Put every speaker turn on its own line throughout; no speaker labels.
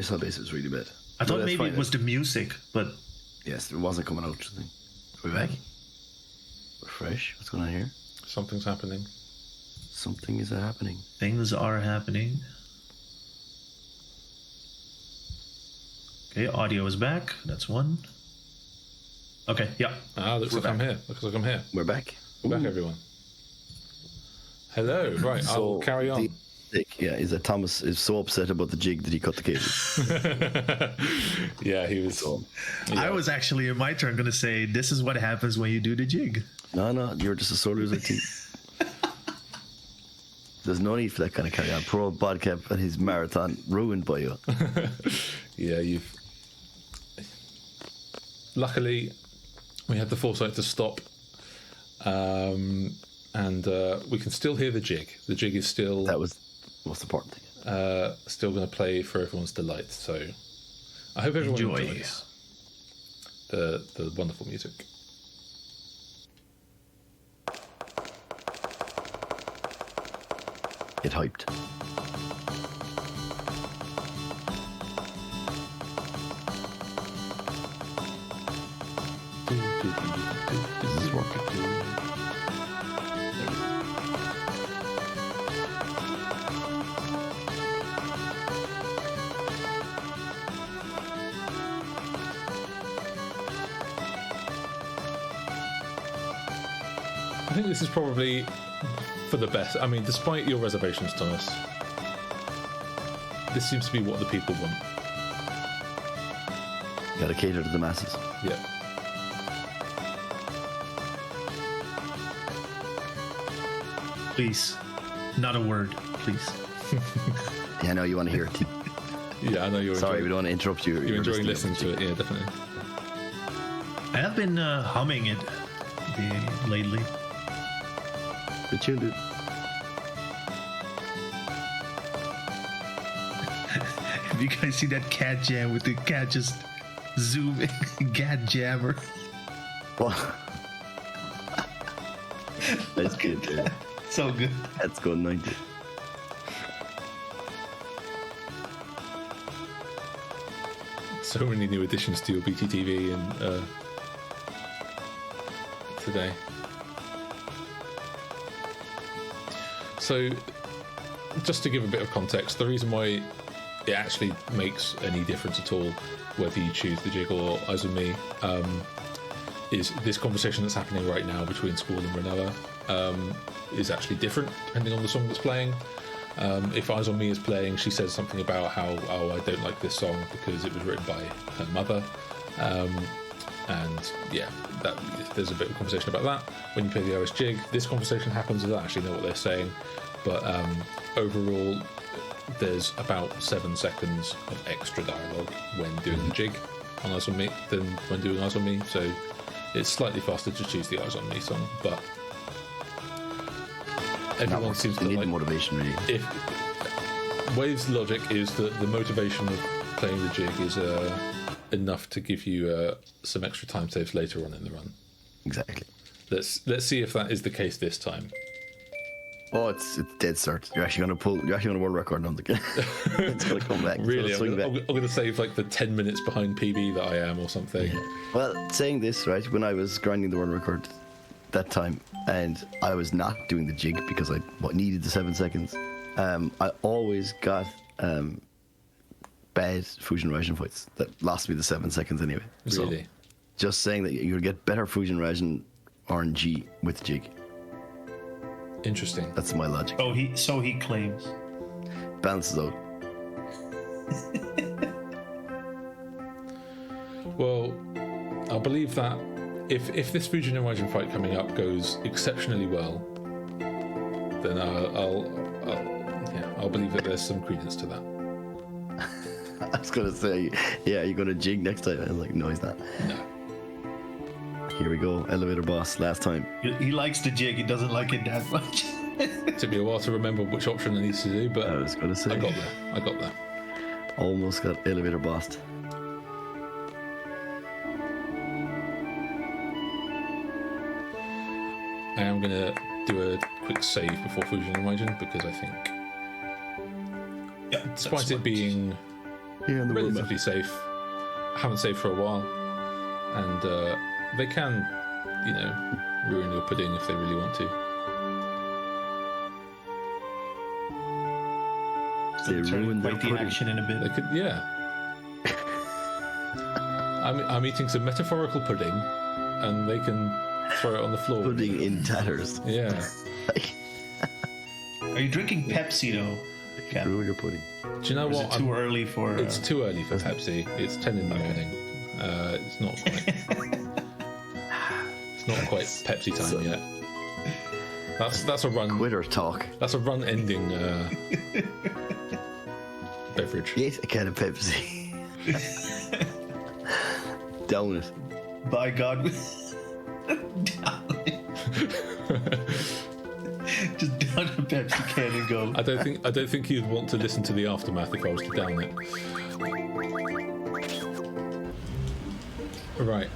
Sub bass is really bad.
I thought maybe it was the music, but
yes, it wasn't coming out. Are we back? We're fresh. What's going on here?
Something's happening.
Something is happening.
Things are happening. Okay, audio is back. That's one. Okay, yeah.
Looks like I'm here.
We're back.
We're back, everyone. Hello. Right,
So
I'll carry on.
Is that Thomas is so upset about the jig that he cut the cable.
Yeah, he was. Yeah.
I was actually in my turn going to say, this is what happens when you do the jig.
No, you're just a sore loser team. There's no need for that kind of carry on. Poor old Badcap and his marathon ruined by you.
Yeah, you've. Luckily, we had the foresight to stop, and we can still hear the jig. The jig is still.
That was the most important thing.
Still going to play for everyone's delight. So, I hope everyone enjoys the wonderful music.
Get hyped. Is this working?
I think this is probably for the best. I mean, despite your reservations, Thomas, this seems to be what the people want.
Gotta cater to the masses.
Yeah.
Please. Not a word, please.
Yeah, I know you want to hear it.
Yeah, I know you're.
Sorry, we don't want to interrupt you.
You're enjoying listening to it. Yeah, definitely.
I have been humming it lately.
Good tune, dude.
If you guys see that cat jam with the cat just zooming, cat jammer.
Well, that's good, dude.
So good.
That's good, 90.
So many new additions to your BTTV and today. So, just to give a bit of context, the reason why it actually makes any difference at all whether you choose the jig or Eyes on Me is this conversation that's happening right now between Squall and Ranella is actually different depending on the song that's playing. If Eyes on Me is playing, she says something about how, I don't like this song because it was written by her mother. And yeah, there's a bit of conversation about that. When you play the OS jig, this conversation happens. I don't actually know what they're saying. But overall, there's about 7 seconds of extra dialogue when doing the jig on Eyes on Me than when doing Eyes on Me. So it's slightly faster to choose the Eyes on Me song, but everyone seems to
need
like
motivation, really.
If Wave's logic is that the motivation of playing the jig is enough to give you some extra time saves later on in the run.
Exactly.
Let's see if that is the case this time.
Oh, it's dead cert. You're actually going to world record on the It's going to come back.
Really, I'm going to save like the 10 minutes behind PB that I am or something.
Yeah. Well, saying this, right, when I was grinding the world record that time and I was not doing the jig because I needed the 7 seconds, I always got bad Fusion Rising fights that lost me the 7 seconds anyway.
Really?
So just saying that you'll get better Fusion Rising RNG with jig.
Interesting.
That's my logic.
Oh, he claims.
Balances out.
Well, I'll believe that if this Fusion Horizon fight coming up goes exceptionally well, then I'll believe that there's some credence to that.
I was going to say, yeah, you're going to jig next time. I was like, no, he's not.
No.
Here we go, elevator boss, last time.
He likes the jig, he doesn't like it that much.
Took me a while to remember which option I needed to do, but
I was going to say.
I got there.
Almost got elevator bossed.
I am going to do a quick save before Fusion Horizon because I think, despite it being
Yeah, on the world map.
relatively safe. Haven't saved for a while, and they can, ruin your pudding if they really want to.
They ruined their
Quite the
pudding.
action in a bit.
They could, yeah. I'm eating some metaphorical pudding, and they can throw it on the floor.
Pudding in tatters.
Yeah.
Are you drinking Pepsi though? Cap?
Ruin your pudding.
Do you know
Or is
what?
it too early for?
It's too early for Pepsi. It's 10 in the morning. It's not quite. It's not quite Pepsi time yet. That's a run.
Quitter talk.
That's a run-ending beverage.
Yes, a can of Pepsi. Down it.
By God. Down it. Just down a Pepsi can and go.
I don't think you'd want to listen to the aftermath if I was to down it. Right.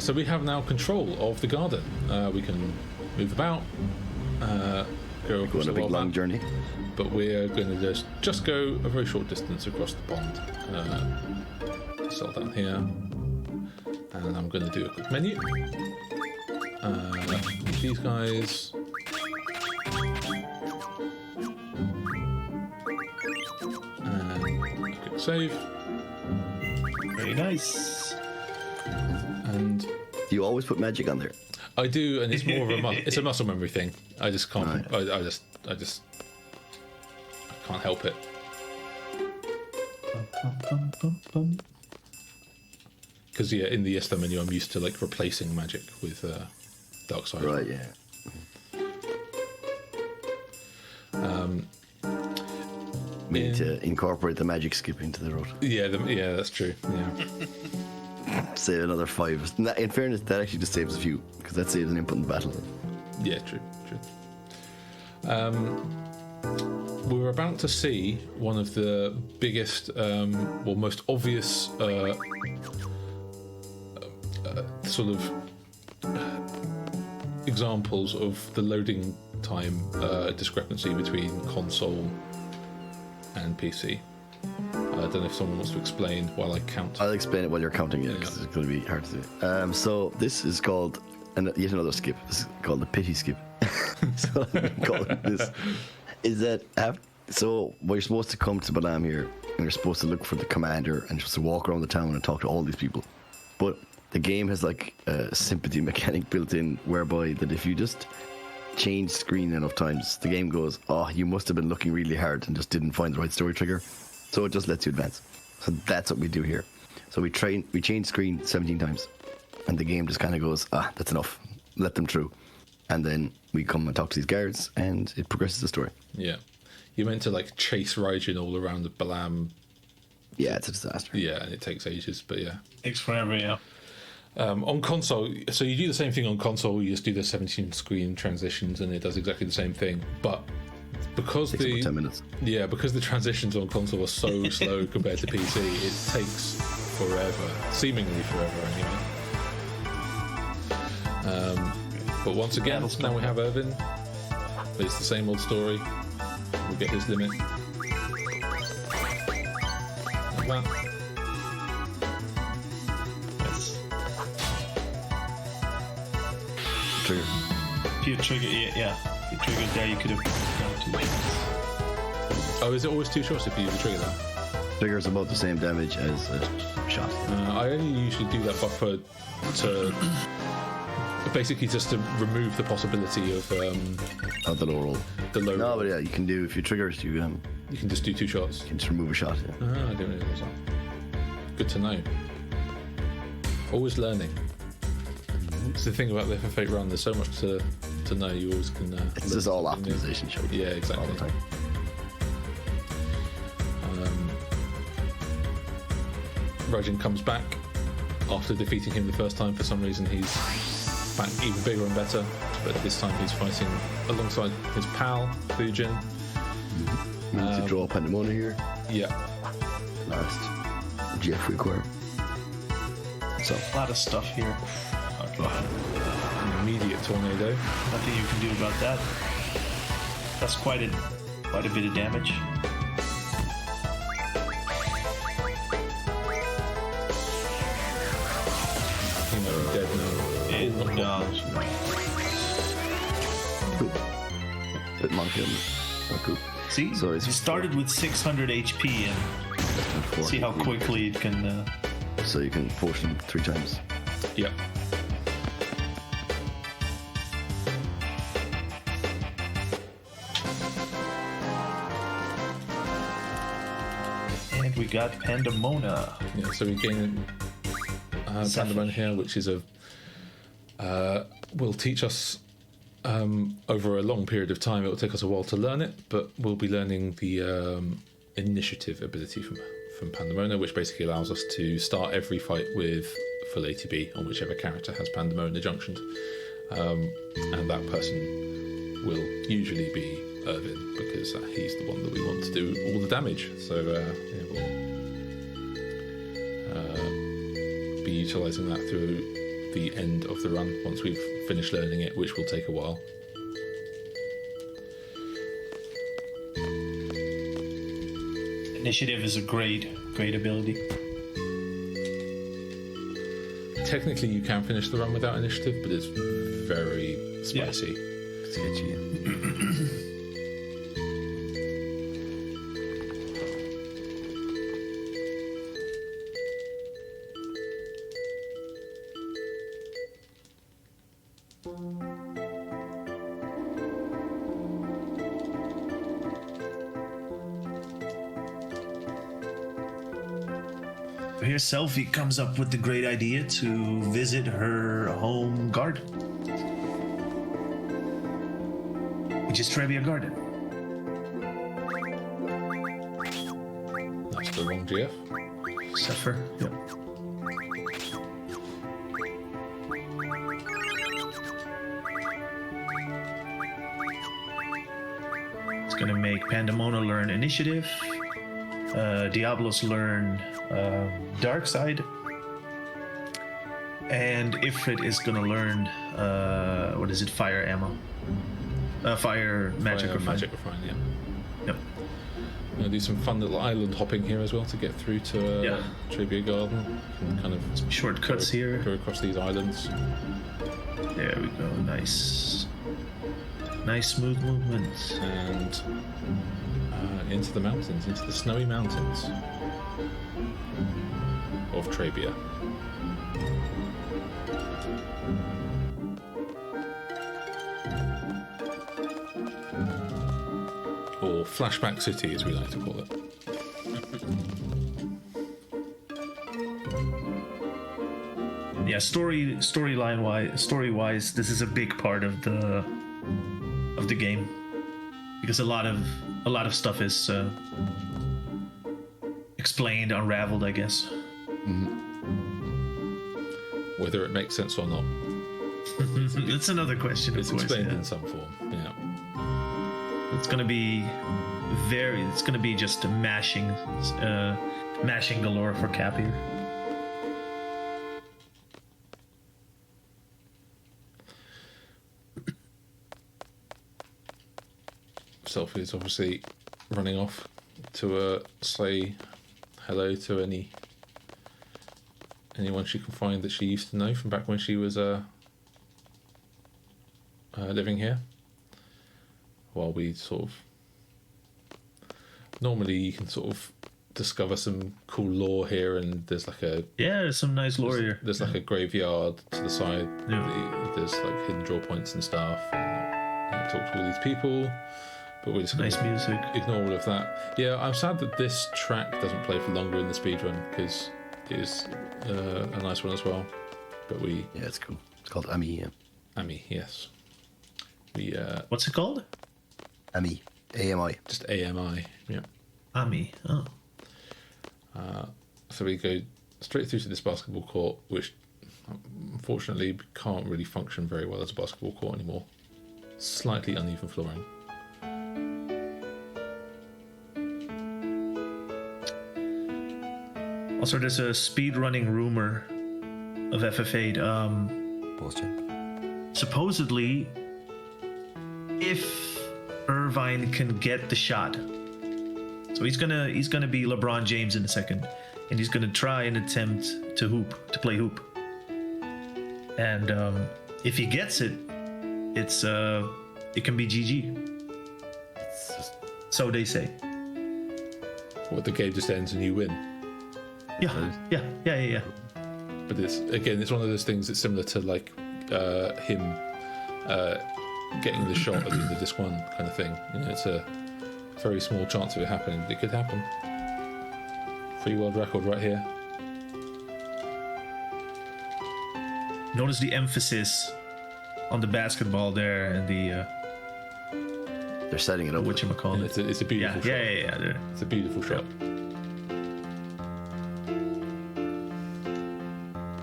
So we have now control of the garden. We can move about, go
Go
across
on a
the
big
world
long
map,
journey.
but we're going to just go a very short distance across the pond. Settle down here, and I'm going to do a quick menu. These guys. Quick save.
Very nice.
And
Do you always put magic on there?
I do, and it's more of it's a muscle memory thing. I just can't.
Right.
I can't help it. Because in the ESTA menu, I'm used to like replacing magic with dark side.
Right, yeah. We need to incorporate the magic skip into the road.
Yeah, that's true. Yeah.
Save another 5. In fairness, that actually just saves a few, because that saves an input in the battle.
Yeah, true. We were about to see one of the biggest, most obvious sort of examples of the loading time discrepancy between console and PC. I don't know if someone wants to explain while I count.
I'll explain it while you're counting it, because it's going to be hard to do. So this is called yet another skip. This is called the pity skip. So I'm calling this is that so you're supposed to come to Balam here, and you're supposed to look for the commander and just walk around the town and talk to all these people. But the game has like a sympathy mechanic built in, whereby that if you just change screen enough times, the game goes, oh, you must have been looking really hard and just didn't find the right story trigger. So it just lets you advance. So that's what we do here. So we change screen 17 times, and the game just kind of goes, that's enough, let them through. And then we come and talk to these guards, and it progresses the story.
Yeah. You're meant to like chase Raijin all around the Balam.
Yeah, it's a disaster.
Yeah, and it takes ages, but yeah.
Takes forever, yeah.
On console, so you do the same thing on console, you just do the 17 screen transitions and it does exactly the same thing. But because
It takes about 10 minutes.
Yeah, because the transitions on console are so slow compared to PC, it takes forever, seemingly forever anyway. But once again, now we have Irvin. It's the same old story. We'll get his limit. Like that.
Yes.
Trigger.
If you trigger, yeah. If you triggered there, you could have done 2 shots.
Oh, is it always 2 shots if you use a trigger though?
Triggers about the same damage as a shot.
I only usually do that buffer to basically just to remove the possibility of
Not the low roll.
the low.
No, but yeah, you can do, if you trigger it, you
You can just do 2 shots.
can just remove a shot. Yeah.
I didn't realise that. Good to know. Always learning. It's the thing about the FF8 run. There's so much to know. You always can.
It's
learn
just all
something new.
optimization show.
Yeah,
All
exactly.
the time.
Raijin comes back after defeating him the first time. For some reason, he's back even bigger and better. But this time, he's fighting alongside his pal Fujin.
We need to draw Pandemonium here.
Yeah.
Last Jeff require. So,
A lot of stuff here. Okay.
An immediate tornado.
Nothing you can do about that. That's quite a bit of damage. No.
Cool. Bit monkey on it. Oh, cool.
See,
So it's
it started with 600 HP, and see how quickly it can.
So you can potion 3 times.
Yep.
And we got Pandemona.
Yeah, so we gain Pandemona here, which is will teach us over a long period of time. It will take us a while to learn it, but we'll be learning the initiative ability from Pandemona, which basically allows us to start every fight with full ATB on whichever character has Pandemona junctioned, and that person will usually be Irvin, because he's the one that we want to do all the damage. So we'll be utilising that through the end of the run once we've finished learning it, which will take a while.
Initiative is a great ability.
Technically, you can finish the run without initiative, but it's very spicy.
Sketchy.
Here, Selphie comes up with the great idea to visit her home garden, which is Trebia Garden.
That's the wrong GF.
Suffer. Yep. It's gonna make Pandemona learn initiative. Diablos learn dark side, and Ifrit is gonna learn what is it? Fire ammo. Fire magic refine.
Magic refine, yeah.
Yep.
I'm gonna do some fun little island hopping here as well to get through to Trivia Garden and kind of
Shortcuts here.
go across these islands.
There we go. Nice. Nice smooth movement.
And into the mountains, into the snowy mountains of Trebia. Or Flashback City, as we like to call it.
Yeah, story wise, this is a big part of the game, because a lot of stuff is explained, unraveled, I guess.
Whether it makes sense or not,
That's another question.
it's
of course,
explained
yeah.
in some form. Yeah.
It's gonna be just mashing galore for Cap here.
Selphie is obviously running off to say hello to anyone she can find that she used to know from back when she was living here. While we sort of normally you can sort of discover some cool lore here, and there's like
there's some nice lore here.
there's like a graveyard to the side.
Yeah.
There's like hidden draw points and stuff, and talk to all these people. But we're just
Nice
gonna
music.
ignore all of that. Yeah, I'm sad that this track doesn't play for longer in the speedrun, because it is a nice one as well. But
Yeah, it's cool. It's called Ami. Yeah.
Ami, yes. We
What's it called?
Ami. AMI.
just AMI, yeah.
Ami. Oh.
So we go straight through to this basketball court, which unfortunately can't really function very well as a basketball court anymore. Slightly uneven flooring.
Also, there's a speedrunning rumor of FF8.
Bullshit.
Supposedly, if Irvine can get the shot, so he's gonna be LeBron James in a second, and he's gonna try and attempt to play hoop, and if he gets it, it's it can be GG.
It's just,
So they say.
What, the game just ends and you win.
Yeah.
But it's one of those things that's similar to like him getting the shot at the end of disc 1 kind of thing. You know, it's a very small chance of it happening, but it could happen. Free world record right here.
Notice the emphasis on the basketball there and the
they're setting it up.
whatchamacallit.
It's a beautiful shot.
Yeah.
It's a beautiful shot.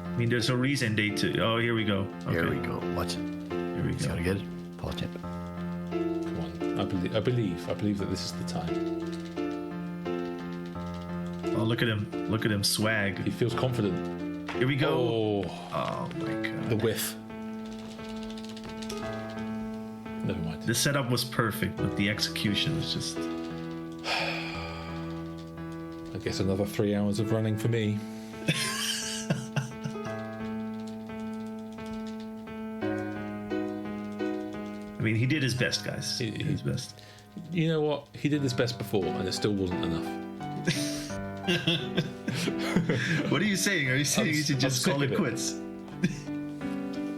I mean, there's a reason they oh, here we go. Okay.
Here we go. Watch it.
Here we
He's
go.
gonna get it. Watch it.
Come on. I believe that this is the time.
Oh, look at him. Look at him swag.
He feels confident.
Here we go.
Oh,
my god.
the whiff. Never mind.
The setup was perfect, but the execution was just...
I guess another 3 hours of running for me.
I mean, he did his best, guys. He did his best.
You know what? He did his best before, and it still wasn't enough.
What are you saying? Are you saying you should just
I'm
call
sick
it
of it.
quits?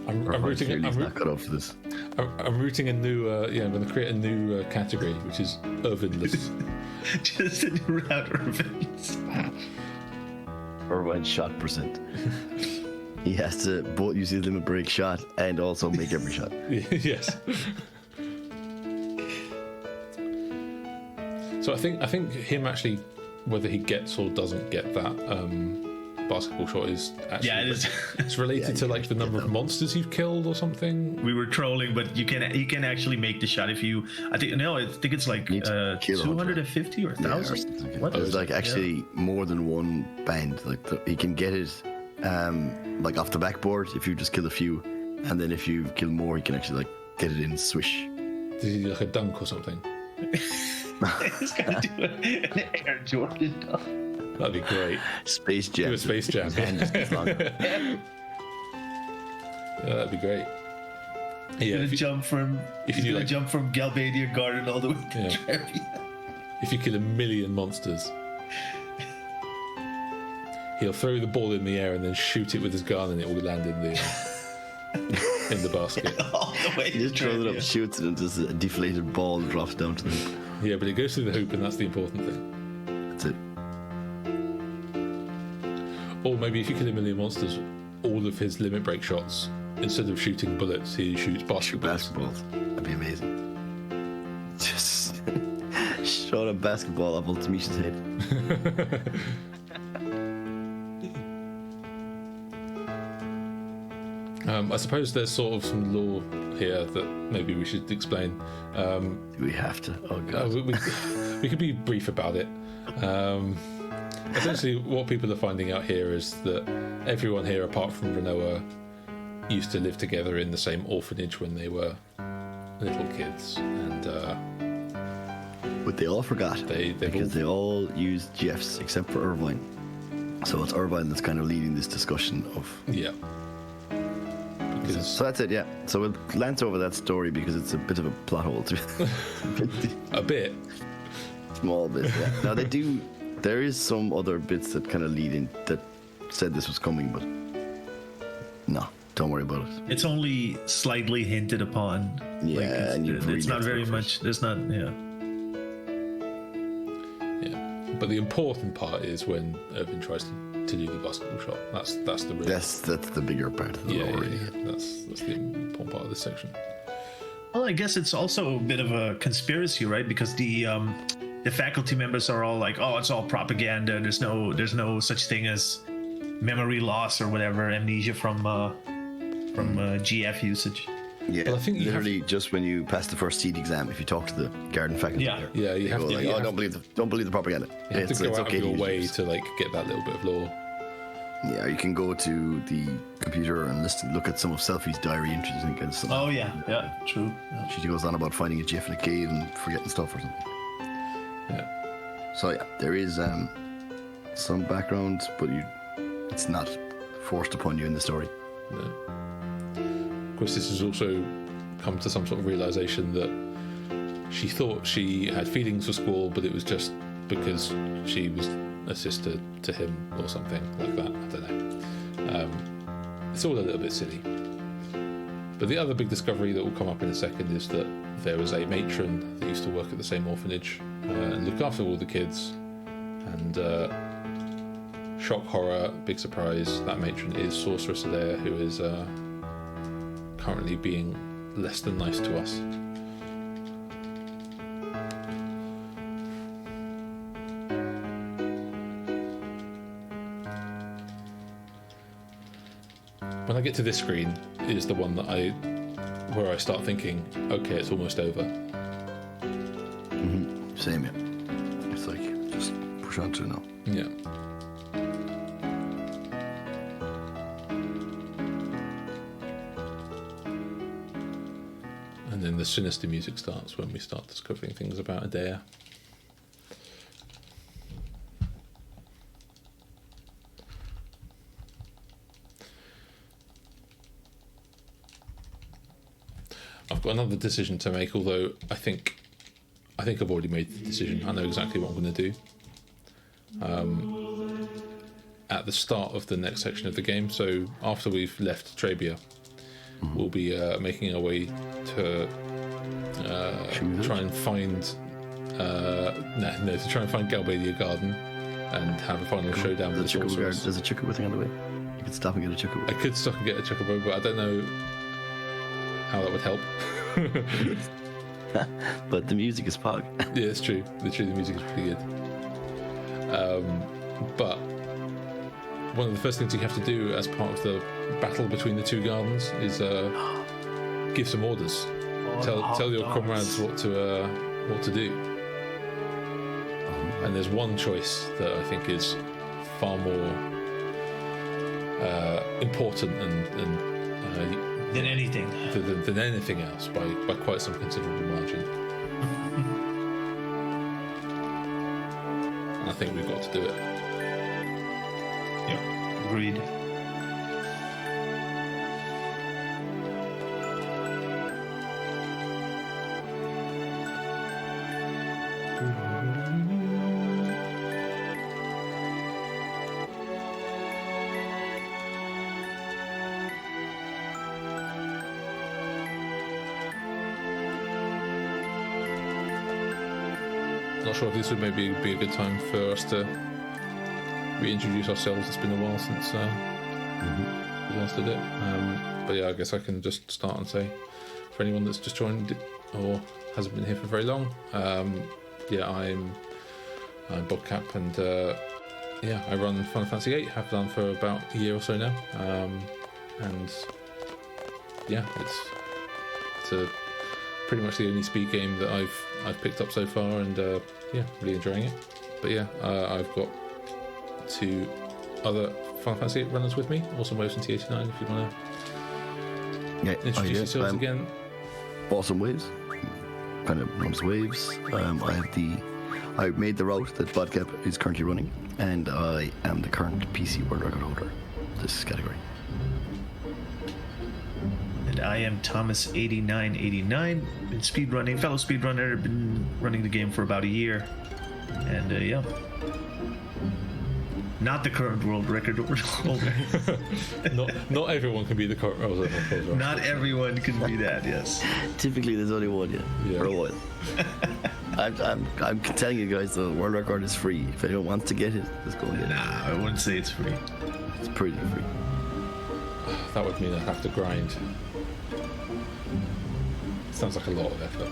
I'm rooting.
He's not cut off for this.
I'm rooting a new. I'm going to create a new category, which is Irvinless.
Just a new route, Irvins.
Irvine shot percent. He has to both use his limit break shot and also make every shot.
Yes. So I think him actually, whether he gets or doesn't get that basketball shot is actually
Yeah, it is.
It's related to like the number of monsters you've killed or something.
We were trolling, but you can actually make the shot if you. I think it's like
Need to kill
250 or
Yeah, or
1,000.
something.
What?
There's like actually more than one band. Like he can get it like off the backboard if you just kill a few, and then if you kill more, he can actually like get it in swish.
Did he do like a dunk or something?
He's gonna do an Air Jordan dunk.
That'd be great.
Space Jam.
Do a Space Jam.
His hand just gets longer.
Yeah, that'd be great. Yeah,
Gonna jump from jump from Galbadia Garden all the way to Trevi.
if you kill 1 million monsters, he'll throw the ball in the air and then shoot it with his gun, and it will land in the basket.
All the way
He
to
just throws it up,
Trevi.
shoots it, and just a deflated ball drops down to them.
Yeah, but it goes through the hoop, and that's the important thing.
That's it.
Or maybe if you kill 1 million monsters, all of his limit break shots, instead of shooting bullets, he shoots basketballs.
Basketballs. That'd be amazing. Just shot a basketball up Ultimisha's head.
I suppose there's sort of some lore here that maybe we should explain.
Do we have to? Oh god.
We could be brief about it. Essentially, what people are finding out here is that everyone here, apart from Renoa, used to live together in the same orphanage when they were little kids, and
But they all forgot. They all used Jeffs except for Irvine. So it's Irvine that's kind of leading this discussion of.
yeah. Because
So that's it, yeah. So we'll glance over that story because it's a bit of a plot hole to
a bit.
small bit. Yeah. Now they do. There is some other bits that kind of lead in that said this was coming, but no, don't worry about it.
It's only slightly hinted upon.
Yeah, and you've
it's not
read
very
it
much. There's not. Yeah.
Yeah. But the important part is when Irvin tries to do the basketball shot. That's the real.
That's the bigger part of the
yeah,
lore.
yeah. That's the important part of this section.
Well, I guess it's also a bit of a conspiracy, right? Because the faculty members are all like, "Oh, it's all propaganda. There's no such thing as memory loss or whatever, amnesia from GF usage."
Yeah,
Well, I think you
literally just when you pass the first seed exam, if you talk to the garden faculty,
Yeah.
there,
Yeah, you
they
have
go
to-
like,
you
"Oh,
have-
don't believe the propaganda."
You have to go out of your
use
way
yours.
to like get that little bit of lore.
Yeah, you can go to the computer and look at some of Selfie's diary entries and get some.
Oh yeah, true. Yeah.
She goes on about finding a GIF in a cave and forgetting stuff or something.
Yeah.
So yeah, there is some background, but it's not forced upon you in the story.
No. Christis has also come to some sort of realization that she thought she had feelings for Squall, but it was just because she was a sister to him or something like that. I don't know. It's all a little bit silly. But the other big discovery that will come up in a second is that there was a matron that used to work at the same orphanage and look after all the kids. And shock, horror, big surprise, that matron is Sorceress Adair, who is currently being less than nice to us. When I get to this screen is the one that where I start thinking, okay, it's almost over.
Mm-hmm. Same, yeah. It's like, just push on to now.
Yeah. And then the sinister music starts when we start discovering things about Adair. I've got another decision to make, although I think I've already made the decision. I know exactly what I'm going to do. At the start of the next section of the game, so after we've left Trebia, we'll be making our way to try and find to try and find Galbadia Garden and have a final showdown with the sorceress.
There's a chocobo thing on the way. You could stop and get a chocobo.
I could stop and get a chocobo, but I don't know how that would help.
But the music is pog.
Yeah, it's true. Literally, the music is pretty good. But one of the first things you have to do as part of the battle between the two gardens is give some orders. Tell your comrades what to do. And there's one choice that I think is far more important and
than anything.
Than anything else by quite some considerable margin. And I think we've got to do it.
Yeah, agreed.
Not sure if this would maybe be a good time for us to reintroduce ourselves. It's been a while since we last did it. But yeah, I guess I can just start and say, for anyone that's just joined or hasn't been here for very long, yeah, I'm Badcap, and yeah, I run Final Fantasy VIII. Have done for about a year or so now, and yeah, it's pretty much the only speed game that I've picked up so far, and yeah, really enjoying it. But yeah, I've got two other Final Fantasy VIII runners with me, Awesome Waves and T89, if you want to introduce yourselves again.
Awesome Waves, kind of runs Waves. I made the route that Badcap is currently running, and I am the current PC world record holder of this category.
And I am Thomas8989, been speedrunning, fellow speedrunner, been running the game for about a year. And yeah, not the current world record holder.
not everyone can be the current world record holder.
Not everyone can be that, yes.
Typically there's only one, yeah. For a while. I'm telling you guys, the world record is free. If anyone wants to get it, just go and get it.
Nah, I wouldn't say it's free.
It's pretty free.
That would mean I'd have to grind. Sounds like a lot of effort.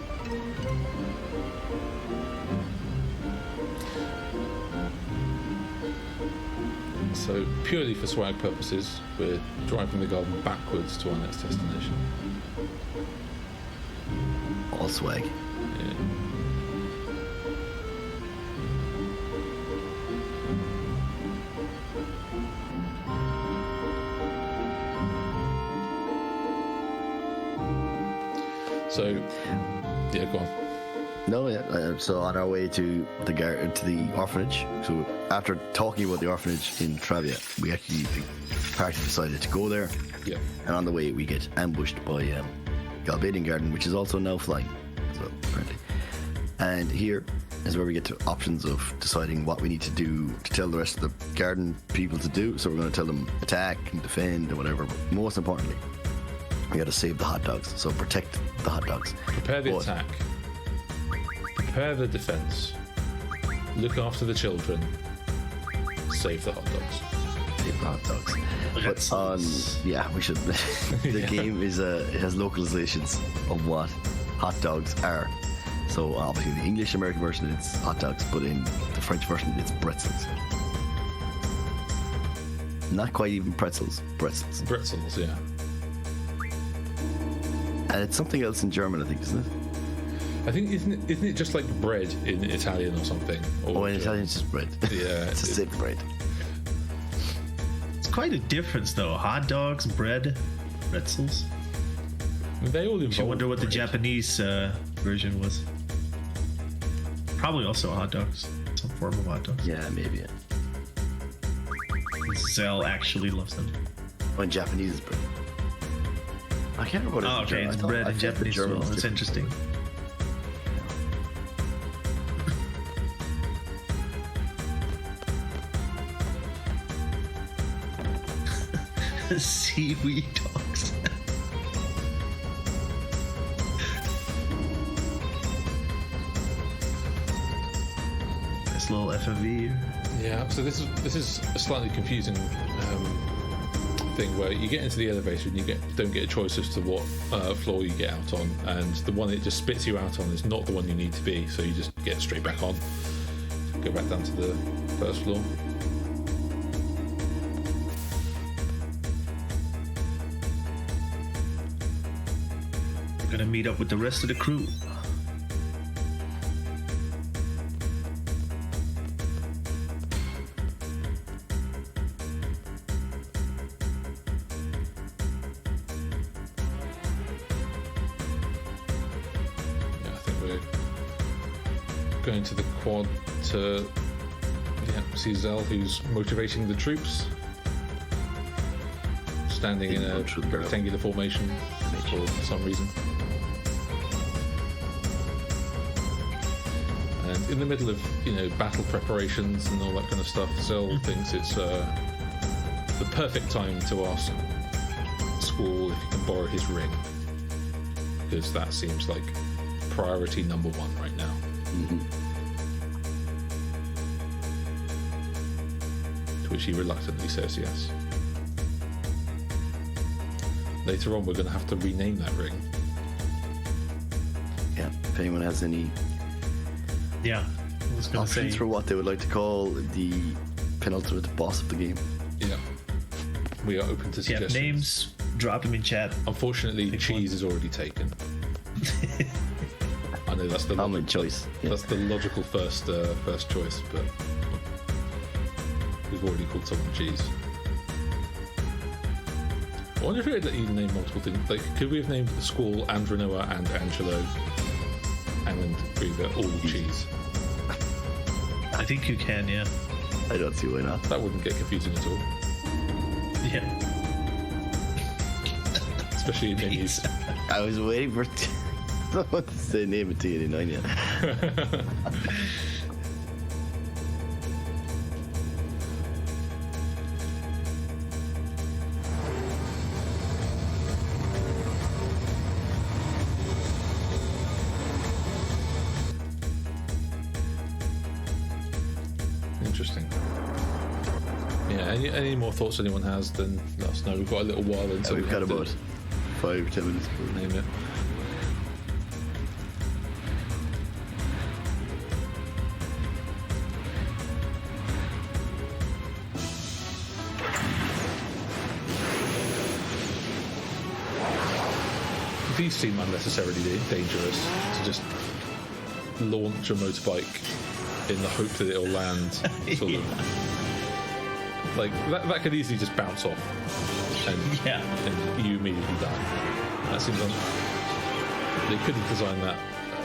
So, purely for swag purposes, we're driving the garden backwards to our next destination.
All swag.
Yeah. So, yeah, go on.
No, yeah. So on our way to the orphanage. So after talking about the orphanage in Trebia, we actually party decided to go there.
Yeah.
And on the way, we get ambushed by Galbadian Garden, which is also now flying, as well, apparently. And here is where we get to options of deciding what we need to do to tell the rest of the garden people to do. So we're going to tell them attack and defend and whatever. But most importantly, we got to save the hot dogs. So protect the hot dogs.
Prepare the attack. Prepare the defense. Look after the children. Save the hot dogs.
Save the hot dogs. But we should. The game is it has localizations of what hot dogs are. So obviously the English American version it's hot dogs, but in the French version it's pretzels. Not quite even pretzels.
Pretzels, yeah.
And it's something else in German, I think, isn't it?
I think isn't it just like bread in Italian or something? Or
in Italian it's just bread.
Yeah,
it's a thick bread.
It's quite a difference, though. Hot dogs, bread, pretzels.
I mean, they all involve.
I wonder what
bread.
the Japanese version was. Probably also hot dogs. Some form of hot dogs.
Yeah, maybe.
Zell actually loves them.
Oh, in Japanese is bread. I can't remember what
okay, it's bread in Japanese as well. That's interesting. Seaweed dogs. Nice little FMV.
Yeah, so this is a slightly confusing thing where you get into the elevator and you don't get a choice as to what floor you get out on, and the one it just spits you out on is not the one you need to be, so you just get straight back on. Go back down to the first floor.
We're gonna meet up with the rest of the crew.
Going to the quad to see Zell, who's motivating the troops, standing in a rectangular formation for some reason. And in the middle of battle preparations and all that kind of stuff, Zell thinks it's the perfect time to ask Squall if he can borrow his ring, because that seems like priority number one right now.
Mm-hmm.
To which he reluctantly says yes. Later on, we're going to have to rename that ring.
Yeah, if anyone has any options for what they would like to call the penultimate boss of the game.
Yeah. We are open to suggestions.
Yeah, names, drop them in chat.
Unfortunately, cheese is already taken. I know that's the
common choice. Yeah.
That's the logical first choice, but we've already called someone cheese. I wonder if we had let you name multiple things. Like, could we have named Squall and Renoa and Angelo, and they're all cheese?
I think you can, yeah.
I don't see why not.
That wouldn't get confusing at all.
Yeah.
Especially in menus.
I was waiting for someone to say name it T89, yeah.
Interesting. Yeah, any more thoughts anyone has, then let us know. We've got a little while until
we've got about 5-10 minutes to
name it. These seem unnecessarily dangerous to just launch a motorbike in the hope that it'll land sort of like that could easily just bounce off and you immediately die. That seems they could have designed that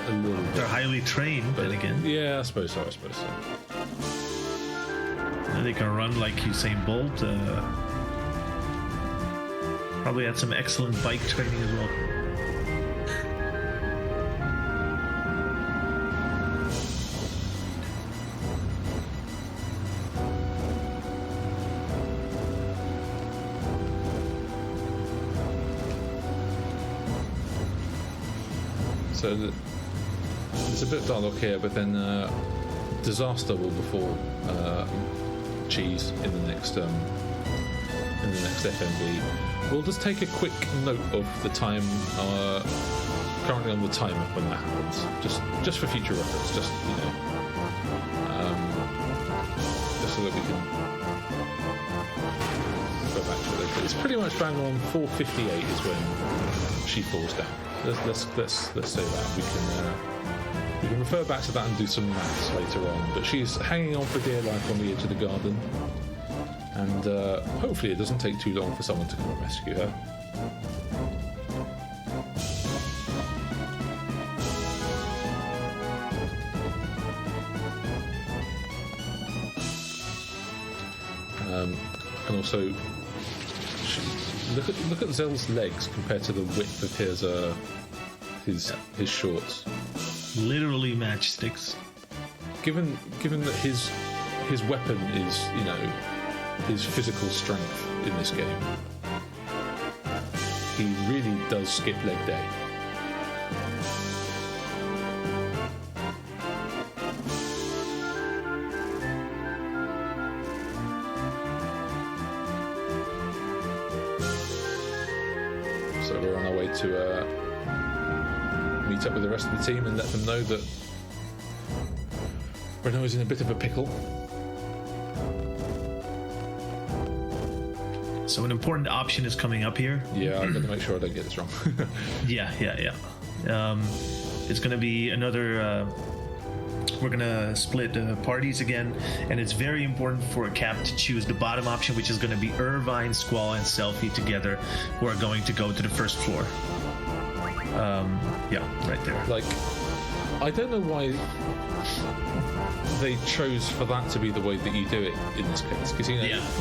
a little bit.
They're highly trained, but again.
Yeah, I suppose so.
And they can run like Usain Bolt. Probably had some excellent bike training as well.
So there's a bit of dialogue here, but then disaster will befall Cheese in the next FMV. We'll just take a quick note of the time currently on the timer when that happens, just for future reference, just so that we can go back to it. It's pretty much bang on 4:58 is when she falls down. Let's say that we can refer back to that and do some maths later on. But she's hanging on for dear life on the edge of the garden, and hopefully it doesn't take too long for someone to come and rescue her. And also, look at Zell's legs compared to the width of his shorts.
Literally matchsticks.
Given that his weapon is, his physical strength in this game, he really does skip leg day. So we're on our way to meet up with the rest of the team and let them know that Renault is in a bit of a pickle.
So an important option is coming up here.
Yeah, I've got to make sure I don't get this wrong.
Yeah. It's going to be another... we're going to split parties again, and it's very important for a cap to choose the bottom option, which is going to be Irvine, Squall, and Selfie together, who are going to go to the first floor. Yeah, right there.
Like, I don't know why they chose for that to be the way that you do it in this case, because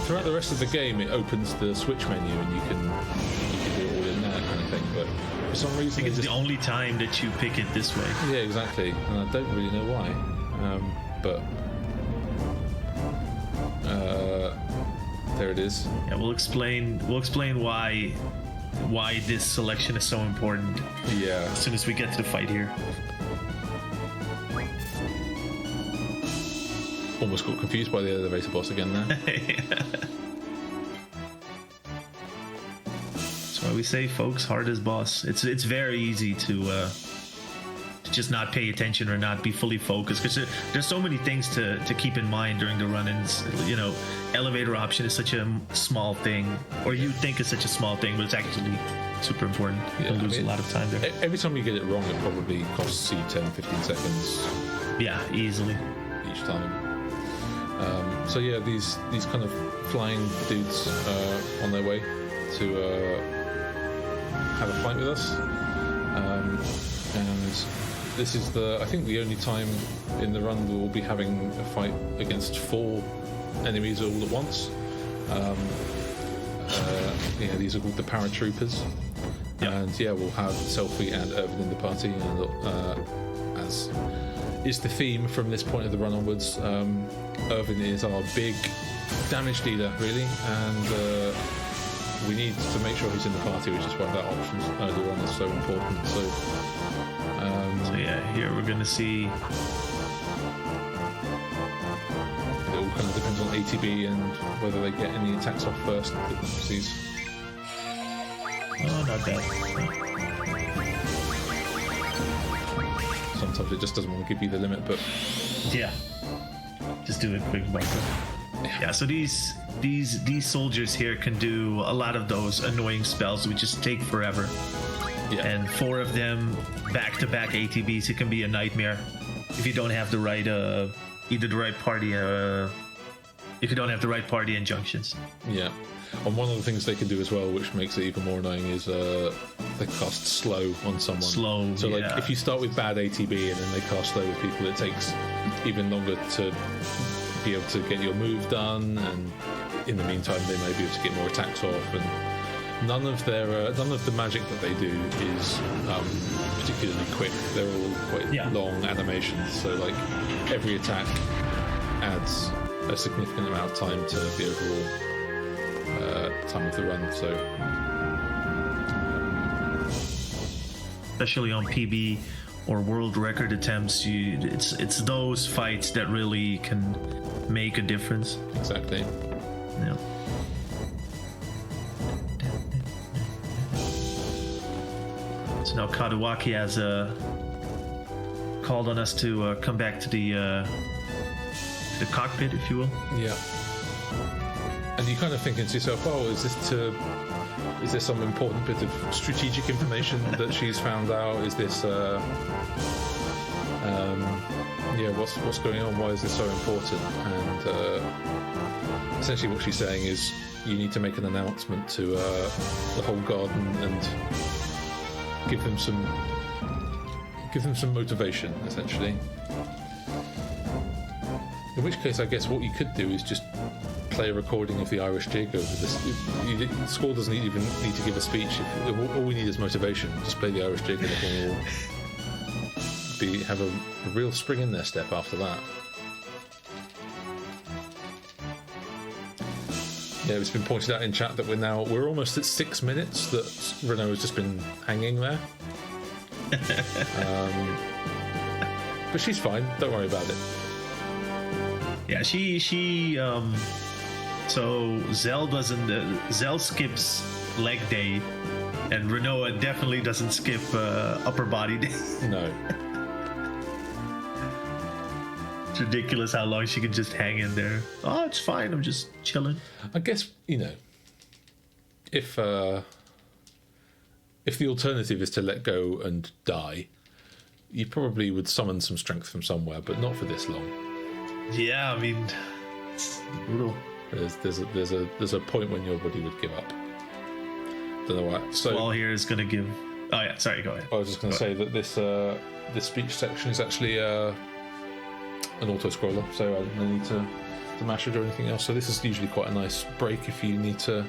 throughout the rest of the game it opens the switch menu and you can do it all in there kind of thing, but for some reason
I think it's the only time that you pick it this way.
Yeah, exactly, and I don't really know why, but there it is.
Yeah, we'll explain why this selection is so important.
Yeah,
as soon as we get to the fight here.
Almost got confused by the elevator boss again there.
That's why we say, folks, hard as boss. It's very easy to just not pay attention or not be fully focused, because there's so many things to keep in mind during the run-ins. Elevator option is such a small thing, or you think it's such a small thing, but it's actually super important. You can lose a lot of time there.
Every time you get it wrong, it probably costs you 10-15 seconds.
Yeah, easily.
Each time. So yeah, these kind of flying dudes on their way to have a fight with us, and this is I think the only time in the run we'll be having a fight against 4 enemies all at once. These are called the paratroopers, and we'll have Selfie and Irvin in the party, and as is the theme from this point of the run onwards, Irvin is our big damage dealer, really, and we need to make sure he's in the party, which is why that option earlier on is so important. So
here we're going to see...
It all kind of depends on ATB and whether they get any attacks off first.
Oh, not bad.
Sometimes it just doesn't want to give you the limit, but
yeah, just do a quick bumper. Yeah, so these soldiers here can do a lot of those annoying spells which just take forever. Yeah. And 4 of them back-to-back ATBs, it can be a nightmare if you don't have the right either the right party if you don't have the right party injunctions.
Yeah. And one of the things they can do as well, which makes it even more annoying, is they cast slow on someone.
Slow.
So like if you start with bad ATB and then they cast slow with people, it takes even longer to be able to get your move done, and in the meantime they may be able to get more attacks off, and none of the magic that they do is particularly quick. They're all quite long animations. So like every attack adds a significant amount of time to the overall time of the run. So
especially on PB or world record attempts, it's those fights that really can make a difference.
Exactly.
Yeah. So now Kaduaki has called on us to come back to the cockpit, if you will.
Yeah. And you kind of thinking to yourself, oh, is there some important bit of strategic information that she's found out? Is this what's going on? Why is this so important? And essentially what she's saying is you need to make an announcement to the whole garden and give them some motivation, essentially. In which case, I guess what you could do is just play a recording of the Irish jig over this. The squall doesn't even need to give a speech. All we need is motivation. Just play the Irish jig and everyone will have a real spring in their step after that. Yeah, it's been pointed out in chat that we're almost at 6 minutes that Renault has just been hanging there. But she's fine. Don't worry about it.
Yeah, she so Zell skips leg day, and Renault definitely doesn't skip upper body day.
No.
It's ridiculous how long she can just hang in there. Oh, it's fine. I'm just chilling.
I guess, if the alternative is to let go and die, you probably would summon some strength from somewhere, but not for this long.
Yeah, I mean, it's brutal.
There's a point when your body would give up. Don't know why. So
Squall here is gonna give. Oh yeah, sorry. Go ahead.
I was just going to say that this speech section is actually an auto scroller, so I don't need to mash it or anything else. So this is usually quite a nice break if you need to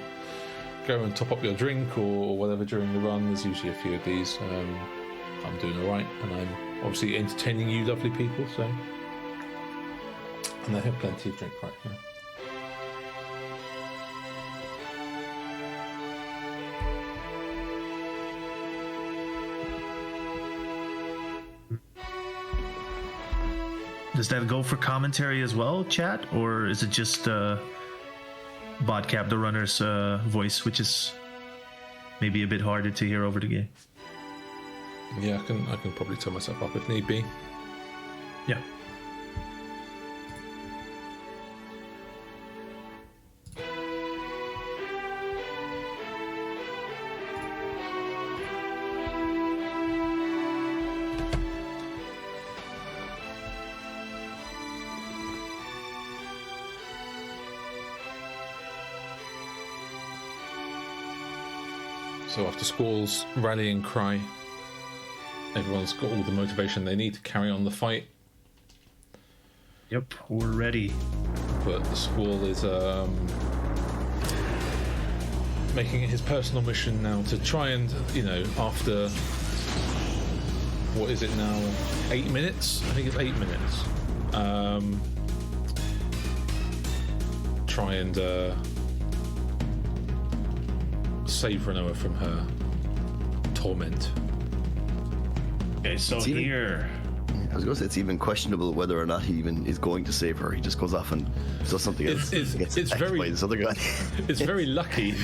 go and top up your drink or whatever during the run. There's usually a few of these. I'm doing all right, and I'm obviously entertaining you, lovely people. So, and I have plenty of drink right now.
Does that go for commentary as well, chat, or is it just Badcap, the runner's voice, which is maybe a bit harder to hear over the game?
Yeah, I can probably turn myself up if need be.
Yeah.
So after Squall's rallying cry, everyone's got all the motivation they need to carry on the fight.
Yep, we're ready.
But the Squall is making it his personal mission now to try and, after, what is it now, 8 minutes? I think it's 8 minutes. Try and save Renoa from her torment.
Okay, so here...
I was going to say it's even questionable whether or not he even is going to save her. He just goes off and does something else.
It's very
by this other guy.
It's very lucky,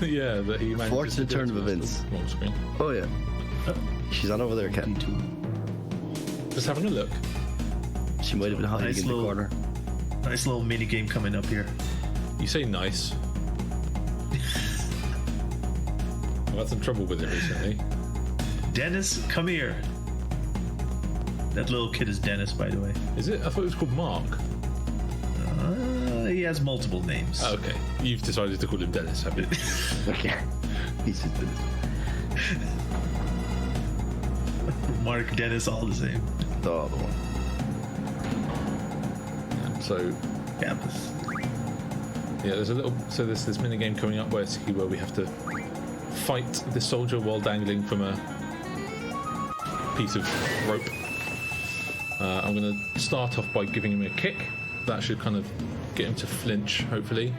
yeah, that he managed.
Fortunate turn of events.
Wrong screen.
Oh yeah, she's on over there, Cat.
Just having a look.
She might have been hiding in the corner.
Nice little mini game coming up here.
You say nice. I've had some trouble with it recently.
Dennis, come here. That little kid is Dennis, by the way.
Is it? I thought it was called Mark.
He has multiple names.
Oh, okay. You've decided to call him Dennis, have you?
Okay. He's just Dennis.
Mark, Dennis, all the same.
The other one.
Yeah, so...
Campus.
Yeah, there's a little... So there's this mini game coming up where we have to fight this soldier while dangling from a piece of rope. I'm going to start off by giving him a kick. That should kind of get him to flinch, hopefully.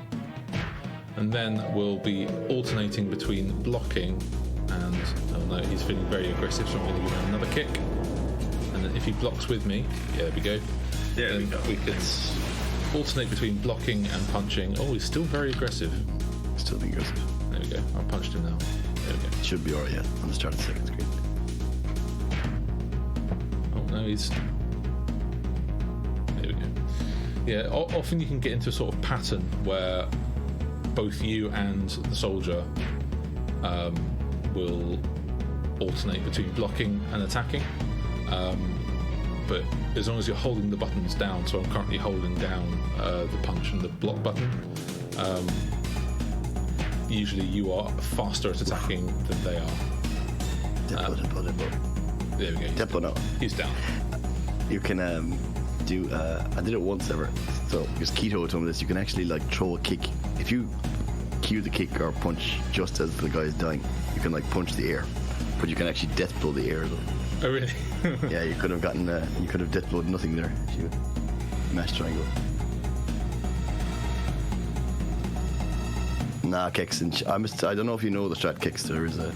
And then we'll be alternating between blocking and... Oh no, he's feeling very aggressive, so I'm going to give him another kick. And then if he blocks with me... Yeah, there we go.
There we go.
We can alternate between blocking and punching. Oh, he's still very aggressive.
Still being aggressive.
There we go. I punched him now. There we go.
Should be alright, yeah. I'm just starting second screen.
Oh no, he's... There we go. Yeah, often you can get into a sort of pattern where both you and the soldier will alternate between blocking and attacking. But as long as you're holding the buttons down, so I'm currently holding down the punch and the block button, usually you are faster at attacking than they are.
Tempo.
There we go.
Tempo now.
He's down.
You can do, I did it once ever, so because Keto told me this, you can actually like throw a kick. If you cue the kick or punch just as the guy is dying, you can like punch the air, but you can actually death blow the air though.
Oh really?
Yeah, you could have gotten, you could have death blowed nothing there if you mash triangle. Nah, kicks and I don't know if you know the strat kicks. There is a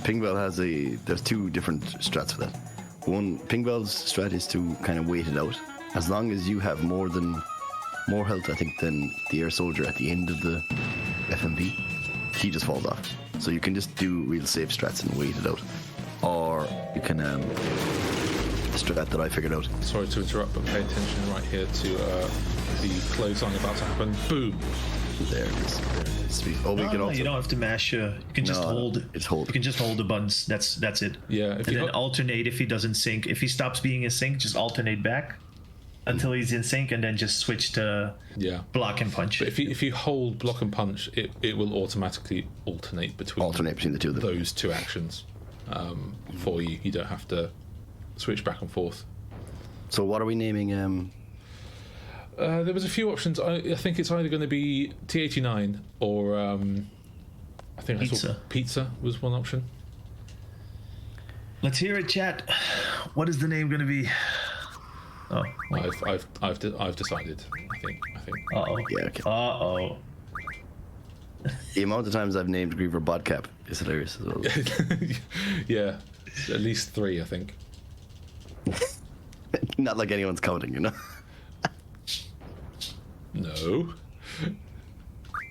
Pingbell has there's two different strats for that. One, Pingbell's strat is to kind of wait it out. As long as you have more health, I think, than the air soldier at the end of the FMV, he just falls off. So you can just do real safe strats and wait it out. Or you can, the strat that I figured out.
Sorry to interrupt, but pay attention right here to the clothesline about to happen. Boom!
There it is. Sweet. Oh, we can also...
You don't have to mash. You can just hold.
It's hold.
You can just hold the buttons. That's it.
Yeah.
And then alternate if he doesn't sync. If he stops being in sync, just alternate back until he's in sync, and then just switch to block and punch.
But if you hold block and punch, it will automatically alternate between
the two of them.
Those two actions for you. You don't have to switch back and forth.
So what are we naming?
There was a few options. I think it's either going to be T89 or I think
Pizza.
I saw Pizza was one option.
Let's hear it, chat. What is the name going to be? Oh,
I've decided. I think.
Uh-oh.
Yeah, okay.
Uh-oh.
The amount of times I've named Griever Badcap is hilarious as well.
Yeah, at least 3, I think.
Not like anyone's counting, you know.
No.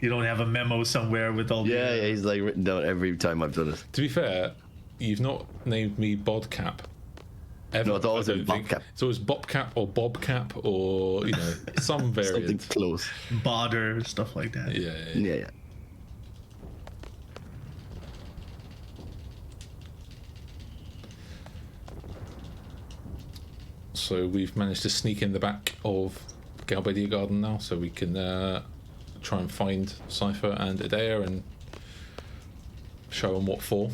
You don't have a memo somewhere with all
Yeah, he's like written down every time I've done it.
To be fair, you've not named me Bodcap. Ever.
No, it's always
I don't think.
Bobcap.
It's always Bobcap or Bobcap or, some variant.
Something close.
Bodder, stuff like that.
Yeah. So we've managed to sneak in the back of Galbadia Garden now, so we can try and find Cypher and Adea and show them what for.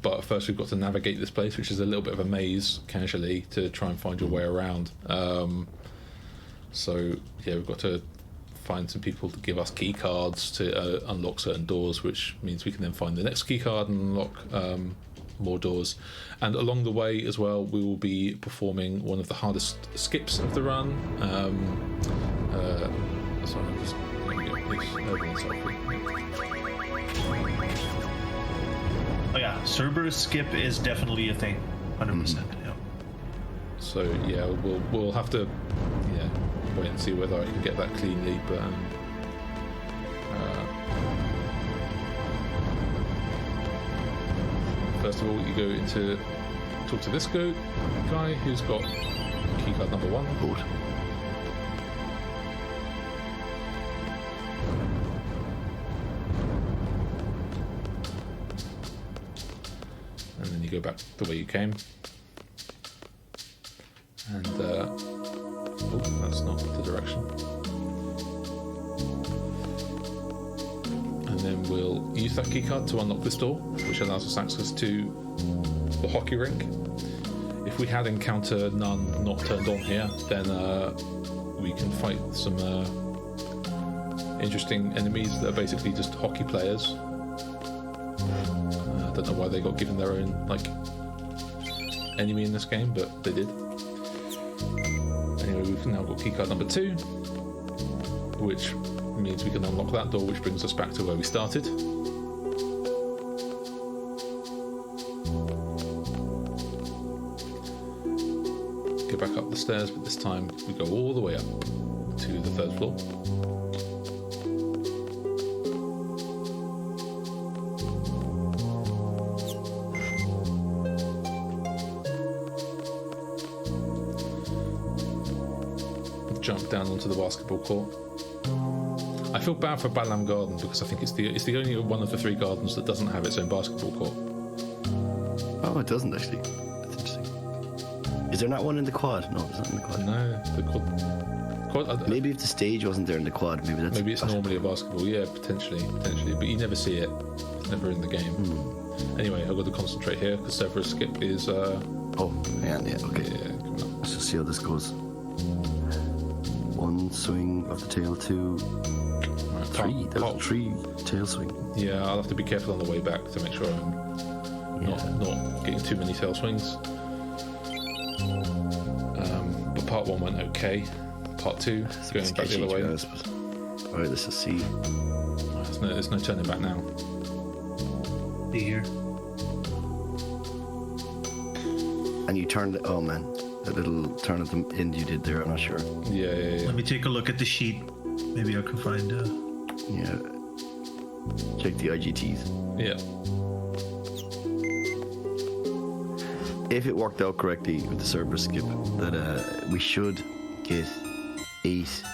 But first we've got to navigate this place, which is a little bit of a maze, casually, to try and find your way around. So yeah, we've got to find some people to give us key cards to unlock certain doors, which means we can then find the next key card and unlock more doors. And along the way as well, we will be performing one of the hardest skips of the run. Sorry, I'm just going to get this over and so
Oh yeah, Cerberus skip is definitely a thing, 100%. Yeah.
So yeah, we'll have to wait and see whether I can get that cleanly. But first of all, you go into talk to this guy who's got keycard number 1.
Good.
And then you go back the way you came. And that's not the direction. And then we'll use that keycard to unlock this door, which allows us access to the hockey rink. If we had encounter none not turned on here, then we can fight some interesting enemies that are basically just hockey players. I don't know why they got given their own like enemy in this game, but they did. Anyway, we've now got keycard number 2, which means we can unlock that door, which brings us back to where we started. Go back up the stairs, but this time we go all the way up to the 3rd floor. Jump down onto the basketball court. I feel bad for Balam Garden because I think it's the only one of the 3 gardens that doesn't have its own basketball court.
Oh, it doesn't actually. That's interesting. Is there not one in the quad? No, there's not in the quad.
No, the quad.
Maybe if the stage wasn't there in the quad, maybe
it's normally a basketball. Yeah, potentially, but you never see it. It's never in the game. Anyway, I've got to concentrate here because Severus Skip is.
Oh, yeah, okay.
Yeah, coming up.
Let's just see how this goes. 1 swing of the tail, 2, 3. That was 3 tail swing.
Yeah, I'll have to be careful on the way back to make sure I'm not getting too many tail swings. But part 1 went okay. Part 2 going back the other way.
Alright, let's just see.
There's no turning back now.
Be here.
And you turned. Oh man, that little turn at the end you did there. I'm not sure.
Yeah.
Let me take a look at the sheet. Maybe I can find.
Yeah. Check the IGTs.
Yeah.
If it worked out correctly with the server skip, that we should get 8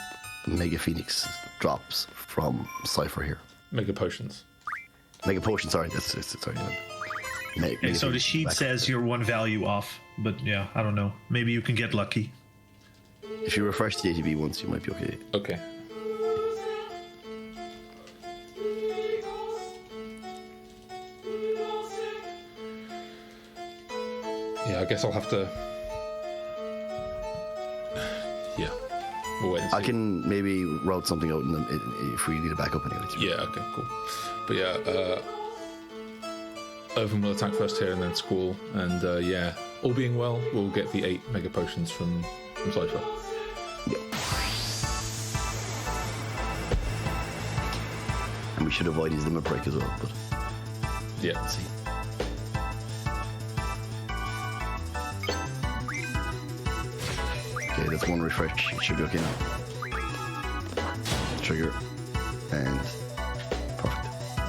Mega Phoenix drops from Cypher here.
Mega potions.
Mega potion. Sorry, sorry.
Okay, so the sheet says you're 1 value off, but yeah, I don't know. Maybe you can get lucky.
If you refresh the ATB once, you might be okay.
Okay. Yeah, I guess I'll have to. Yeah, we'll wait and see.
I can maybe route something out if we need a backup anyway.
Yeah, okay, cool. But yeah, Oven will attack first here and then Squall, and yeah, all being well, we'll get the 8 Mega Potions from Cypher.
Yep. And we should avoid his limit break as well, but
yeah.
let's see. Okay, that's 1 refresh. It should be okay now. Trigger. And perfect.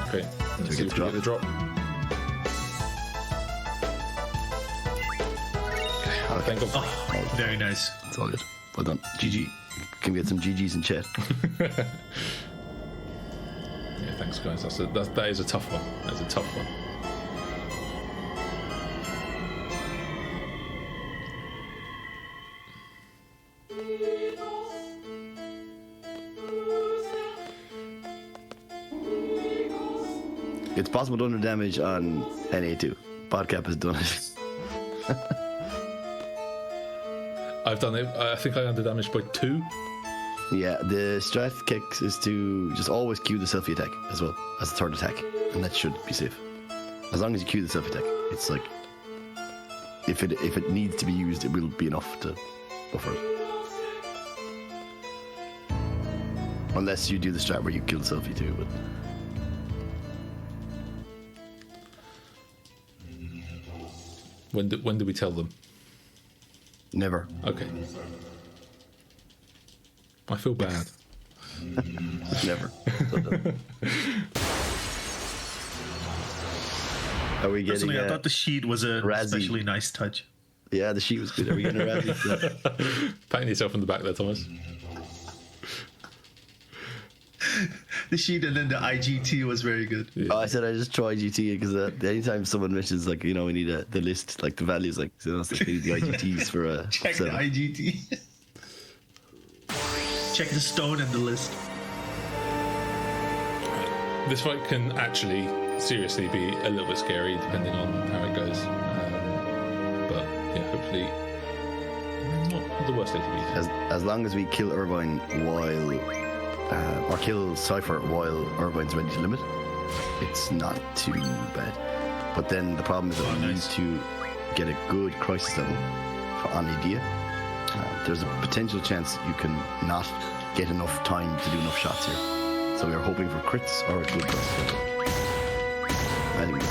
Okay, let's see if we get the drop. Okay, thank God.
Oh, very nice.
It's all good. Well done. GG. Can we get some GGs in chat?
Yeah, thanks guys. That is a tough one. That's a tough one.
It's possible to under damage on NA2. Badcap has done it.
I've done it. I think I under damaged by 2.
Yeah, the strat kicks is to just always cue the selfie attack as well as the 3rd attack, and that should be safe. As long as you cue the selfie attack, it's like if it needs to be used, it will be enough to buffer it. Unless you do the strat where you kill the selfie too, but.
When do we tell them?
Never.
Okay. I feel bad.
Never. Are we getting?
Personally, I thought the sheet was a especially nice touch.
Yeah, the sheet was good. Are we getting a Razzie?
Patting yourself on the back there, Thomas.
The sheet and then the IGT was very good.
Yeah. Oh, I said I just try IGT because anytime someone mentions like we need the list, like the values, like so it's like they need the IGTs for a
check the IGT. Check the stone and the list.
This fight can actually seriously be a little bit scary depending on how it goes. But yeah, hopefully not the worst ATB.
As long as we kill Irvine while or kill Cypher while Irvine's ready to limit, it's not too bad. But then the problem is that we need to get a good crisis level on Idea. There's a potential chance you can not get enough time to do enough shots here. So we are hoping for crits or a good crisis level. I think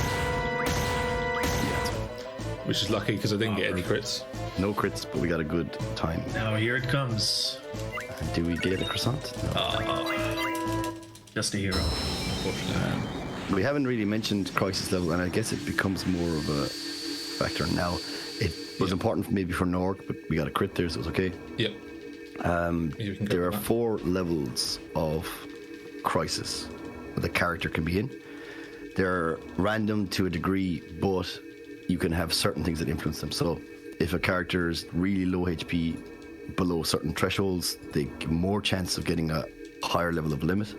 Which is lucky because I didn't get any crits.
no crits, but we got a good time.
Now here it comes.
Do we get a croissant? No.
Just a hero.
Unfortunately.
We haven't really mentioned crisis level, and I guess it becomes more of a factor now. It was important maybe for Norg, but we got a crit there, so it's okay.
Yep. Maybe we can go
There are
with that.
4 levels of crisis that the character can be in. They're random to a degree, but you can have certain things that influence them. So if a character is really low HP below certain thresholds, they give more chance of getting a higher level of limit.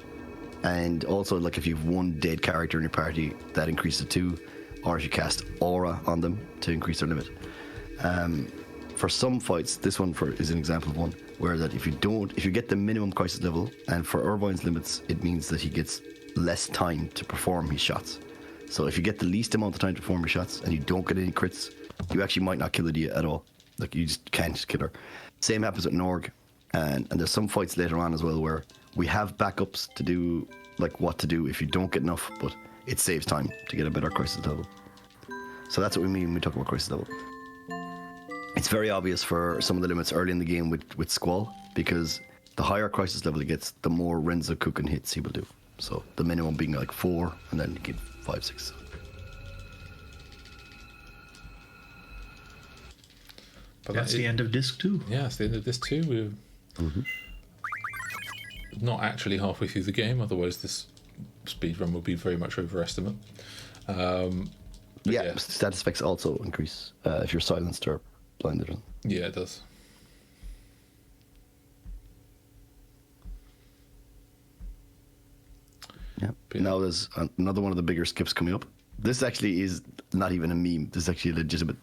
And also, like, if you have one dead character in your party, that increases to 2, or if you cast aura on them to increase their limit. For some fights, this one is an example of one where that if you get the minimum crisis level, and for Irvine's limits, it means that he gets less time to perform his shots. So if you get the least amount of time to perform your shots and you don't get any crits, you actually might not kill Adia at all. Like, you just can't kill her. Same happens with Norg, and there's some fights later on as well where we have backups to do, like, what to do if you don't get enough, but it saves time to get a better crisis level. So that's what we mean when we talk about crisis level. It's very obvious for some of the limits early in the game with Squall, because the higher crisis level he gets, the more Renzo Kuken hits he will do. So the minimum being like 4, and then you get 5, 6, 7.
But
That's the end of disc 2.
Yeah, it's the end of this too. We're not actually halfway through the game, otherwise this speedrun would be very much overestimate.
Yeah, status effects also increase if you're silenced or blinded.
Yeah, it does.
Yeah.
Yeah.
Now there's another one of the bigger skips coming up. This actually is not even a meme. This is actually a legitimate.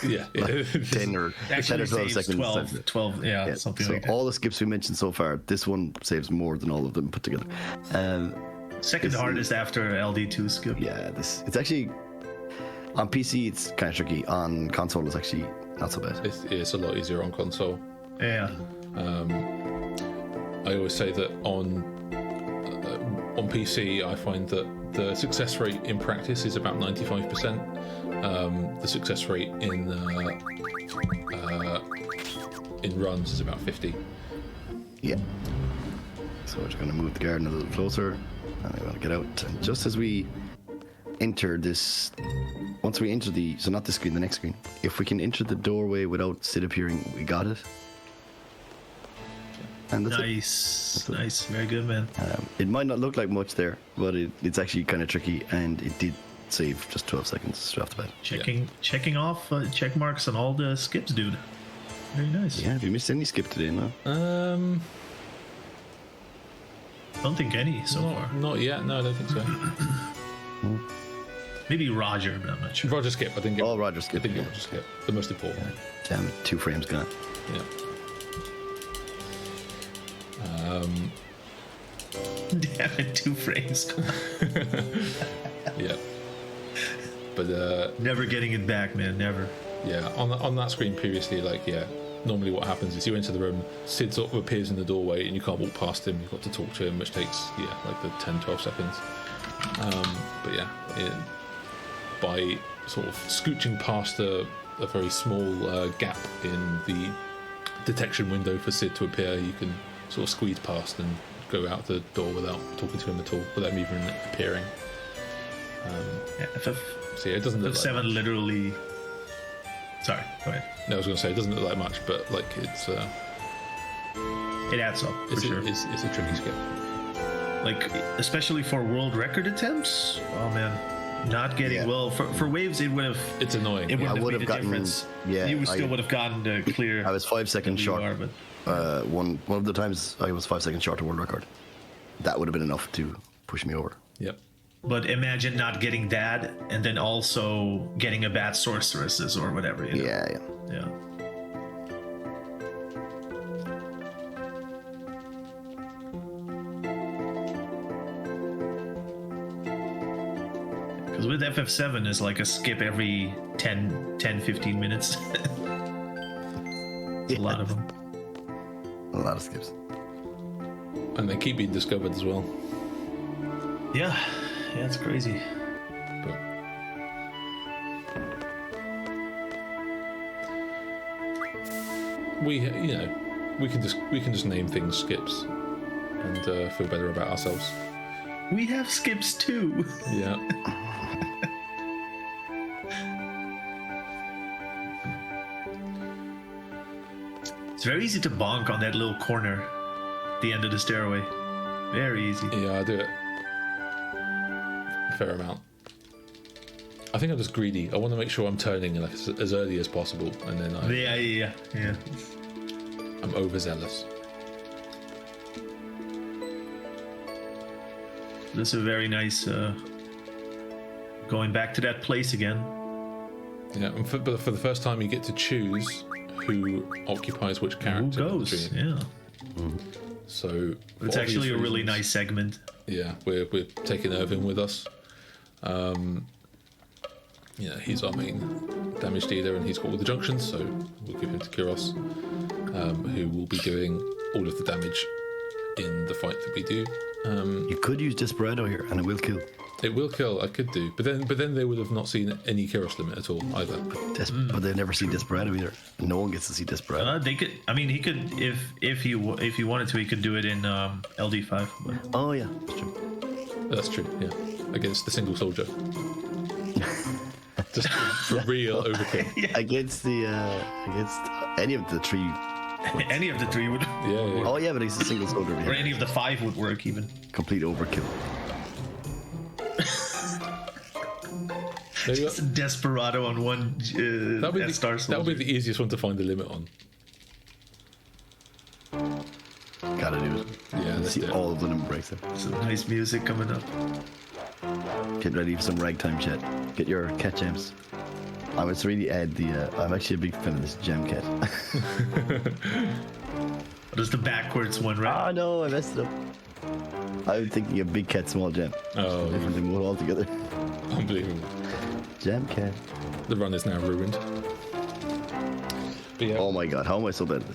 Yeah.
like 10 or 10 or 12 seconds.
12, yeah, something
so
like that.
all the skips we mentioned so far, this one saves more than all of them put together.
Second hardest after LD2 skip.
Yeah, it's actually on PC it's kind of tricky. On console it's actually not so bad.
It's a lot easier on console.
Yeah.
I always say that on PC, I find that the success rate in practice is about 95%. The success rate in runs is about 50.
Yeah. So we're just going to move the garden a little closer, and we want to get out. And just as we enter this, once we enter so not this screen, the next screen, if we can enter the doorway without Sid appearing, we got it. And that's
Nice. Nice. Very good, man.
it might not look like much there, but it's actually kind of tricky, and it did save just 12 seconds straight off the bat.
Checking off check marks on all the skips, dude. Very nice.
Yeah, have you missed any skip today? No.
Don't think any so far.
Not yet. No, I don't think so.
Maybe Roger, but I'm not sure.
Roger skip. I think.
Oh, Roger skip.
I think Roger skip. The most important.
Damn it, 2 frames gone.
Yeah.
Damn it, 2 frames.
Yeah. But
Never getting it back, man. Never.
yeah, on that screen previously, like, yeah, normally what happens is you enter the room, Sid sort of appears in the doorway, and you can't walk past him. You've got to talk to him, which takes like the 10-12 seconds. But yeah, by sort of scooching past a very small gap in the detection window for Sid to appear, you can sort of squeeze past and go out the door without talking to him at all, without him even appearing.
Yeah,
So yeah, it doesn't look like
FF7
much.
literally. Sorry, go ahead.
No, I was going to say it doesn't look like much, but like it's
It adds up for sure.
it's a tricky skip.
Like, especially for world record attempts. Oh man, not getting
Yeah.
for waves. It would have.
It's annoying.
It would
I
have
would
made
have
a
gotten-
difference.
yeah,
you
I-
still would have gotten the clear.
I was 5 seconds short.
WR, but
One of the times I was 5 seconds short of world record. That would have been enough to push me over.
Yep.
But imagine not getting that, and then also getting a bad sorceresses or whatever. You know?
Yeah.
Yeah. Because with FF7 is like a skip every 10-15 minutes. A lot of them.
A lot of skips.
And they keep being discovered as well.
Yeah, it's crazy.
But we can just name things skips and feel better about ourselves.
We have skips too.
Yeah.
It's very easy to bonk on that little corner at the end of the stairway. Very easy.
Yeah, I do it a fair amount. I think I'm just greedy. I want to make sure I'm turning like as early as possible, and then
Yeah.
I'm overzealous.
This is a very nice going back to that place again.
Yeah, and but for the first time, you get to choose who occupies which character.
Who goes? Yeah.
So
It's
for
actually a
obvious
really
reasons,
nice segment.
Yeah, we're taking Irving with us. He's our main damage dealer, and he's got all the junctions, so we'll give him to Kyros, who will be doing all of the damage in the fight that we do.
You could use Desperado here, and it will kill.
It will kill. I could do, but then they would have not seen any Kyros limit at all either.
But they've never seen Desperado either. No one gets to see Desperado.
They could. I mean, he could if he wanted to, he could do it in LD5. But...
Oh yeah, that's true.
That's true. Yeah, against the single soldier. Just for real overkill.
Against any of the three.
Any of the three would.
Yeah.
Oh yeah, but he's a single soldier.
Or any of the 5 would work even.
Complete overkill.
Just a Desperado on one
That would
Star soldier.
be the easiest one to find the limit on.
Gotta do it.
Yeah, let's
See
do it.
all of the number breaks there.
Some nice music coming up.
Get ready for some ragtime chat. Get your cat gems. I was really I'm actually a big fan of this gem cat.
There's the backwards one, right?
Ah no, I messed it up. I was thinking of big cat, small gem.
Oh,
Different than one altogether.
unbelievable.
Gem cat.
The run is now ruined. But yeah,
Oh my god, how am I so bad at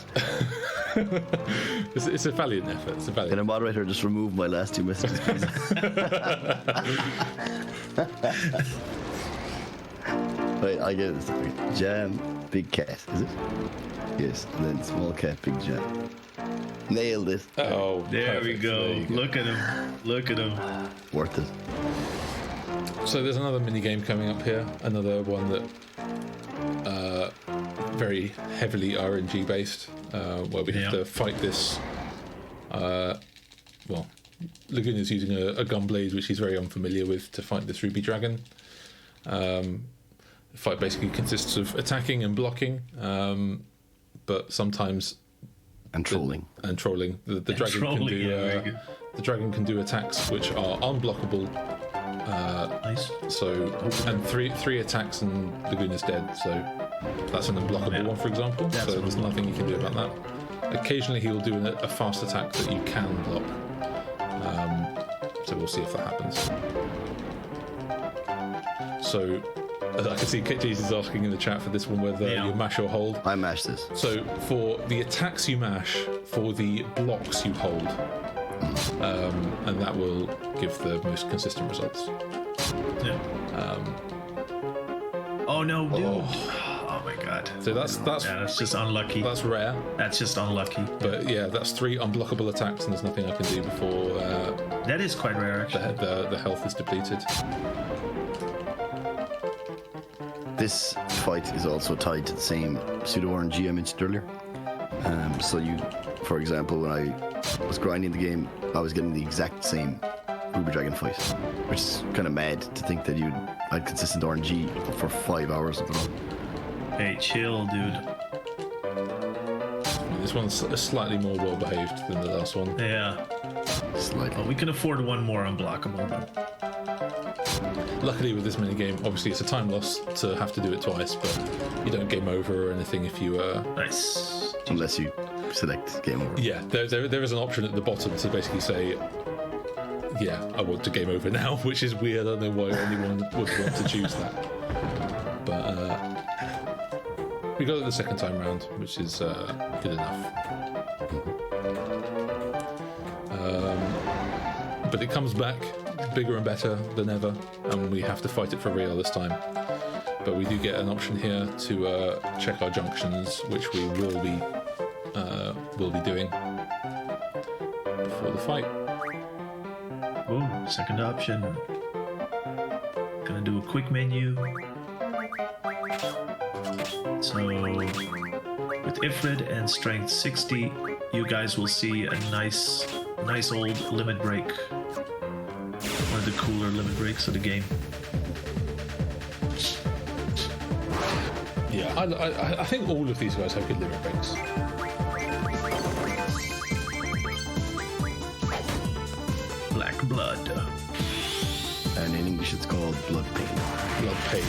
this?
it's a valiant effort. It's a
Can
valiant.
a moderator just remove my last 2 messages, please? Wait, I get this. Jam, big cat, is it? Yes, and then small cat, big jam. Nailed it.
Oh,
There we
perfect.
go.
There you go.
Look at him. Look at him.
Worth it.
So there's another mini game coming up here. Another one that very heavily RNG based, where we have to fight this. Laguna's using a gun blade, which he's very unfamiliar with, to fight this ruby dragon. The fight basically consists of attacking and blocking, but sometimes
And trolling.
The dragon
trolling,
can do
yeah, very good.
the dragon can do attacks which are unblockable.
Nice.
And three attacks and Laguna's dead, so that's an unblockable one, for example.
That's
So there's nothing you can do about that. Occasionally he'll do a fast attack that you can block. So we'll see if that happens. So I can see KJ's is asking in the chat for this one whether you mash or hold.
I mashed this.
So for the attacks you mash, for the blocks you hold, and that will give the most consistent results.
Yeah. Oh no, dude. Oh my god.
So that's
just unlucky.
that's rare,
That's just unlucky.
but yeah, that's 3 unblockable attacks, and there's nothing I can do before
That is quite rare, actually.
the health is depleted.
This fight is also tied to the same pseudo RNG I mentioned earlier. So you, for example, when I was grinding the game, I was getting the exact same Ruby Dragon fight, which is kind of mad to think that you'd had consistent RNG for 5 hours of the run.
Hey, chill, dude.
This one's slightly more well behaved than the last one.
Yeah.
Slightly.
Well, we can afford one more unblockable. But...
Luckily with this mini game, obviously it's a time loss to have to do it twice, but you don't game over or anything if you
Nice.
Unless you select game over.
yeah, there is an option at the bottom to basically say yeah, I want to game over now, which is weird. I don't know why anyone would want to choose that. But we got it the second time round, which is good enough. But it comes back bigger and better than ever, and we have to fight it for real this time. But we do get an option here to check our junctions, which we will be doing before the fight.
Oh, second option. Gonna do a quick menu. So with Ifrit and strength 60, you guys will see a nice old limit break. One of the cooler limit breaks of the game.
Yeah, I think all of these guys have good limit breaks.
Black blood.
And in English it's called blood pain.
Blood pain.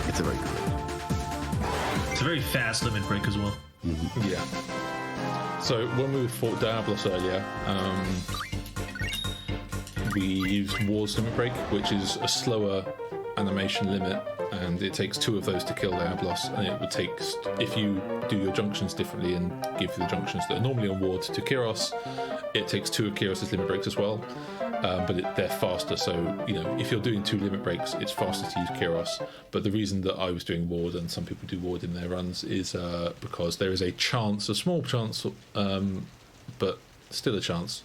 It's a very good one.
It's a very fast limit break as well.
Yeah. So when we fought Diablos earlier, we used War's limit break, which is a slower animation limit, and it takes 2 of those to kill Diablos, and it would take, if you do your junctions differently and give the junctions that are normally on Ward to Kiros, it takes 2 of Kiros's limit breaks as well, but they're faster, so if you're doing 2 limit breaks, it's faster to use Kiros. But the reason that I was doing Ward, and some people do Ward in their runs, is because there is a chance, a small chance, but still a chance,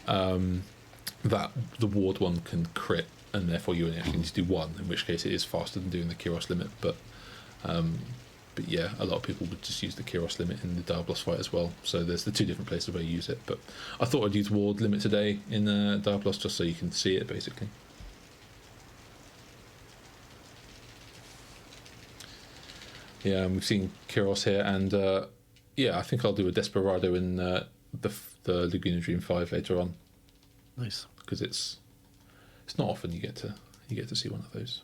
that the Ward one can crit, and therefore you only actually need to do 1, in which case it is faster than doing the Kiros limit. But yeah, a lot of people would just use the Kiros limit in the Diablos fight as well. So there's the 2 different places where you use it. But I thought I'd use Ward limit today in Diablos just so you can see it, basically. Yeah, we've seen Kiros here, and yeah, I think I'll do a Desperado in the Laguna Dream 5 later on.
Nice.
Because it's not often you get to see one of those.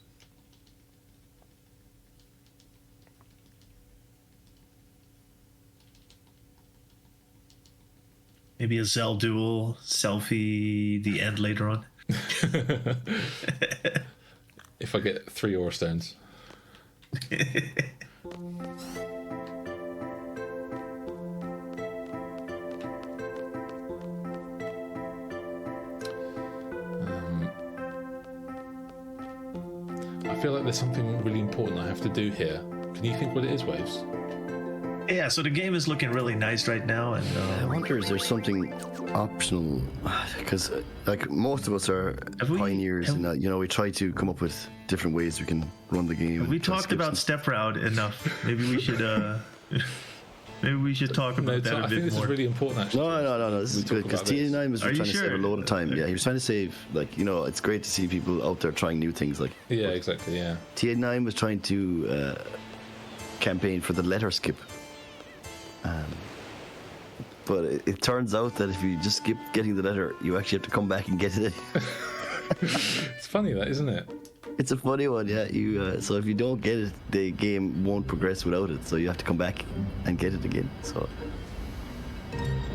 Maybe a Zell duel, selfie, the end later on.
If I get 3 Aura Stones. I feel like there's something really important I have to do here. Can you think what it is, Waves?
Yeah, so the game is looking really nice right now, and
I wonder, is there something optional? Because like most of us are pioneers, and we try to come up with different ways we can run the game.
We talked about step route enough. Maybe we should talk about that a bit more.
I think this is really important, actually.
No. This is good because TN9 was trying to save a load of time. Yeah, he was trying to save, it's great to see people out there trying new things.
Yeah, exactly. Yeah.
TN9 was trying to campaign for the letter skip. But it turns out that if you just skip getting the letter, you actually have to come back and get it.
It's funny, that, isn't it?
It's a funny one, yeah. So if you don't get it, the game won't progress without it. So you have to come back and get it again. So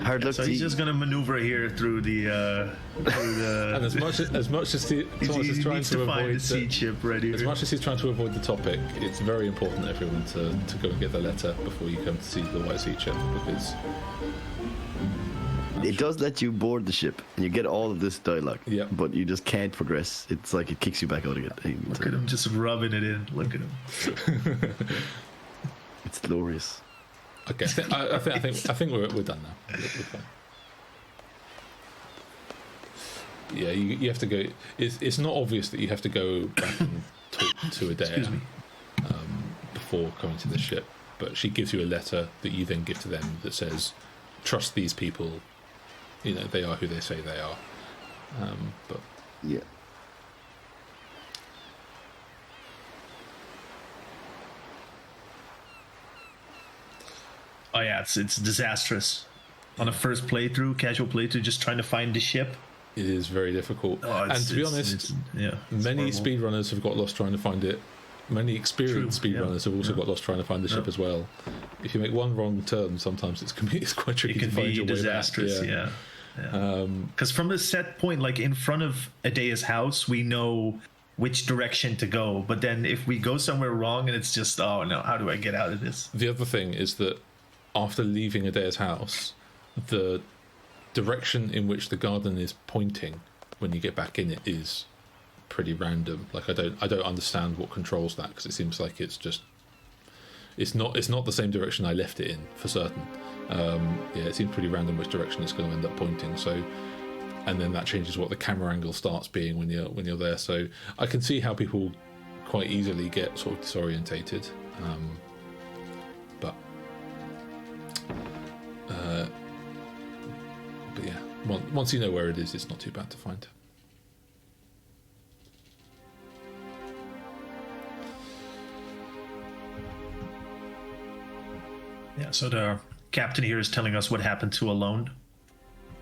hard luck.
So he's just gonna maneuver here through the.
And as much as Thomas is trying to avoid
the seed chip ready.
As much as he's trying to avoid the topic, it's very important, everyone, to go and get the letter before you come to see the white seed chip, because
it does let you board the ship and you get all of this dialogue.
Yeah.
But you just can't progress. It's like it kicks you back out again.
Look at him just rubbing it in. Look at him.
It's glorious.
Okay, I think we're done now. We're fine. Yeah, you have to go. It's not obvious that you have to go back and talk to Adea before coming to the ship, but she gives you a letter that you then give to them that says, "Trust these people. They are who they say they are." But
yeah.
Oh yeah, it's disastrous. On a first playthrough, casual playthrough, just trying to find the ship.
It is very difficult. And to be honest, many speedrunners have got lost trying to find it. Many experienced speedrunners have also got lost trying to find the ship as well. If you make one wrong turn, sometimes it's quite tricky to find your way back.
Yeah. Because from the set point, like in front of Adea's house, we know which direction to go. But then if we go somewhere wrong and it's just, oh no, how do I get out of this?
The other thing is that after leaving Adea's house, the direction in which the garden is pointing when you get back in it is pretty random. Like I don't understand what controls that, because it seems like it's not the same direction I left it in for certain. It seems pretty random which direction it's going to end up pointing. So, and then that changes what the camera angle starts being when you're there. So I can see how people quite easily get sort of disorientated. But yeah, once you know where it is, it's not too bad to find.
Yeah, so the captain here is telling us what happened to Alone.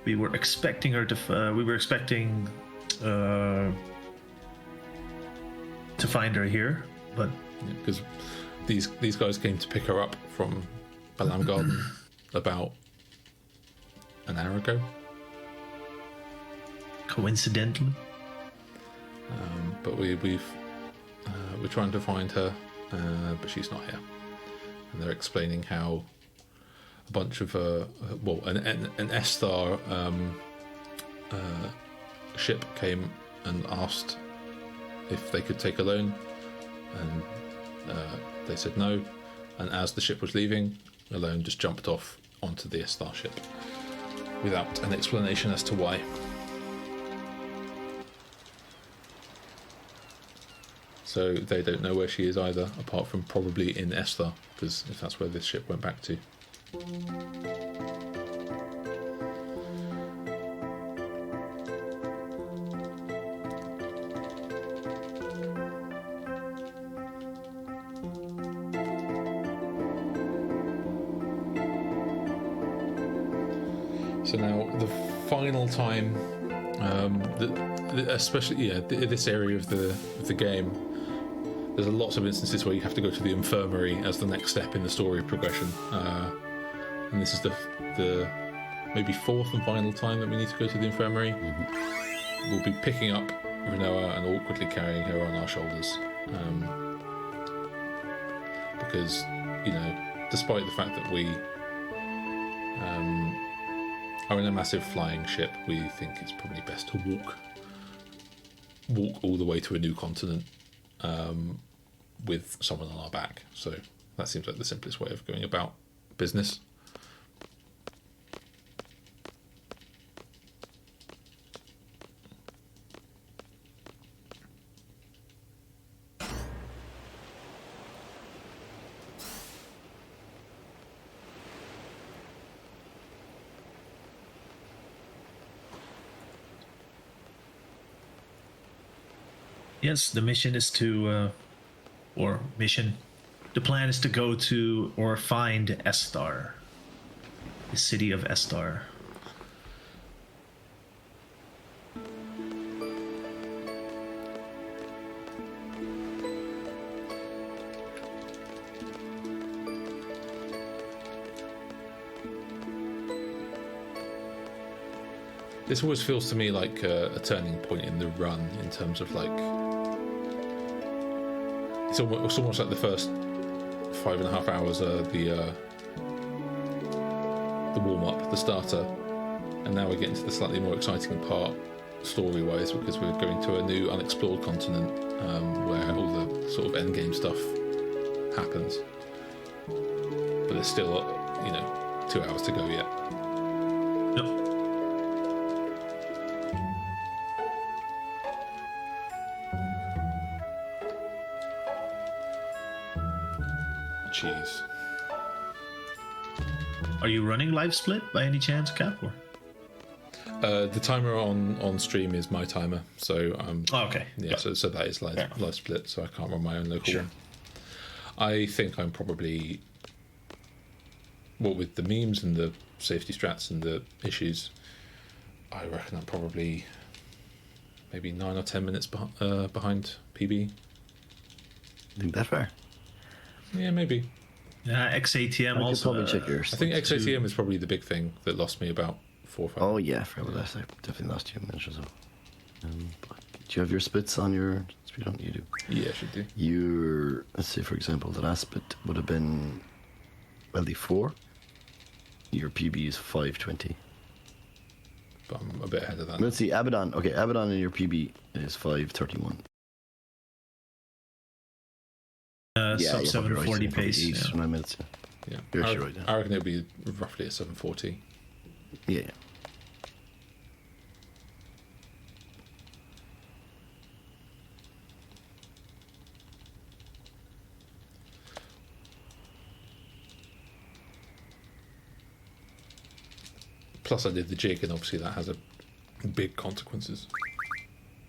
We were expecting her to. We were expecting to find her here, but
because these guys came to pick her up from Balam Garden about an hour ago.
Coincidentally,
but we're trying to find her, but she's not here. And they're explaining how a bunch of an S-Star ship came and asked if they could take a loan, and they said no. And as the ship was leaving, Alone just jumped off onto the S-Star ship without an explanation as to why. So they don't know where she is either, apart from probably in S-Star, because if that's where this ship went back to. So now the final time, especially this area of the game, there's lots of instances where you have to go to the infirmary as the next step in the story progression, and this is the maybe fourth and final time that we need to go to the infirmary. Mm-hmm. We'll be picking up Renoa and awkwardly carrying her on our shoulders, because despite the fact that we are in a massive flying ship, we think it's probably best to walk all the way to a new continent with someone on our back. So that seems like the simplest way of going about business.
yes, the mission is to, the plan is to go to or find S-Star, the city of S-Star.
This always feels to me like a turning point in the run, in terms of like it's almost like the first 5.5 hours are the warm up, the starter, and now we're getting to the slightly more exciting part story-wise, because we're going to a new unexplored continent where all the sort of end game stuff happens. But there's still 2 hours to go yet.
Yep.
Jeez.
Are you running live split by any chance, Cap? Or?
The timer on stream is my timer, so
okay.
Yeah, so that is live split, so I can't run my own local one. I think I'm probably, with the memes and the safety strats and the issues, I reckon I'm probably maybe 9 or 10 minutes behind PB.
I think that far.
Yeah, maybe.
XATM
I
also.
could probably check yours.
I think XATM is probably the big thing that lost me about 4 or 5.
Oh yeah, I forgot about that. I definitely lost you a minute or so. Do you have your splits on your speedrun? You do.
Yeah, I should do.
Let's say for example, the last split would have been LD4. Your PB is 520.
But I'm a bit ahead of that.
Let's see, Abaddon. Okay, Abaddon in your PB is 531.
Sub 740 pace.
9 minutes.
Yeah,
You're actually right.
I reckon it'll be roughly a 740.
Yeah.
Plus, I did the jig, and obviously that has a big consequences.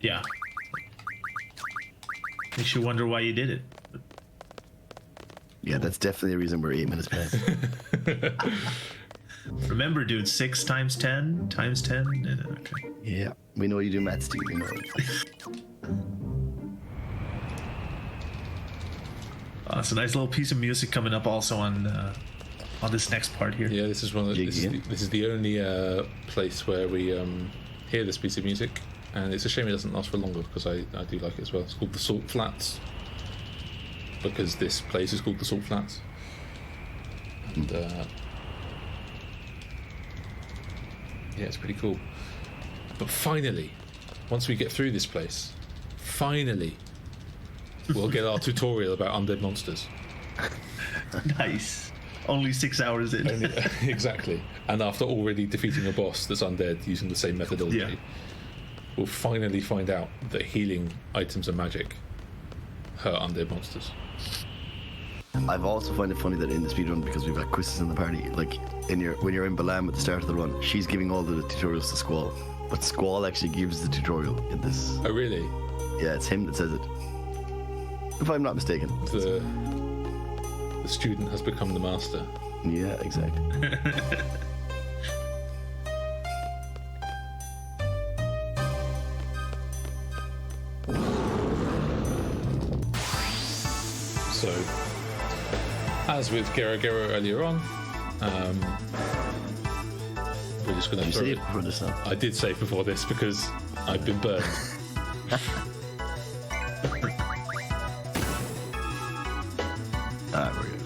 Yeah. Makes you wonder why you did it.
Yeah, that's definitely a reason we're 8 minutes past.
Remember, dude, 6 times 10 times 10. Okay.
Yeah, we know you do maths, Steve. We know.
It's a nice little piece of music coming up also on this next part here.
Yeah, this is one of the, this is the only place where we hear this piece of music, and it's a shame it doesn't last for longer because I do like it as well. It's called the Salt Flats because this place is called the Salt Flats, and yeah, it's pretty cool. But finally, once we get through this place, finally we'll get our tutorial about undead monsters.
Nice. Only 6 hours in.
Exactly. And after already defeating a boss that's undead using the same methodology, we'll finally find out that healing items and magic hurt undead monsters.
I've also find it funny that in the speedrun, because we've got quizzes in the party, like when you're in Balam at the start of the run, she's giving all the tutorials to Squall, but Squall actually gives the tutorial in this.
Oh, really?
Yeah, it's him that says it. If I'm not mistaken.
The student has become the master.
Yeah, exactly.
So, as with Gero earlier on, we're just going to
You
throw
saved
it.
before this now.
I did save before this because I've been burned.
Ah, we're good.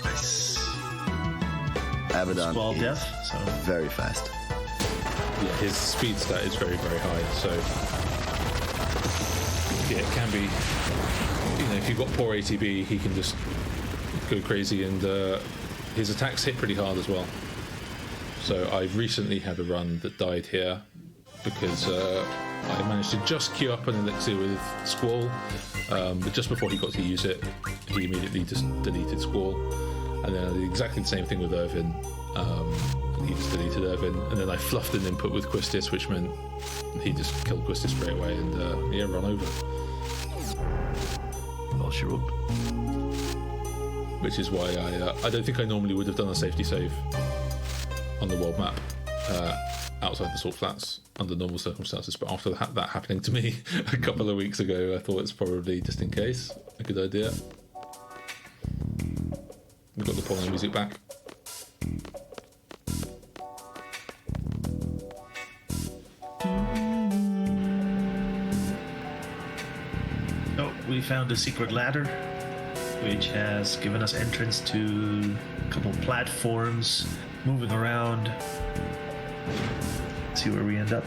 Nice.
Abaddon
Squall
is
death, so
very fast.
Yeah, his speed stat is very, very high, so yeah, it can be, you know, if you've got poor ATB, he can just go crazy, and his attacks hit pretty hard as well. So I recently had a run that died here because I managed to just queue up an elixir with Squall, but just before he got to use it, he immediately just deleted Squall, and then I did exactly the same thing with Irvin. He just deleted Irvin, and then I fluffed an input with Quistis, which meant he just killed Quistis straight away, and yeah, run over.
Well, she wrote.
Which is why I don't think I normally would have done a safety save on the world map outside the Salt Flats under normal circumstances, but after that happening to me a couple of weeks ago, I thought it's probably, just in case, a good idea. We've got the porno music back.
oh, we found a secret ladder, which has given us entrance to a couple platforms moving around. See where we end up.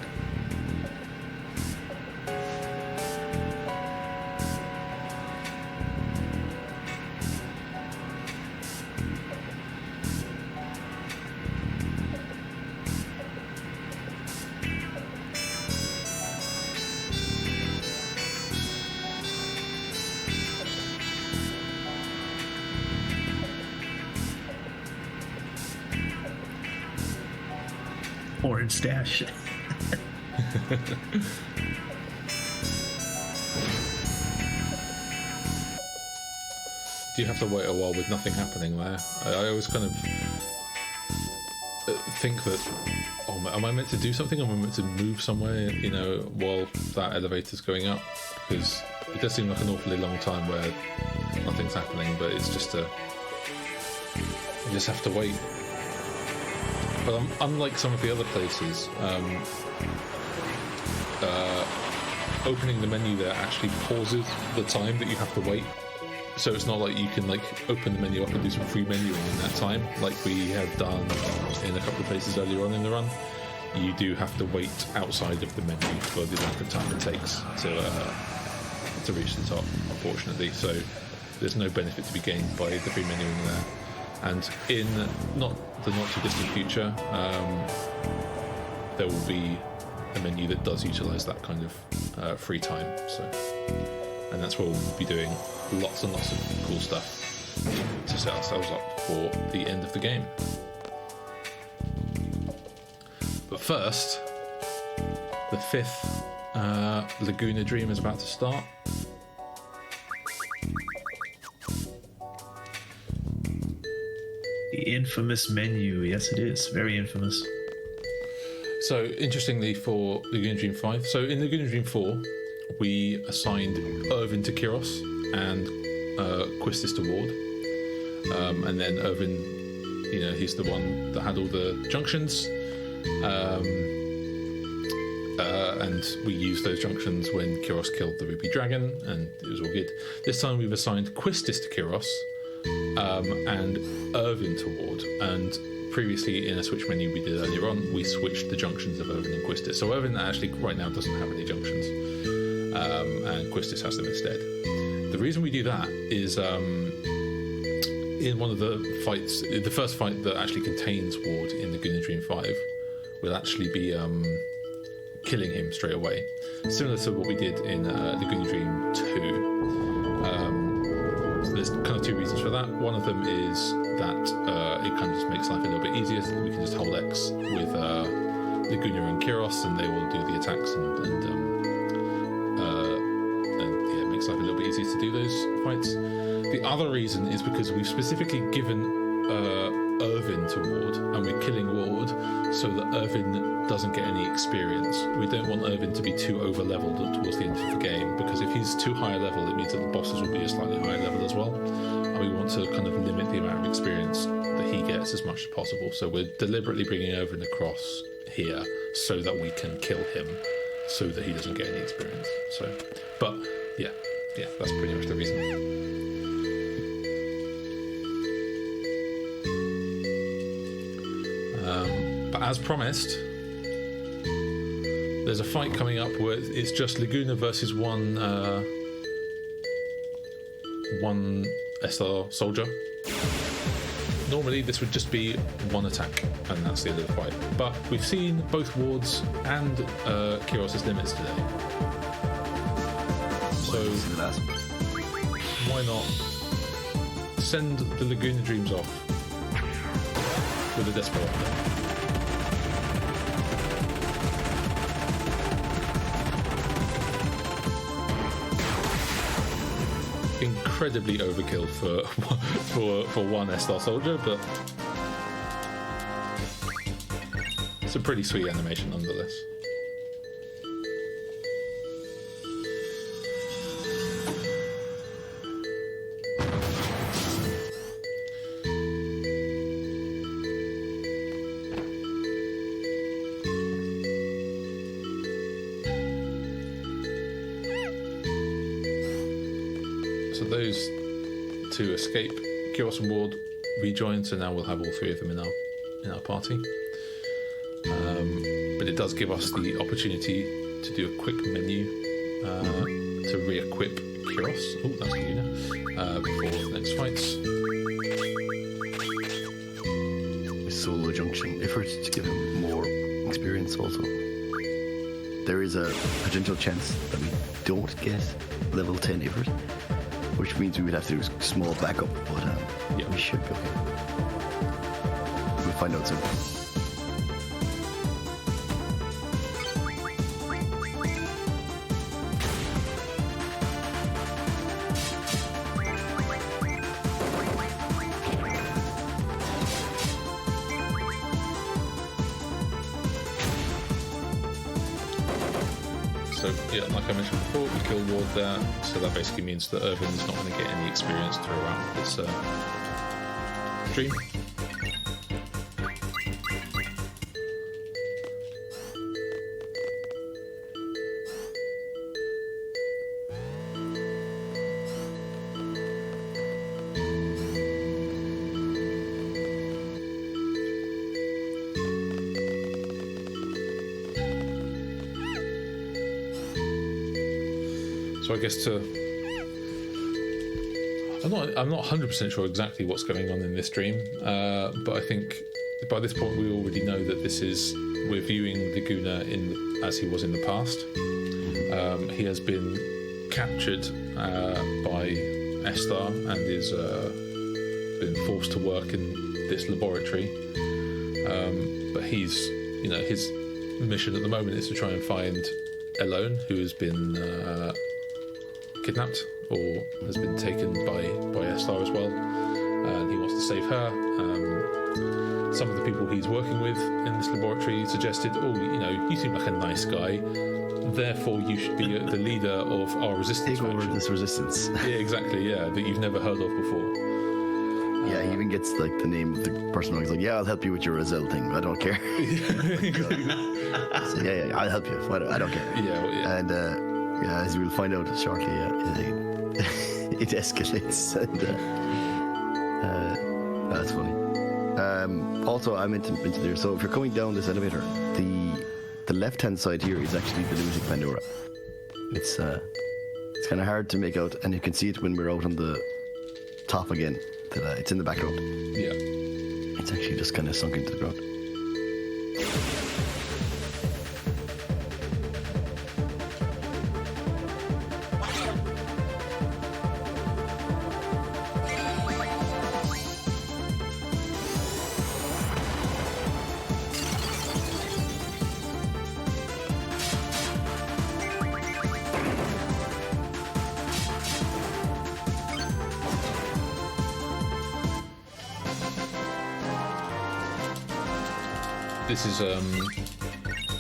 Orange stash.
Do you have to wait a while with nothing happening there? I always kind of think that, oh, am I meant to do something? Am I meant to move somewhere, you know, while that elevator's going up? Because it does seem like an awfully long time where nothing's happening, but it's just you just have to wait. But unlike some of the other places, opening the menu there actually pauses the time that you have to wait. So it's not like you can like open the menu up and do some free menuing in that time, like we have done in a couple of places earlier on in the run. You do have to wait outside of the menu for the amount of time it takes to reach the top, unfortunately. So there's no benefit to be gained by the free menuing there. And in the not too distant future, there will be a menu that does utilize that kind of free time. So, and that's where we'll be doing lots and lots of cool stuff to set ourselves up for the end of the game. But first, the 5th Laguna Dream is about to start.
The infamous menu. Yes, it is. Very infamous.
So, interestingly, for Laguna Dream 5, so in Laguna Dream 4, we assigned Irvin to Kiros and Quistis to Ward. And then Irvin, he's the one that had all the junctions. And we used those junctions when Kiros killed the Ruby Dragon, and it was all good. This time we've assigned Quistis to Kiros and Irvin to Ward. And previously in a switch menu we did earlier on, we switched the junctions of Irvin and Quistis. So Irvin actually right now doesn't have any junctions, and Quistis has them instead. The reason we do that is in one of the fights, the first fight that actually contains Ward in Laguna Dream 5, we'll actually be killing him straight away, similar to what we did in Laguna Dream 2. So there's kind of two reasons for that. One of them is that it kind of just makes life a little bit easier. So we can just hold X with Laguna and Kiros, and they will do the attacks, and yeah, it makes life a little bit easier to do those fights. The other reason is because we've specifically given Irvin to Ward, and we're killing Ward so that Irvin doesn't get any experience. We don't want Irvin to be too over leveled towards the end of the game, because if he's too high a level, it means that the bosses will be a slightly higher level as well, and we want to kind of limit the amount of experience that he gets as much as possible. So we're deliberately bringing Irvin across here so that we can kill him, so that he doesn't get any experience. So, but yeah, that's pretty much the reason. But as promised, there's a fight coming up where it's just Laguna versus one SR soldier. Normally this would just be one attack, and that's the end of the fight. But we've seen both Ward's and Kiros' limits today. So why not send the Laguna Dreams off with a Desperado? Incredibly overkill for one S-Star soldier, but it's a pretty sweet animation nonetheless. So those two escape. Kiros and Ward rejoin, so now we'll have all three of them in our party. But it does give us the opportunity to do a quick menu to re-equip Kiros. Oh, that's Luna. Before the next fights.
A solo junction effort to give him more experience also. There is a potential chance that we don't get level 10 effort, which means we would have to do a small backup, but yeah, we should be okay. We'll find out soon.
So yeah, like I mentioned before, we kill Ward there, so that basically means that Irvin's not going to get any experience throughout this dream. So I guess I'm not 100% sure exactly what's going on in this dream, but I think by this point we already know that we're viewing the Guna as he was in the past. He has been captured by Estar and is been forced to work in this laboratory. But his mission at the moment is to try and find Elone, who has been kidnapped or has been taken by Estar as well, and he wants to save her. Some of the people he's working with in this laboratory suggested, you seem like a nice guy, therefore you should be the leader of our resistance
Take over
faction.
this resistance.
Yeah, exactly, yeah, that you've never heard of before.
Yeah, he even gets like the name of the person. He's like, "Yeah, I'll help you with your Razel thing. I don't care." So, yeah, I'll help you. I don't care.
Yeah.
And as you will find out shortly, it escalates, and that's funny. Also, I meant to mention there. So if you're coming down this elevator, the left-hand side here is actually the lunatic Pandora. It's kind of hard to make out, and you can see it when we're out on the top again. That it's in the background.
Yeah.
It's actually just kind of sunk into the ground.
This is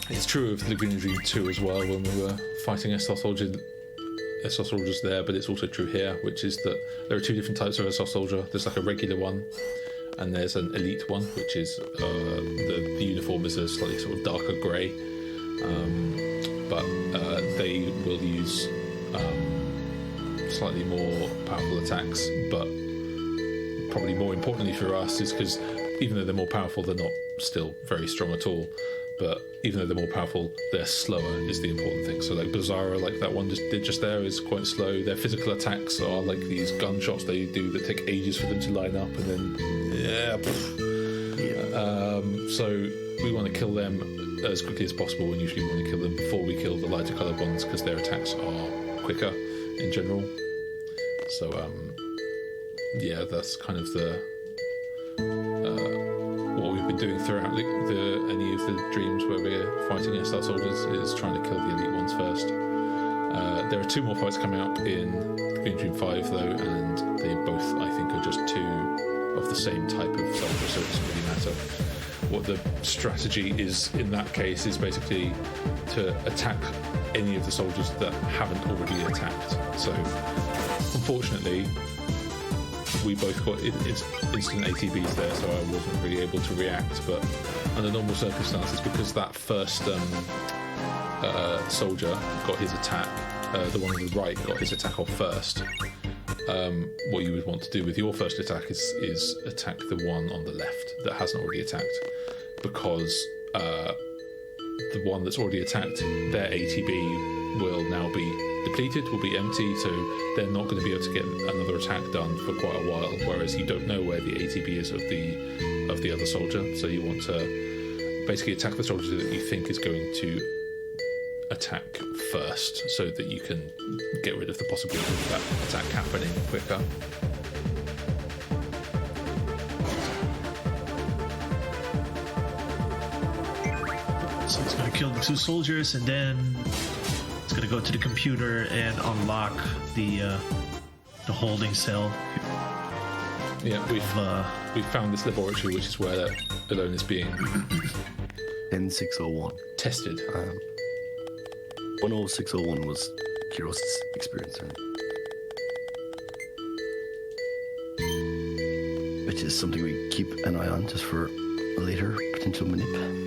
it's true of Laguna Dream 2 as well, when we were fighting Essos soldiers there, but it's also true here, which is that there are two different types of Essos soldier. There's like a regular one, and there's an elite one, which is the uniform is a slightly sort of darker grey, but they will use slightly more powerful attacks. But probably more importantly for us is because even though they're more powerful, they're not still very strong at all. But even though they're more powerful, they're slower is the important thing. So like Bizarro, like that one did just there, is quite slow. Their physical attacks are like these gunshots they do that take ages for them to line up, and then so we want to kill them as quickly as possible, and usually we want to kill them before we kill the lighter coloured ones because their attacks are quicker in general. So that's kind of the what we've been doing throughout any of the dreams where we're fighting Estar soldiers is trying to kill the elite ones first. There are two more fights coming up in Dream 5 though, and they both I think are just two of the same type of soldier, so it doesn't really matter. What the strategy is in that case is basically to attack any of the soldiers that haven't already attacked. So unfortunately we both got it's instant ATBs there, so I wasn't really able to react. But under normal circumstances, because that first soldier got his attack, the one on the right got his attack off first. What you would want to do with your first attack is attack the one on the left that hasn't already attacked, because the one that's already attacked, their ATB will now be depleted, will be empty, so they're not going to be able to get another attack done for quite a while, whereas you don't know where the ATB is of the other soldier, so you want to basically attack the soldier that you think is going to attack first, so that you can get rid of the possibility of that attack happening quicker.
So it's going to kill the two soldiers, and then it's going to go to the computer and unlock the holding cell.
Yeah, we've found this laboratory, which is where Elone is being
N601
tested.
10601 was Kiros' experience, right? Which is something we keep an eye on just for later potential manip.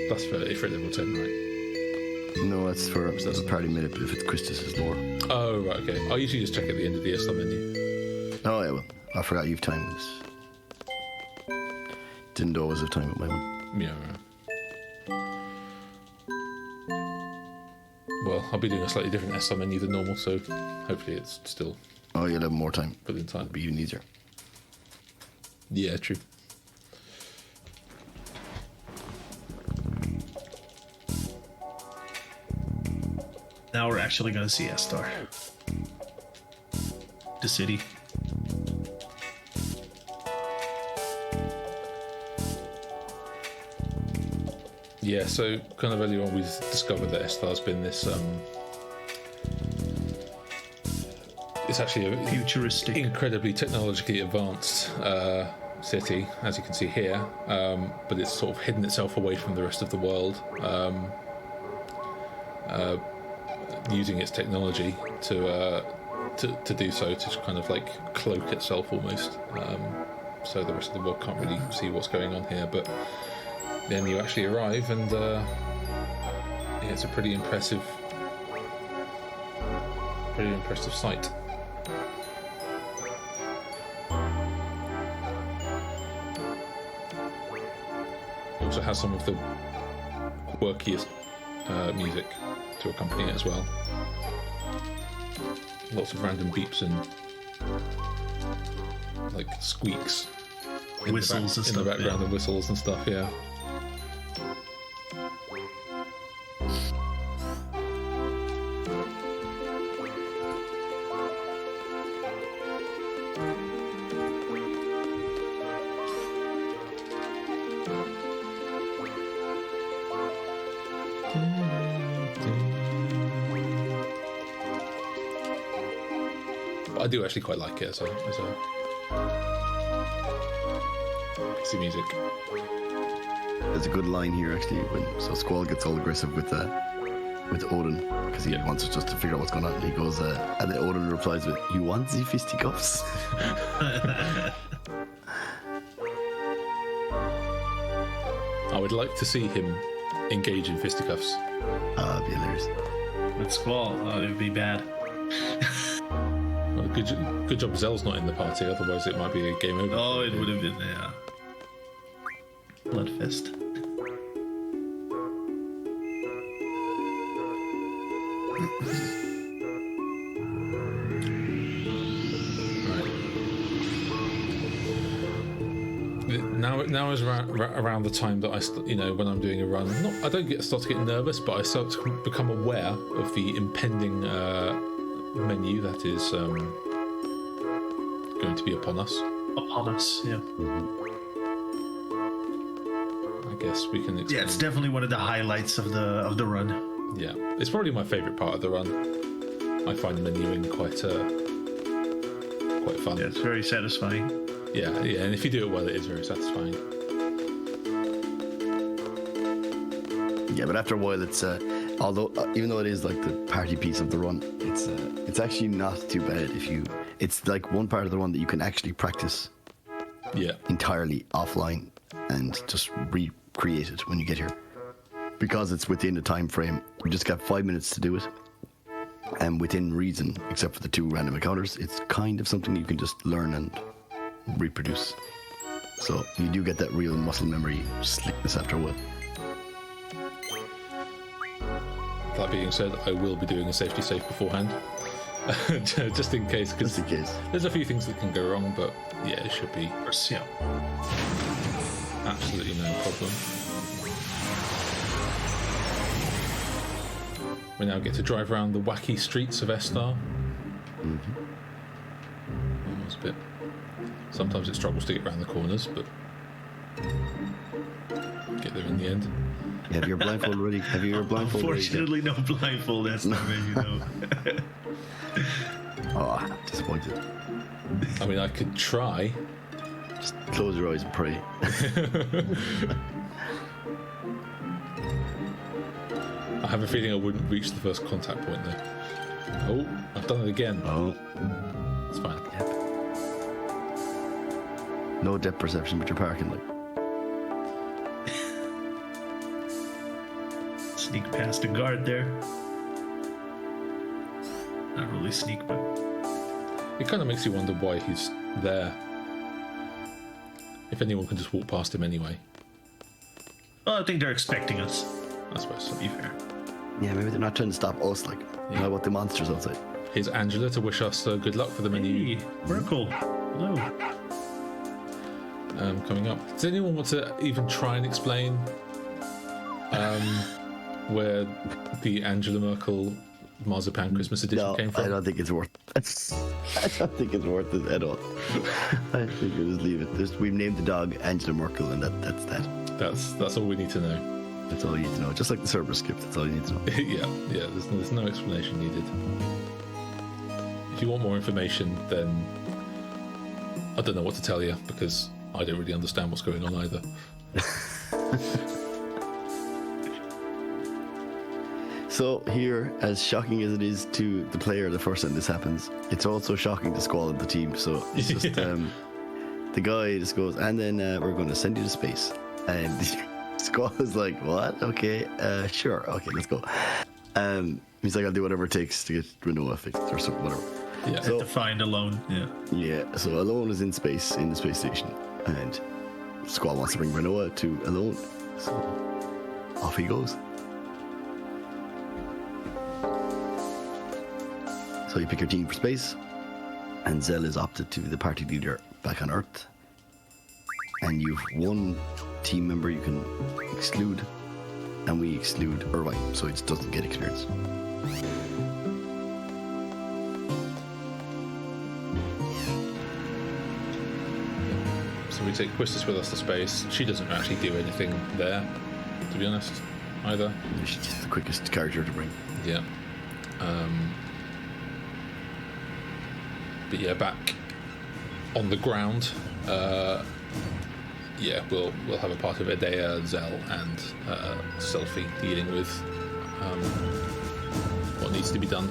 That's for level 10, right?
No, that's for the party minute, but if it's Christus, it's lower.
Oh, right, okay. I usually just check at the end of the S-Star menu.
Oh, yeah, well, I forgot you've time with this. Didn't always have time with my one.
Yeah, right. Well, I'll be doing a slightly different S-Star menu than normal, so hopefully it's still
Oh, you'll have more time.
within time.
It'll be even easier.
Yeah, true.
Now we're actually going to see S-Star. The city.
Yeah, so kind of earlier on we discovered that S-Star's been this it's actually a
Futuristic.
incredibly technologically advanced city, as you can see here, but it's sort of hidden itself away from the rest of the world, using its technology to do so, to kind of like cloak itself almost, so the rest of the world can't really see what's going on here. But then you actually arrive, and yeah, it's a pretty impressive sight. It also has some of the quirkiest music to accompany it as well. Lots of random beeps and like squeaks,
Whistles and
in
stuff.
the background, and whistles and stuff. Yeah. But I do actually quite like it as a piece of music.
There's a good line here actually when Squall gets all aggressive with Odin because he wants us just to figure out what's going on. And he goes, and then Odin replies with, "You want the fisticuffs?"
I would like to see him engage in fisticuffs.
That'd be hilarious.
With Squall, it would be bad.
Well, good job Zell's not in the party, otherwise it might be a game over.
Oh, it would have been, yeah. Bloodfist.
Now is around the time that when I'm doing a run, I don't start to get nervous, but I start to become aware of the impending menu that is going to be upon us.
Upon us, yeah.
I guess we can explain.
Yeah, it's definitely one of the highlights of the run.
Yeah, it's probably my favourite part of the run. I find menuing quite fun.
Yeah, it's very satisfying.
Yeah, and if you do it well, it is very satisfying.
Yeah, but after a while, it's although even though it is like the party piece of the run, it's actually not too bad if you. It's like one part of the run that you can actually practice.
Yeah.
Entirely offline and just recreate it when you get here, because it's within the time frame. We just got 5 minutes to do it, and within reason, except for the 2 random encounters, it's kind of something you can just learn and reproduce. So you do get that real muscle memory slickness after a while.
That being said, I will be doing a safety save beforehand, just in case, because
Just in case.
there's a few things that can go wrong, but yeah, it should be
Of course, yeah.
absolutely no problem. We now get to drive around the wacky streets of S-Star. It's a bit. Sometimes it struggles to get around the corners, but get there in the end.
Have your blindfold ready? Have you your blindfold ready?
Unfortunately, no blindfold. That's not menu, though.
Oh, disappointed.
I mean, I could try.
Just close your eyes and pray.
I have a feeling I wouldn't reach the first contact point though. Oh, I've done it again.
Oh,
It's fine.
no depth perception, but you're parking like.
Sneak past the guard there. Not really sneak, but
It kind of makes you wonder why he's there. If anyone can just walk past him anyway.
well, I think they're expecting us.
I suppose so.
To be fair.
Yeah, maybe they're not trying to stop us. Like,
Yeah.
how about the monsters outside?
Here's Angela to wish us good luck for the menu
Hey, Merkel. Hello.
coming up. Does anyone want to even try and explain where the Angela Merkel Marzipan Christmas edition
No,
came from?
I don't think it's worth. I don't think it's worth it at all. I think we just leave it. We've named the dog Angela Merkel, and that's that.
That's all we need to know.
That's all you need to know. Just like the server skip, that's all you need to know.
yeah. There's no explanation needed. If you want more information, then I don't know what to tell you because I don't really understand what's going on either.
So here, as shocking as it is to the player the first time this happens, it's also shocking to Squall and the team. So it's just the guy just goes, and then we're going to send you to space. And Squall is like, what? Okay, sure. Okay, let's go. He's like, I'll do whatever it takes to get Renoa fixed or something, whatever.
Yeah.
So-
To find alone. Yeah.
Yeah, so Alone is in space, in the space station, and Squall wants to bring Renoa to Alone. So off he goes. So you pick your team for space, and Zell is opted to be the party leader back on Earth. And you've one team member you can exclude, and we exclude Irvine, so it doesn't get experience.
So we take Quistis with us to space. She doesn't actually do anything there, to be honest, either.
She's just the quickest character to bring.
Yeah. But yeah, back on the ground. Yeah, we'll have a part of Edea, Zell, and Selfie dealing with what needs to be done.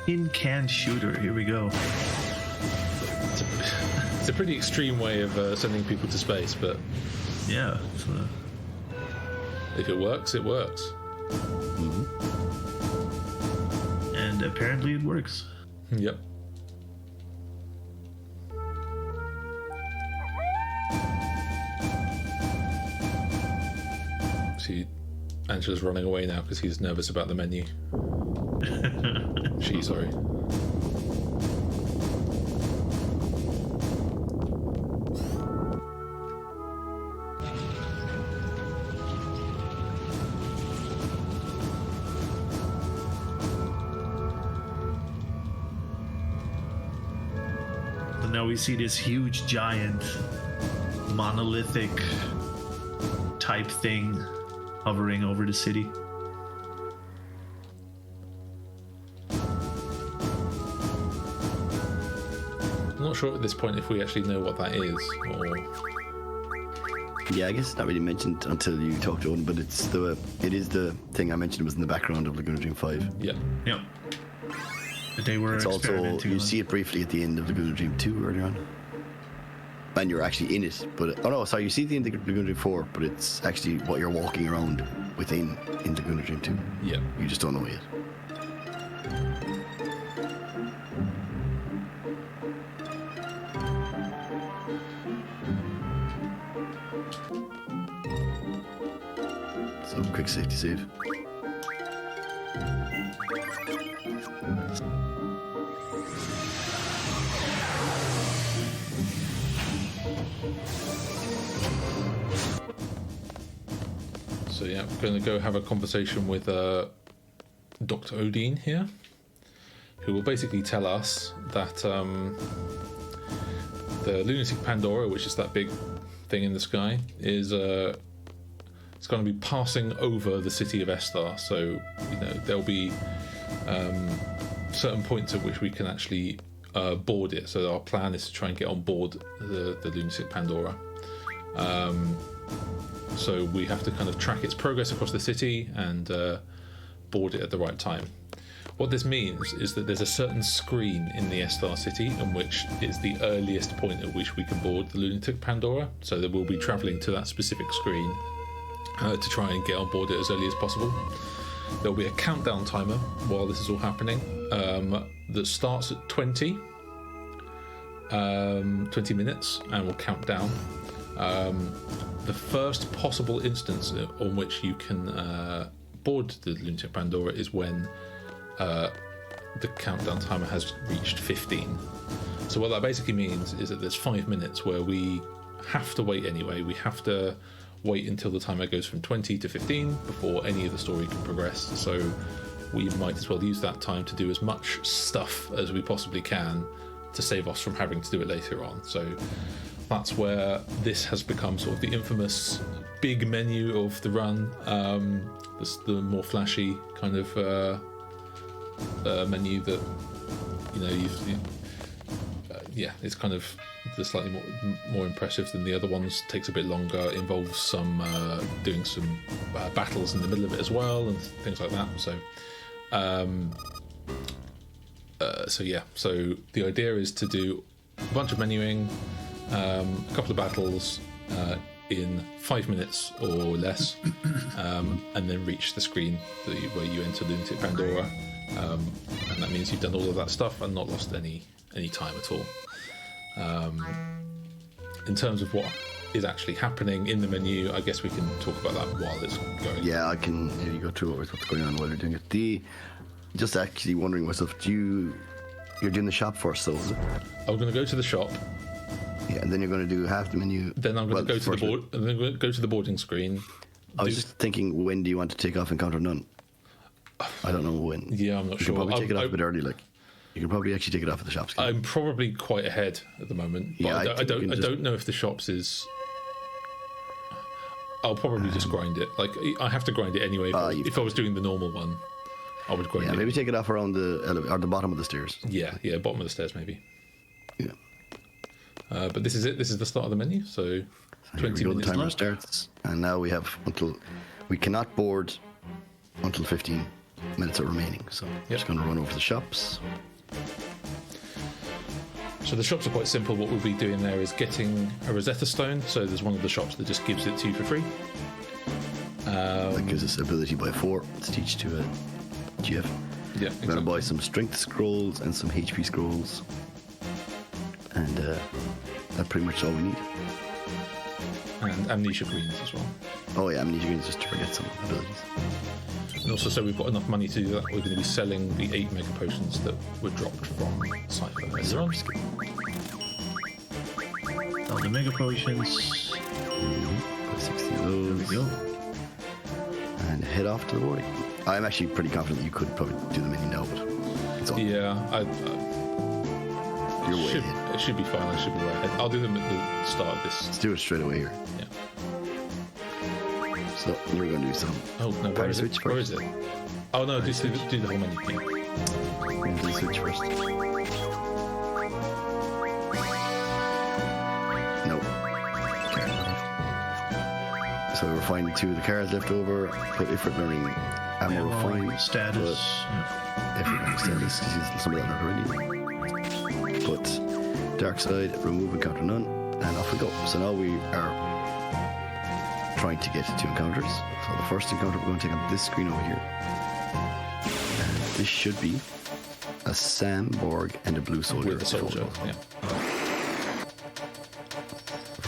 In can shooter. Here we go.
It's a pretty extreme way of sending people to space, but
Yeah.
if it works, it works.
And apparently it works.
Yep. See, Angela's running away now because he's nervous about the menu. Sorry.
So now we see this huge, giant, monolithic type thing hovering over the city.
I'm not sure at this point if we actually know what that is, or
Yeah, I guess it's not really mentioned until you talk to Odin, but it is the thing I mentioned was in the background of Laguna Dream 5.
yeah.
Yep. That they were
It's also,
experimenting
you
on.
see it briefly at the end of Laguna Dream 2 earlier on. And you're actually in it, but you see it in Laguna Dream 4, but it's actually what you're walking around within in Laguna Dream 2.
Yeah.
You just don't know yet. So quick safety save.
So yeah, we're going to go have a conversation with Dr. Odin here, who will basically tell us that the lunatic Pandora, which is that big thing in the sky, is it's going to be passing over the city of Estar. So there'll be certain points at which we can actually board it. So our plan is to try and get on board the lunatic Pandora. So we have to kind of track its progress across the city and board it at the right time. What this means is that there's a certain screen in the Star City in which is the earliest point at which we can board the Lunatic Pandora. So that we'll be travelling to that specific screen to try and get on board it as early as possible. There'll be a countdown timer while this is all happening that starts at 20 minutes and will count down. The first possible instance on which you can board the Lunatic Pandora is when the countdown timer has reached 15. So what that basically means is that there's 5 minutes where we have to wait anyway. We have to wait until the timer goes from 20 to 15 before any of the story can progress. So we might as well use that time to do as much stuff as we possibly can to save us from having to do it later on. So that's where this has become sort of the infamous big menu of the run. The more flashy kind of menu that, you know, it's kind of the slightly more impressive than the other ones. Takes a bit longer, involves some doing some battles in the middle of it as well and things like that. So the idea is to do a bunch of menuing, a couple of battles in 5 minutes or less, and then reach the screen where you enter Lunatic Pandora, and that means you've done all of that stuff and not lost any time at all. In terms of what is actually happening in the menu, I guess we can talk about that while it's going.
Yeah, I can. You go through what's going on while you're doing it. Just actually wondering myself, you're doing the shop first, though, is it?
I'm going to go to the shop.
Yeah, and then you're going to do half the menu.
Then I'm going to go to the board, and then go to the boarding screen.
I was just thinking, when do you want to take off Encounter None? I don't know when.
Yeah, I'm not sure.
You can probably take it off a bit early, like. You can probably actually take it off at the shops.
I'm probably quite ahead at the moment. But
Yeah,
I don't know if the shops is. I'll probably just grind it. Like, I have to grind it anyway. If I was doing the normal one, I would grind it.
Yeah, maybe take it off around the elevator or the bottom of the stairs.
Yeah, bottom of the stairs maybe.
Yeah.
But this is it. This is the start of the menu. So 20
the
minutes
timer
left.
starts, and now we have until we cannot board until 15 minutes are remaining. So just going to run over the shops.
So the shops are quite simple. What we'll be doing there is getting a Rosetta Stone. So there's one of the shops that just gives it to you for free.
That gives us ability by 4 to teach to a GF.
Yeah,
We're
exactly.
going to buy some strength scrolls and some HP scrolls. And that's pretty much all we need.
And amnesia greens as well.
Oh yeah, amnesia greens just to forget some abilities.
And also, so we've got enough money to do that, we're going to be selling the 8 mega potions that were dropped from Cypher later on.
All the mega potions.
60 of
There
those.
we go.
And head off to the boarding. I'm actually pretty confident you could probably do the menu now, but it's all
Yeah,
you're way ahead.
it should be fine. I should be way ahead. I'll do them at the start of this.
Let's do it straight away here.
Yeah.
So we're going to do some.
Oh no, where is it?
switch
Where
first.
is it? Oh no, do the whole menu thing.
We'll do switch first. No. So we're finding 2 of the cards left over. Put Ifrit learning ammo refined.
Status.
Ifrit learning status, because he's some of that already. Put Dark Side, remove Encounter None, and off we go. So now we are trying to get 2 encounters. So the first encounter we're going to take on this screen over here. And this should be a Sam, Borg, and a blue soldier.
With the soldier, yeah.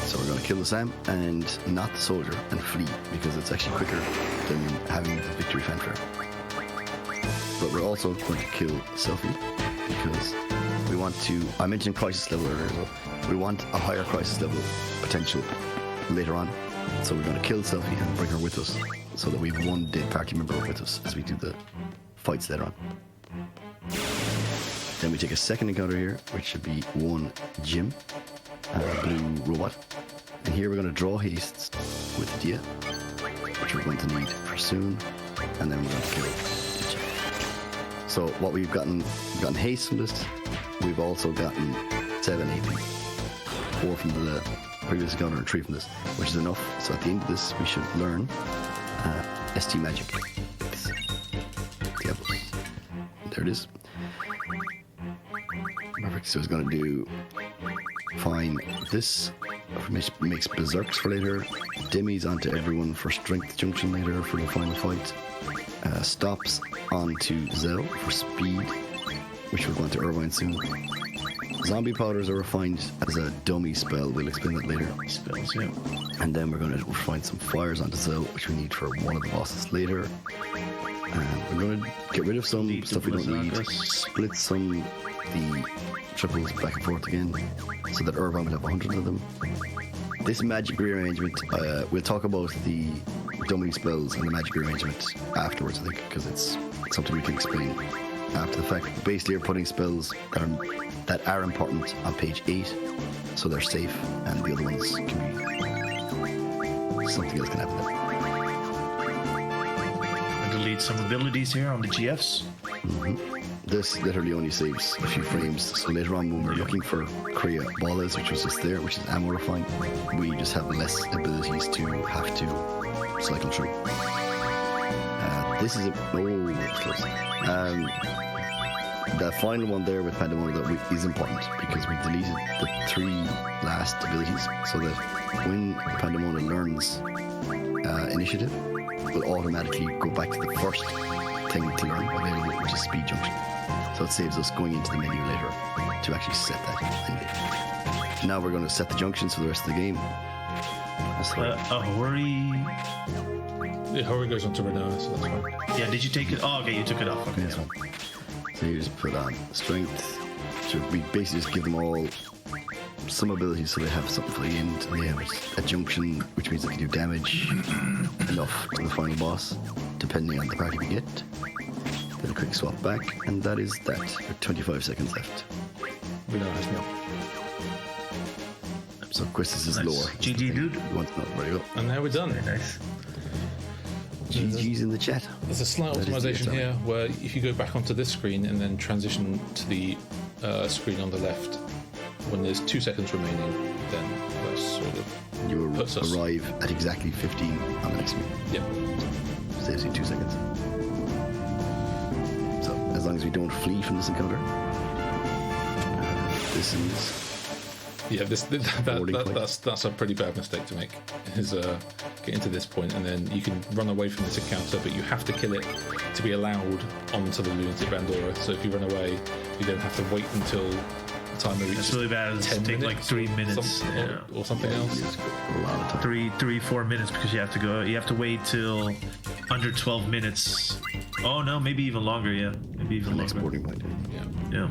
So we're going to kill the Sam and not the soldier and flee, because it's actually quicker than having the victory fanfare. But we're also going to kill Selfie, because we want to, I mentioned crisis level earlier, so we want a higher crisis level potential later on. So we're going to kill Selfie and bring her with us, so that we have 1 dead party member with us as we do the fights later on. Then we take a second encounter here, which should be 1 Jim, a blue robot. And here we're going to draw hastes with Dia, which we're going to need for soon, and then we're going to kill Dia. So what we've gotten haste from this. We've also gotten 7 AP, 4 from the previous encounter and 3 from this, which is enough. So at the end of this, we should learn ST Magic. Diablos. There it is. Perfect. So it's going to do fine. This makes berserks for later. Dimmies onto everyone for strength junction later for the final fight. Stops onto Zell for speed, which we'll go into Irvine soon. Zombie powders are refined as a dummy spell. We'll explain that later.
Spells, yeah.
And then we're going to refine some fires onto Zell, which we need for one of the bosses later. And we're going to get rid of some stuff we don't need. Split some the triples back and forth again, so that Irvine will have 100 of them. This magic rearrangement, we'll talk about the dummy spells and the magic rearrangement afterwards, I think, because it's something we can explain after the fact. Basically, you're putting spells that are important on page 8, so they're safe, and the other ones can be something else can happen there.
And delete some abilities here on the GFs.
This literally only saves a few frames, so later on when we're looking for Kriya Ballas, which was just there, which is ammo refined, we just have less abilities to have to cycle through. This is close. The final one there with Pandemonium is important because we deleted the 3 last abilities, so that when Pandemonium learns initiative, we'll automatically go back to the first thing to learn available, which is speed junction. So it saves us going into the menu later to actually set that thing. Now we're going to set the junctions for the rest of the game.
Hori.
Yeah, Hori goes on to Renoa, so that's fine.
Yeah, did you take it? Oh, okay, you took it off. Okay,
This one. So you just put on strength. So we basically just give them all some abilities so they have something for the end. And they have a junction, which means they can do damage enough to the final boss, depending on the party we get. Then a quick swap back, and that is that. With 25 seconds left.
Renoa has no.
So Quistis is
Nice.
lower.
GG, dude.
You want to know where you go.
And now we're done.
Very nice.
GG's in the chat.
There's a slight
That is the
optimization
time.
here where if you go back onto this screen and then transition to the screen on the left, when there's 2 seconds remaining, then that's sort of
You will
puts us.
arrive at exactly 15 on the next screen.
Yeah.
Saves you 2 seconds. So as long as we don't flee from this encounter, this is
Yeah,
Boarding point.
that's a pretty bad mistake to make. Is getting to this point and then you can run away from this encounter, but you have to kill it to be allowed onto the Lunatic Bandora. So if you run away, you then have to wait until the timer reaches.
That's really bad. It's
10
take like
minutes
3 minutes.
or something else.
it's a lot of time.
4 minutes because you have to go. You have to wait till under 12 minutes. Oh no, maybe even longer. Yeah, maybe even
The next
longer.
boarding point.
Yeah.
Yeah.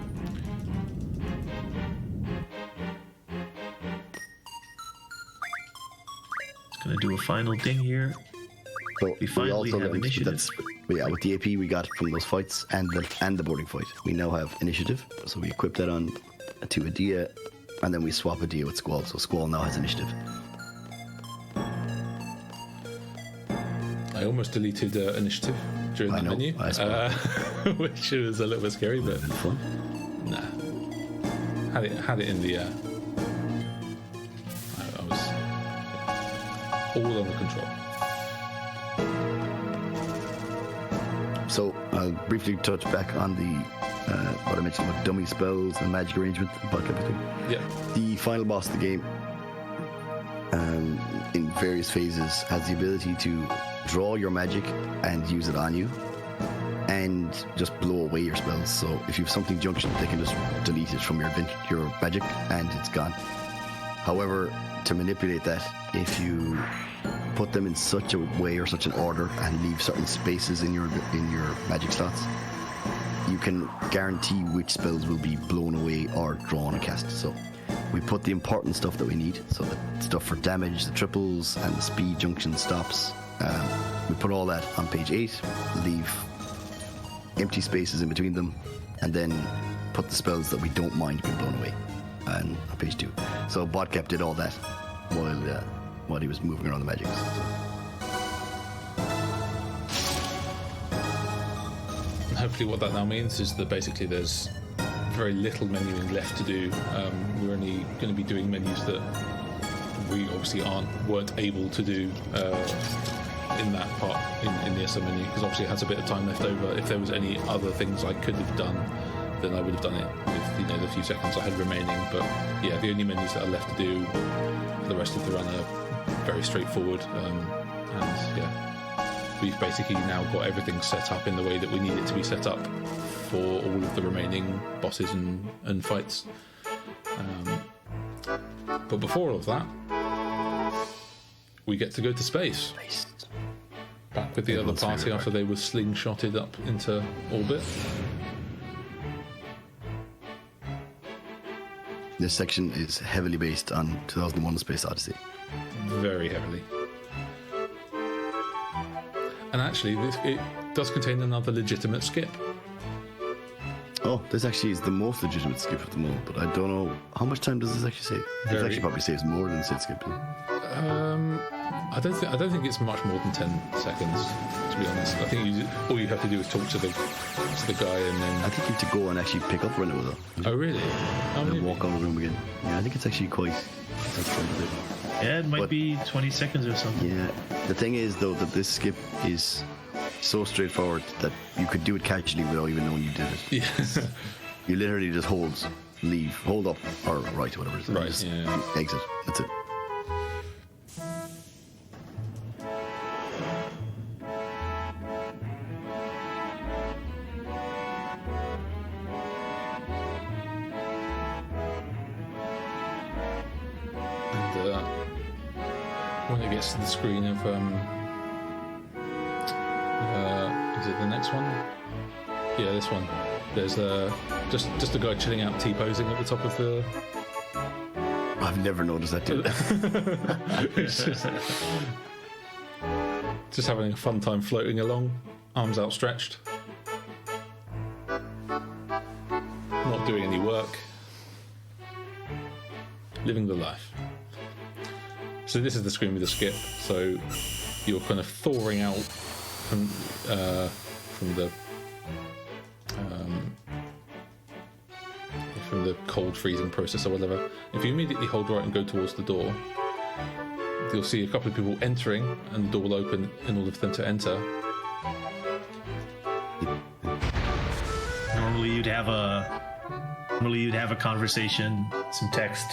It's gonna do a final thing here.
So
We finally have initiative.
With the AP we got from those fights and the boarding fight, we now have initiative. So we equip that on to Adia, and then we swap Adia with Squall. So Squall now has initiative.
I almost deleted initiative during
I
the
know,
menu,
I saw
which was a little bit scary, but
Been fun.
nah. Had it in the. I was all under control.
So I'll briefly touch back on the what I mentioned about dummy spells and magic arrangement and Badcap thing.
Yeah.
The final boss of the game, in various phases, has the ability to draw your magic and use it on you, and just blow away your spells. So if you have something junction, they can just delete it from your magic, and it's gone. However, to manipulate that, if you put them in such a way or such an order and leave certain spaces in your magic slots, you can guarantee which spells will be blown away or drawn and cast. So we put the important stuff that we need, so the stuff for damage, the triples, and the speed junction stops. We put all that on page 8, leave empty spaces in between them, and then put the spells that we don't mind being blown away on page 2. So Badcap did all that while he was moving around the magics.
And hopefully, what that now means is that basically there's very little menuing left to do. We're only going to be doing menus that we obviously weren't able to do in that part in the SM menu, because obviously it has a bit of time left over. If there was any other things I could have done, then I would have done it with the few seconds I had remaining. But yeah, the only menus that are left to do for the rest of the run are very straightforward. And yeah, we've basically now got everything set up in the way that we need it to be set up for all of the remaining bosses and fights. But before all of that, we get to go to space. Back with the other party after they were slingshotted up into orbit.
This section is heavily based on 2001: A Space Odyssey.
Very heavily. And actually, it does contain another legitimate skip.
Oh, this actually is the most legitimate skip at the moment, but I don't know how much time does this actually save. This actually probably saves more than Sid skip.
I don't think it's much more than 10 seconds, to be honest. I think all you have to do is talk to the guy, and then
I think you have to go and actually pick up Renault though.
Oh really? Oh,
and
maybe.
walk out of the room again. Yeah, I think it's actually quite.
Yeah, it might be 20 seconds or something.
Yeah, the thing is though that this skip is so straightforward that you could do it casually without even knowing you did it.
Yeah.
You literally just hold up, or right, whatever it is.
Right,
Just
yeah.
exit. That's it.
And when it gets to the screen of is it the next one? Yeah, this one. There's just a guy chilling out, T-posing at the top of the.
I've never noticed that too.
Just having a fun time floating along, arms outstretched, not doing any work, living the life. So this is the screen with the skip. So you're kind of thawing out from the cold freezing process or whatever. If you immediately hold right and go towards the door, you'll see a couple of people entering, and the door will open in order for them to enter.
Normally you'd have a conversation, some text,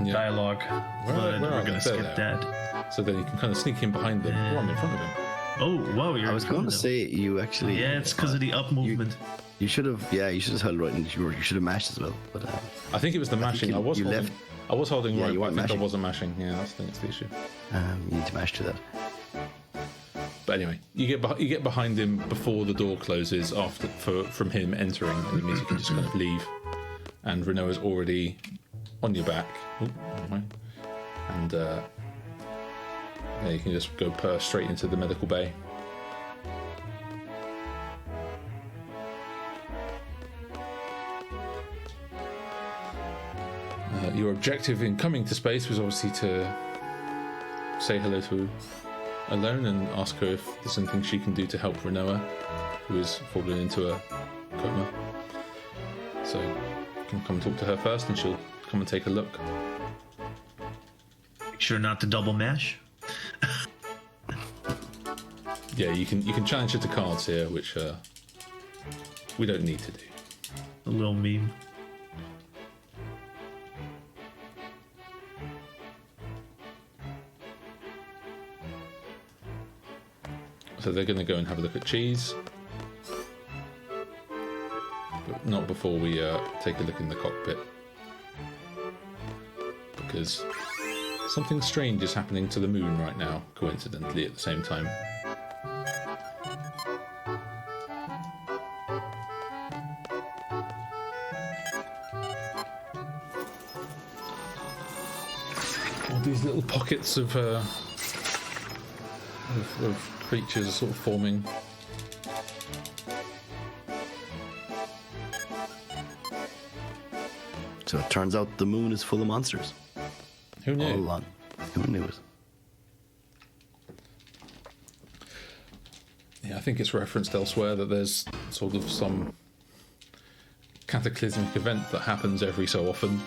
Yeah.
dialogue, but
where
we're
are
going to
they?
skip
There.
that.
So then you can kind of sneak in behind them. Oh, I'm in front of him.
Oh, wow, you're
I was going to
though.
say you actually.
Yeah, it's because of the up movement.
You should have. Yeah, you should have held right, and you should have mashed as well. But
I think it was the mashing.
you-
I was
you
holding,
left-
I was holding
Yeah,
right,
you
but I
weren't
think I
mashing.
wasn't mashing. Yeah, that's the issue.
you need to mash to that.
But anyway, you get behind him before the door closes from him entering, and it means you can just kind of leave. And Renault is already on your back. Ooh, never mind. And yeah, you can just go straight into the medical bay. Your objective in coming to space was obviously to say hello to Alone and ask her if there's anything she can do to help Renoa, who is fallen into a coma. So you can come and talk to her first, and she'll come and take a look.
Make sure not to double mash.
Yeah, you can challenge her to cards here, which we don't need to do.
A little meme.
So they're going to go and have a look at cheese, but not before we take a look in the cockpit, because something strange is happening to the moon right now, coincidentally at the same time. All these little pockets of creatures are sort of forming.
So it turns out the moon is full of monsters.
Who knew?
All on. Who knew it?
Yeah, I think it's referenced elsewhere that there's sort of some cataclysmic event that happens every so often,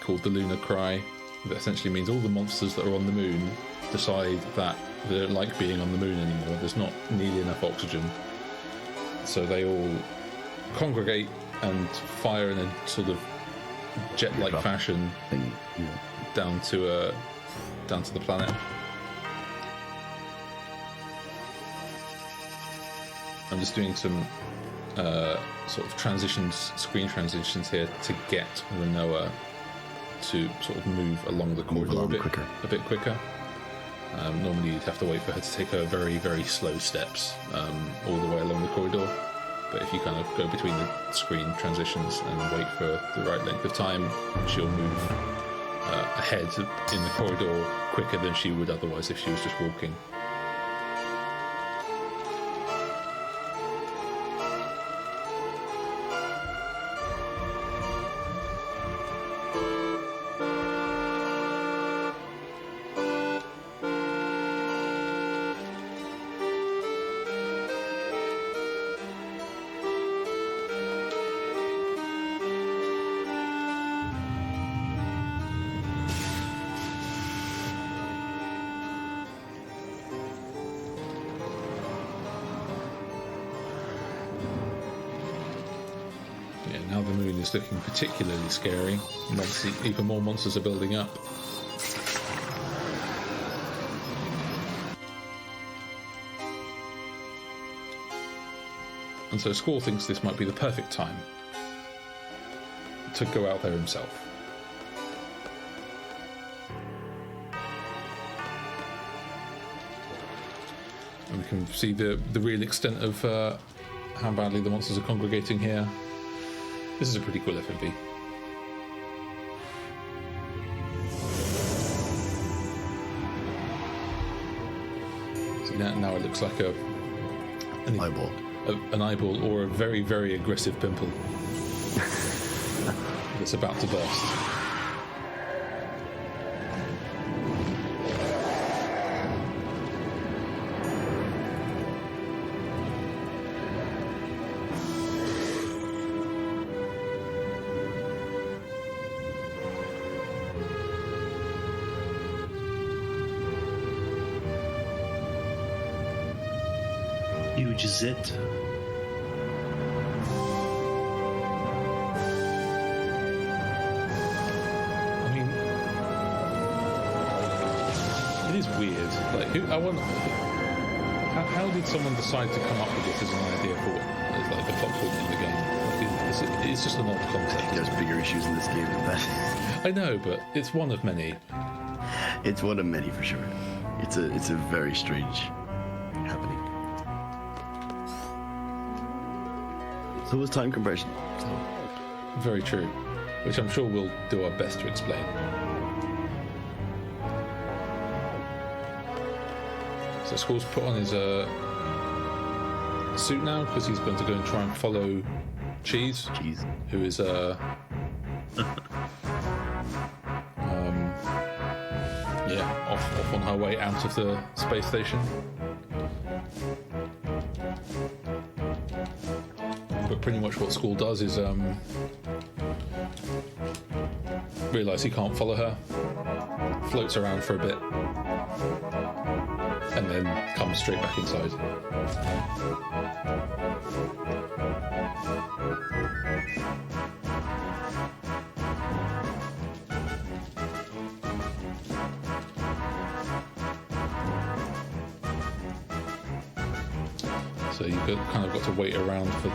called the Lunar Cry, that essentially means all the monsters that are on the moon decide that they don't like being on the moon anymore. There's not nearly enough oxygen, so they all congregate and fire in a sort of jet-like fashion down to the planet. I'm just doing some sort of screen transitions here to get Renoa to sort of move along the corridor a bit quicker. Normally you'd have to wait for her to take her very, very slow steps all the way along the corridor. But if you kind of go between the screen transitions and wait for the right length of time, she'll move ahead in the corridor quicker than she would otherwise if she was just walking. Now the moon is looking particularly scary. Even more monsters are building up. And so Squall thinks this might be the perfect time to go out there himself. And we can see the real extent of how badly the monsters are congregating here. This is a pretty cool FMV. See, now it looks like an
eyeball.
An eyeball or a very, very aggressive pimple that's about to burst.
Huge zit.
I mean, it is weird. Like, I wonder, how did someone decide to come up with this as an idea for as like the plot point in the game? Like, it's just an odd concept.
There's bigger issues in this game than that.
I know, but it's one of many.
It's one of many for sure. It's a very strange happening. So was time compression. So.
Very true, which I'm sure we'll do our best to explain. So Squall's put on his suit now because he's going to go and try and follow Cheese, who is off on her way out of the space station. But pretty much what Squall does is realise he can't follow her, floats around for a bit, and then comes straight back inside. So you've kind of got to wait around for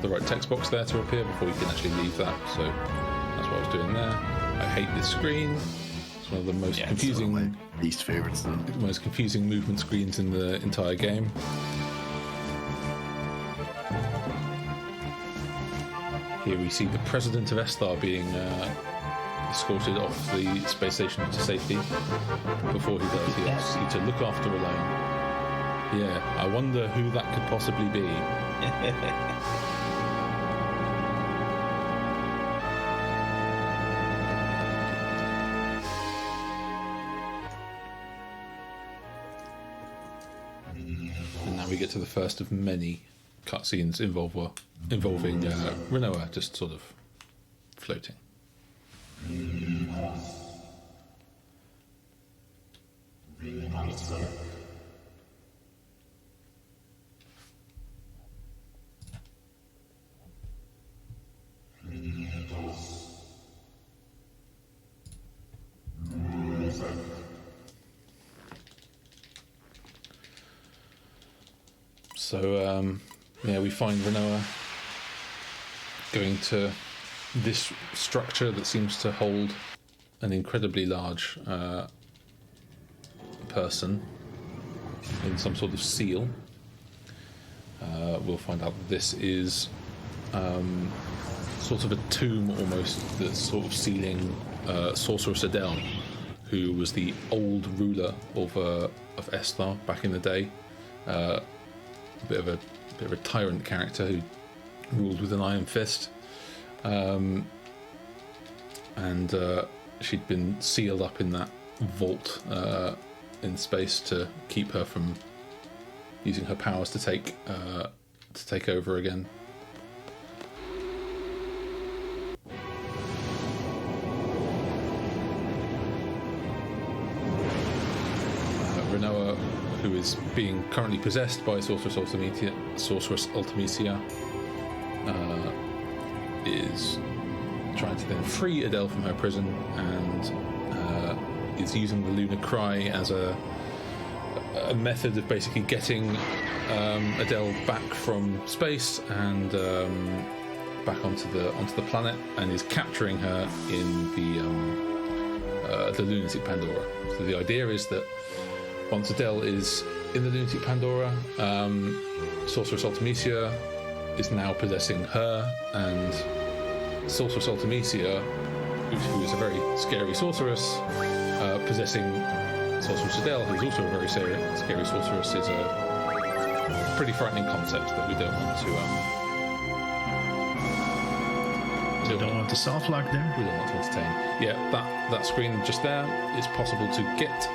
the right text box there to appear before you can actually leave that. So that's what I was doing there. I hate this screen. It's one of the most confusing,
it's one of my least favorites.
Most confusing movement screens in the entire game. Here we see the president of Estar being escorted off the space station to safety. Before he does, he asks you to look after alone. Yeah, I wonder who that could possibly be. And now we get to the first of many cutscenes involving Renoa just sort of floating. So, yeah, we find Renoa going to this structure that seems to hold an incredibly large person in some sort of seal. We'll find out that this is sort of a tomb almost that's sort of sealing Sorceress Adele, who was the old ruler of Esthar back in the day. A bit of a tyrant character who ruled with an iron fist, and she'd been sealed up in that vault in space to keep her from using her powers to take over again. Renoa, who is being currently possessed by Sorceress Ultimecia, is trying to then free Adele from her prison, and is using the Lunar Cry as a method of basically getting Adele back from space and back onto the planet, and is capturing her in the lunatic Pandora. So the idea is that once Adele is in the lunatic Pandora, Sorceress Ultimecia is now possessing her, and Sorceress Ultimecia, who is a very scary sorceress, possessing Sorceress Adele, who is also a very scary sorceress, is a pretty frightening concept that we don't want to.
Don't want to soft lock there.
We don't want to entertain. Yeah, that screen just there. It's possible to get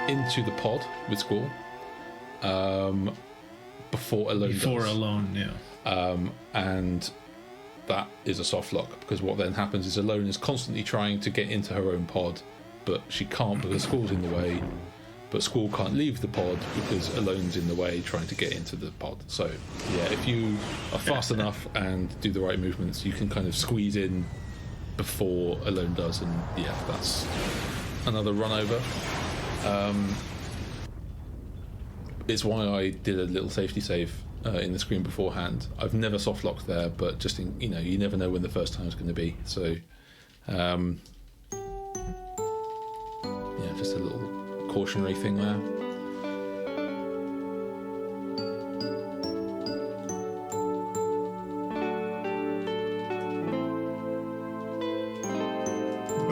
into the pod with Squall before Alone
yeah.
And that is a soft lock, because what then happens is Alone is constantly trying to get into her own pod, but she can't because Squall's in the way, but Squall can't leave the pod because Alone's in the way trying to get into the pod. So yeah, if you are fast enough and do the right movements, you can kind of squeeze in before Alone does, and yeah, that's another run over. It's why I did a little safety save in the screen beforehand. I've never soft locked there, but just you never know when the first time is going to be. So, yeah, just a little cautionary thing there.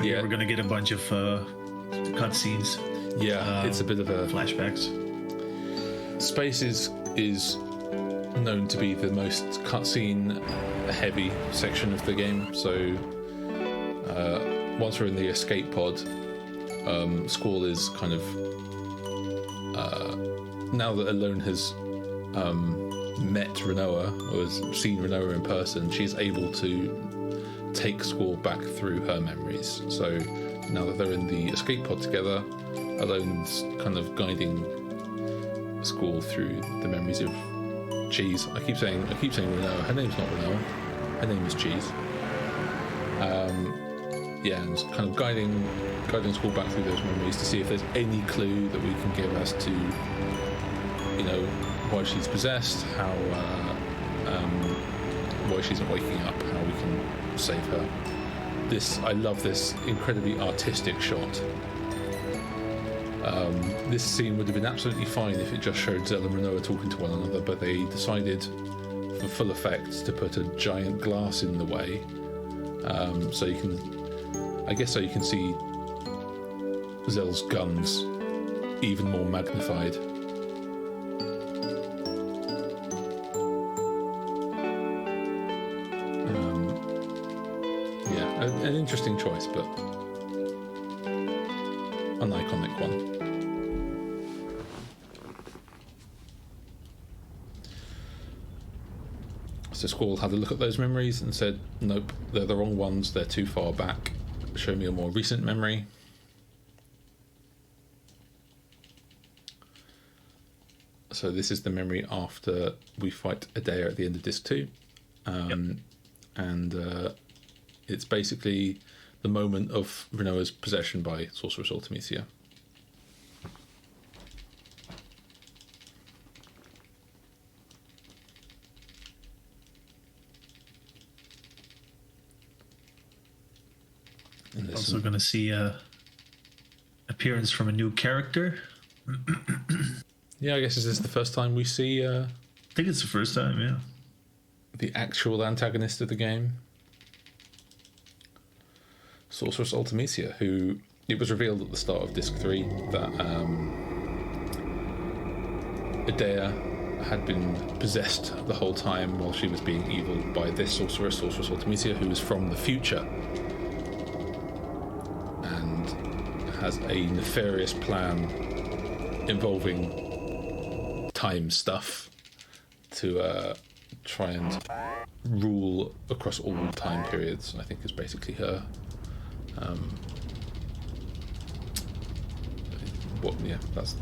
Yeah, we're going to get a bunch of cutscenes.
Yeah, it's a bit of a
flashbacks.
Space is known to be the most cutscene heavy section of the game. So once we're in the escape pod, Squall is kind of now that Alone has met Renoa or has seen Renoa in person, she's able to take Squall back through her memories. So now that they're in the escape pod together, Alone's kind of guiding Squall through the memories of Cheese. I keep saying Renoa. Her name's not Renoa. Her name is Cheese. Yeah, and kind of guiding Squall back through those memories to see if there's any clue that we can give as to, why she's possessed, how why she's not waking up, how we can save her. I love this incredibly artistic shot. This scene would have been absolutely fine if it just showed Zell and Renoa talking to one another, but they decided, for full effect, to put a giant glass in the way, so you can see Zell's guns even more magnified. Yeah, an interesting choice, but an iconic one. So Squall had a look at those memories and said, nope, they're the wrong ones, they're too far back. show me a more recent memory. So this is the memory after we fight Adair at the end of disc 2. And it's basically the moment of Rinoa's possession by Sorceress Ultimecia.
Also going to see a appearance from a new character.
Yeah, I guess is this the first time we see
I think it's the first time, yeah.
the actual antagonist of the game, Sorceress Ultimecia, who it was revealed at the start of Disc 3 that Adair had been possessed the whole time while she was being evil by this Sorceress Ultimecia, who is from the future and has a nefarious plan involving time stuff to try and rule across all time periods. I think is basically her.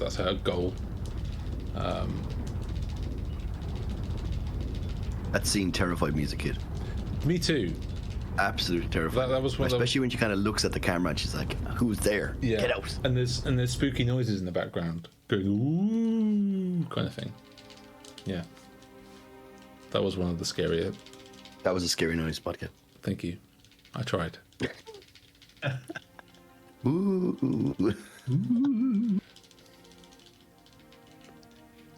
That's her goal.
That scene terrified me as a kid.
Me too.
Absolutely terrified.
That was one
especially when she kind of looks at the camera and she's like, "Who's there?
Yeah.
Get out!"
And there's spooky noises in the background, going ooh kind of thing. Yeah. That was one of the scarier.
That was a scary noise, Badcap.
Thank you. I tried.
Ooh.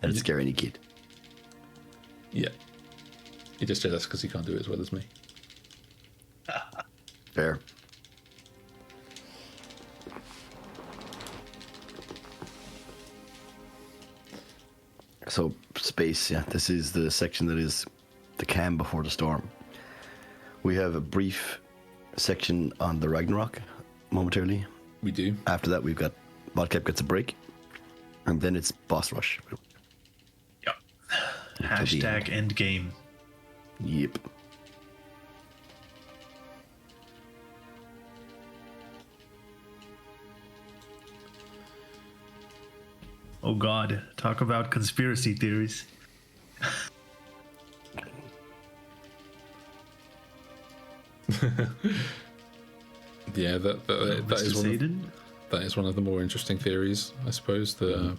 That'd scare any kid.
Yeah. He just jealous because he can't do it as well as me.
Fair. So, space, yeah. This is the section that is the calm before the storm. We have a brief section on the Ragnarok momentarily.
We do.
After that, we've got Badcap gets a break. And then it's boss rush.
Yep. Hashtag endgame.
Yep.
Oh God, talk about conspiracy theories.
Yeah, that is one of the more interesting theories, I suppose. The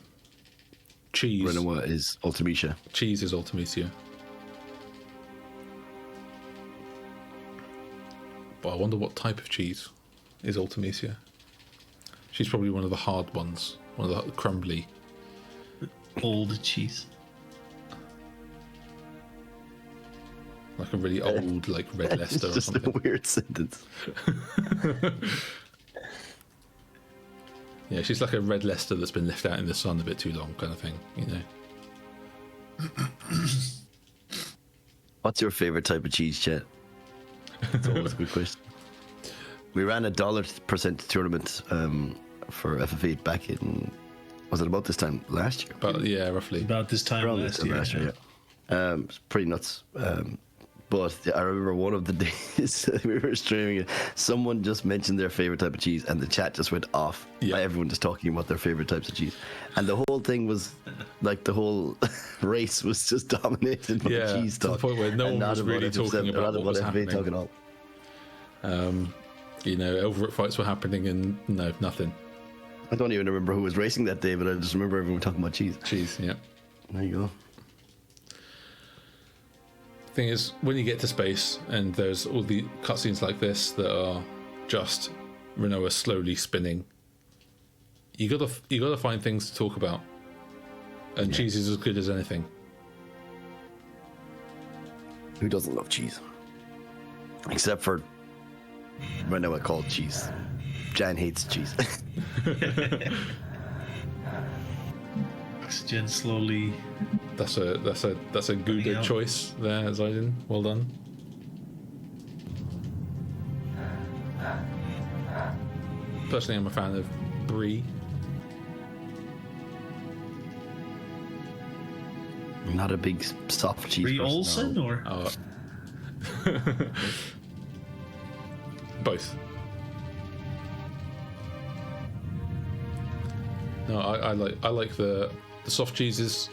cheese.
Rinoa is Ultimecia.
Cheese is Ultimecia. But I wonder what type of cheese is Ultimecia. She's probably one of the hard ones, one of the crumbly.
Old cheese.
Like a really old, like Red Leicester or
It's just
something.
a weird sentence.
Yeah, she's like a Red Leicester that's been left out in the sun a bit too long, kind of thing, you know.
What's your favorite type of cheese, Chet? It's always a good question. We ran a $1% tournament for FF8 back in, was it about this time last year?
But yeah, roughly.
About this time
Around this
last
time
year.
yeah. It's pretty nuts. But I remember one of the days we were streaming it, someone just mentioned their favorite type of cheese, and the chat just went off.
Yeah.
Everyone just talking about their favorite types of cheese, and the whole thing was like the whole race was just dominated by cheese
to
talk.
the point where no
and
one
not
was
about
really
FF7,
talking about
not
what was
FF8
happening.
talk at all.
You know, Elverett fights were happening, and no, nothing.
I don't even remember who was racing that day, but I just remember everyone talking about cheese.
Cheese, yeah.
There you go.
Thing is, when you get to space and there's all the cutscenes like this that are just Rinoa slowly spinning, you gotta find things to talk about, and cheese is as good as anything.
Who doesn't love cheese? Except for Rinoa called cheese. Jan hates cheese.
Oxygen slowly.
That's a good
out.
choice there, Zaiden. Well done. Personally, I'm a fan of Brie.
I'm not a big soft cheese
Brie
person,
Olsen
no.
or?
Oh. Both. No, I like the soft cheeses.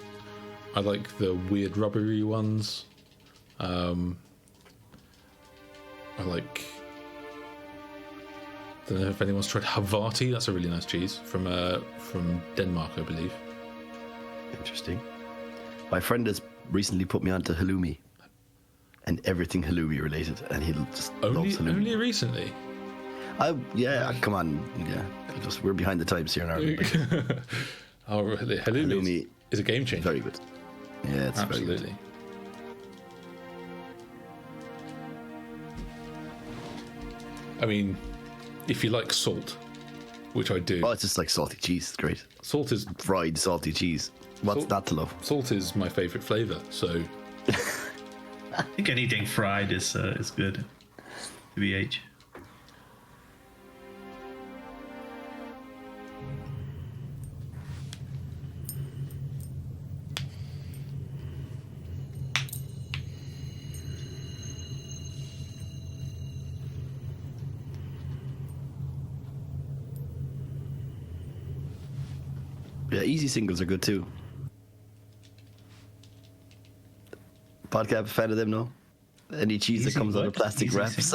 I like the weird rubbery ones. I like. Don't know if anyone's tried Havarti. That's a really nice cheese from Denmark, I believe.
Interesting. My friend has recently put me onto halloumi and everything halloumi related, and he just loves halloumi.
Only recently.
Yeah, come on, yeah. We're behind the times here in Ireland.
Oh, really? Halloumi is a game changer.
Very good. Yeah, it's
absolutely.
Very good.
I mean, if you like salt, which I do.
Oh, it's just like salty cheese. It's great.
Salt is
fried salty cheese. What's not to love?
Salt is my favourite flavour. So
I think anything fried is good. VH.
Yeah, easy singles are good too. Badcap, fan of them, no? Any cheese that comes out of plastic wraps.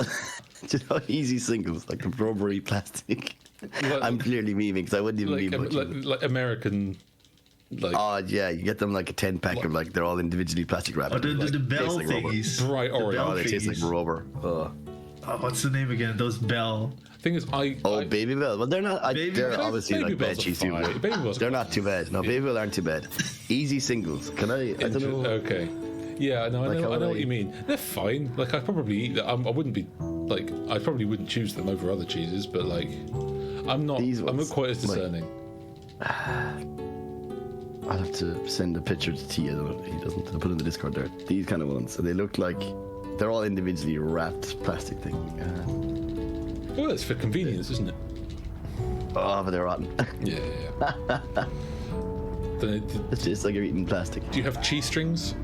Do you know, easy singles, like the rubbery plastic. I'm clearly memeing because I wouldn't even meme
like American. Like,
oh yeah, you get them like a 10-pack of like they're all individually plastic wrapped.
Oh, the bell like thingies.
Bright orange.
Oh, they taste like rubber.
Oh, what's the name again? Those Bell.
Thing is,
Baby Bell. Well, they're not. They're obviously
Baby
like bad cheese too. They're not too bad. No, Baby Bell aren't too bad. Easy singles. Can I don't know.
Okay. Yeah, no, I know what you mean. They're fine. Like I probably eat them. I wouldn't be like I probably wouldn't choose them over other cheeses, but like I'm not quite as discerning.
I'll have to send a picture to T. I don't know. He doesn't. I'll put it in the Discord there. These kind of ones. So they look like they're all individually wrapped plastic thing.
Well, it's for convenience, isn't it?
Oh, but they're rotten.
Yeah.
It's just like you're eating plastic.
Do you have cheese strings?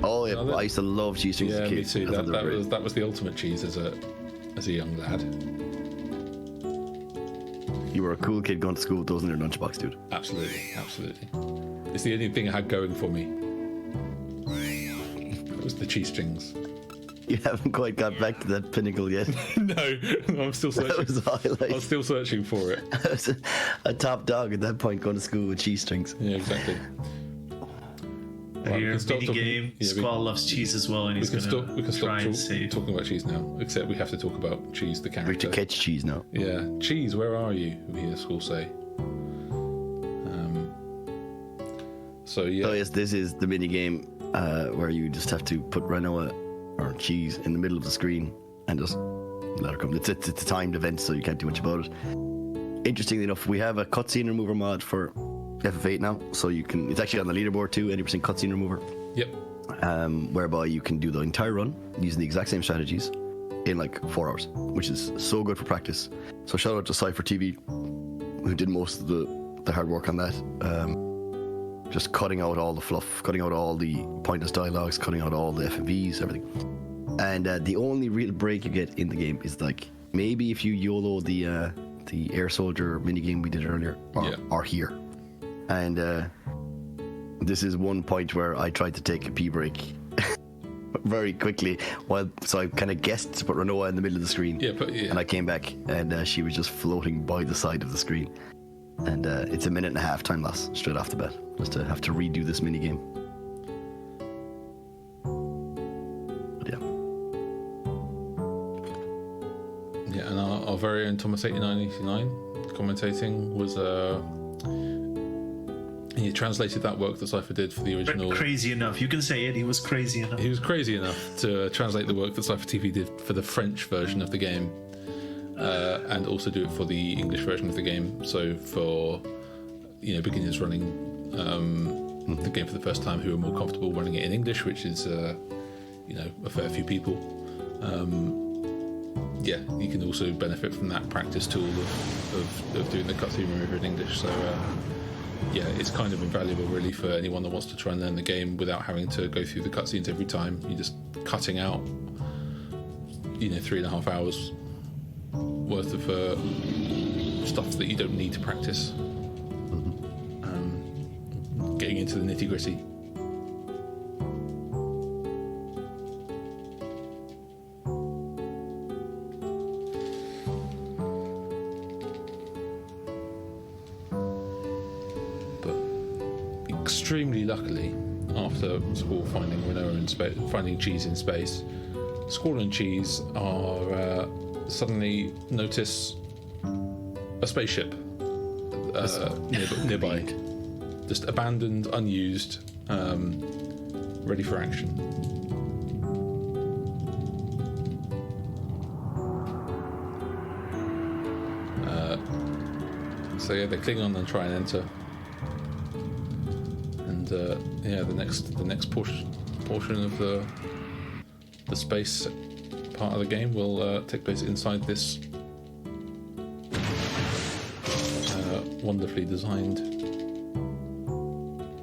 Oh yeah, I used to love cheese strings as a kid.
Me too. That was the ultimate cheese as a young lad.
You were a cool kid going to school with those in your lunchbox, dude.
Absolutely. It's the only thing I had going for me. It was the cheese strings.
You haven't quite got back to that pinnacle yet.
No, I'm still searching.
That was the highlight.
I'm still searching for it.
I was a top dog at that point going to school with cheese strings.
Yeah, exactly.
Here, mini game. Squall loves cheese as well, and he's going to try and save.
Talking about cheese now, except we have to talk about Cheese, the character.
We have to catch Cheese now.
Yeah, Cheese, where are you? We hear Squall say. So yes,
this is the mini game where you just have to put Renoa or Cheese in the middle of the screen and just let her come. It's a timed event, so you can't do much about it. Interestingly enough, we have a cutscene remover mod for FF8 now, so you can. It's actually on the leaderboard too. 80% cutscene remover.
Yep.
Whereby you can do the entire run using the exact same strategies in like 4 hours, which is so good for practice. So shout out to Cypher TV, who did most of the hard work on that. Just cutting out all the fluff, cutting out all the pointless dialogues, cutting out all the FMVs, everything. And the only real break you get in the game is like maybe if you YOLO the air soldier minigame we did earlier, or here. And this is one point where I tried to take a pee break very quickly, so I kind of guessed to put Renoa in the middle of the screen. And I came back, and she was just floating by the side of the screen. And it's a 1.5 time loss straight off the bat, just to have to redo this mini game. But
yeah, and our very own Thomas8989 commentating was he translated that work that Cypher did for the original.
Crazy enough, you can say it. He was crazy enough.
He was crazy enough to translate the work that Cypher TV did for the French version of the game. And also do it for the English version of the game. So for beginners running the game for the first time who are more comfortable running it in English, which is a fair few people. You can also benefit from that practice tool of doing the cutscene remover in English. So it's kind of invaluable really for anyone that wants to try and learn the game without having to go through the cutscenes every time. You're just cutting out 3.5 hours worth of stuff that you don't need to practice.
Mm-hmm.
into the nitty gritty. But extremely luckily, after Squall finding Rinoa in space, finding Cheese in space, Squall and Cheese are suddenly notice a spaceship nearby, just abandoned, unused, ready for action. So yeah, they cling on and try and enter, and yeah, the next portion of the space part of the game will take place inside this wonderfully designed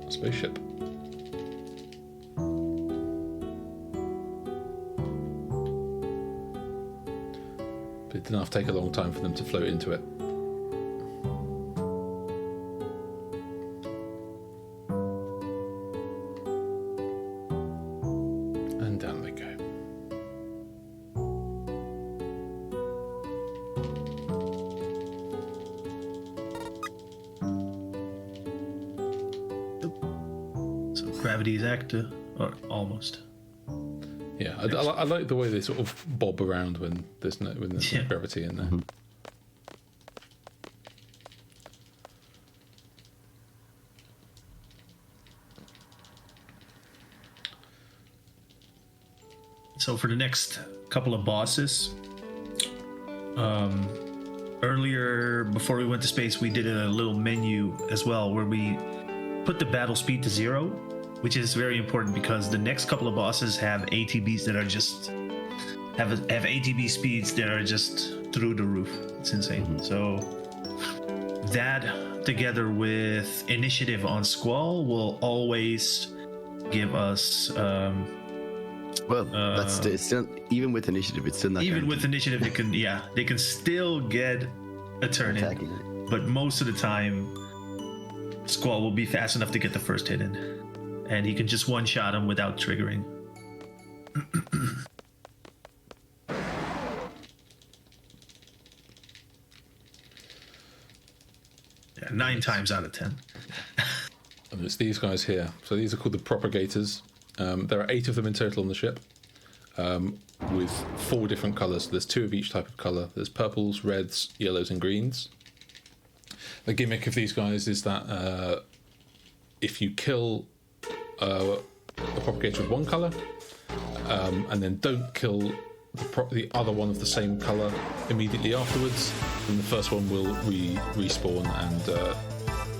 spaceship. But it didn't have to take a long time for them to float into it. And down they go.
Gravity's active, or almost.
Yeah, I like the way they sort of bob around when there's no gravity in there.
Mm-hmm.
So for the next couple of bosses, earlier before we went to space, we did a little menu as well where we put the battle speed to 0, which is very important because the next couple of bosses have ATBs that are just have ATB speeds that are just through the roof. It's insane.
Mm-hmm.
So that together with initiative on Squall will always give us
it's still, even with initiative, it's still not
even
guaranteed.
with initiative they can still get a turn
Attacking.
in, but most of the time Squall will be fast enough to get the first hit in, and he can just one-shot him without triggering. Yeah, 9 times out of 10.
And it's these guys here. So these are called the propagators. There are 8 of them in total on the ship, with 4 different colours. So there's 2 of each type of colour. There's purples, reds, yellows, and greens. The gimmick of these guys is that if you kill a propagator of one colour, and then don't kill the other one of the same colour immediately afterwards, then the first one will respawn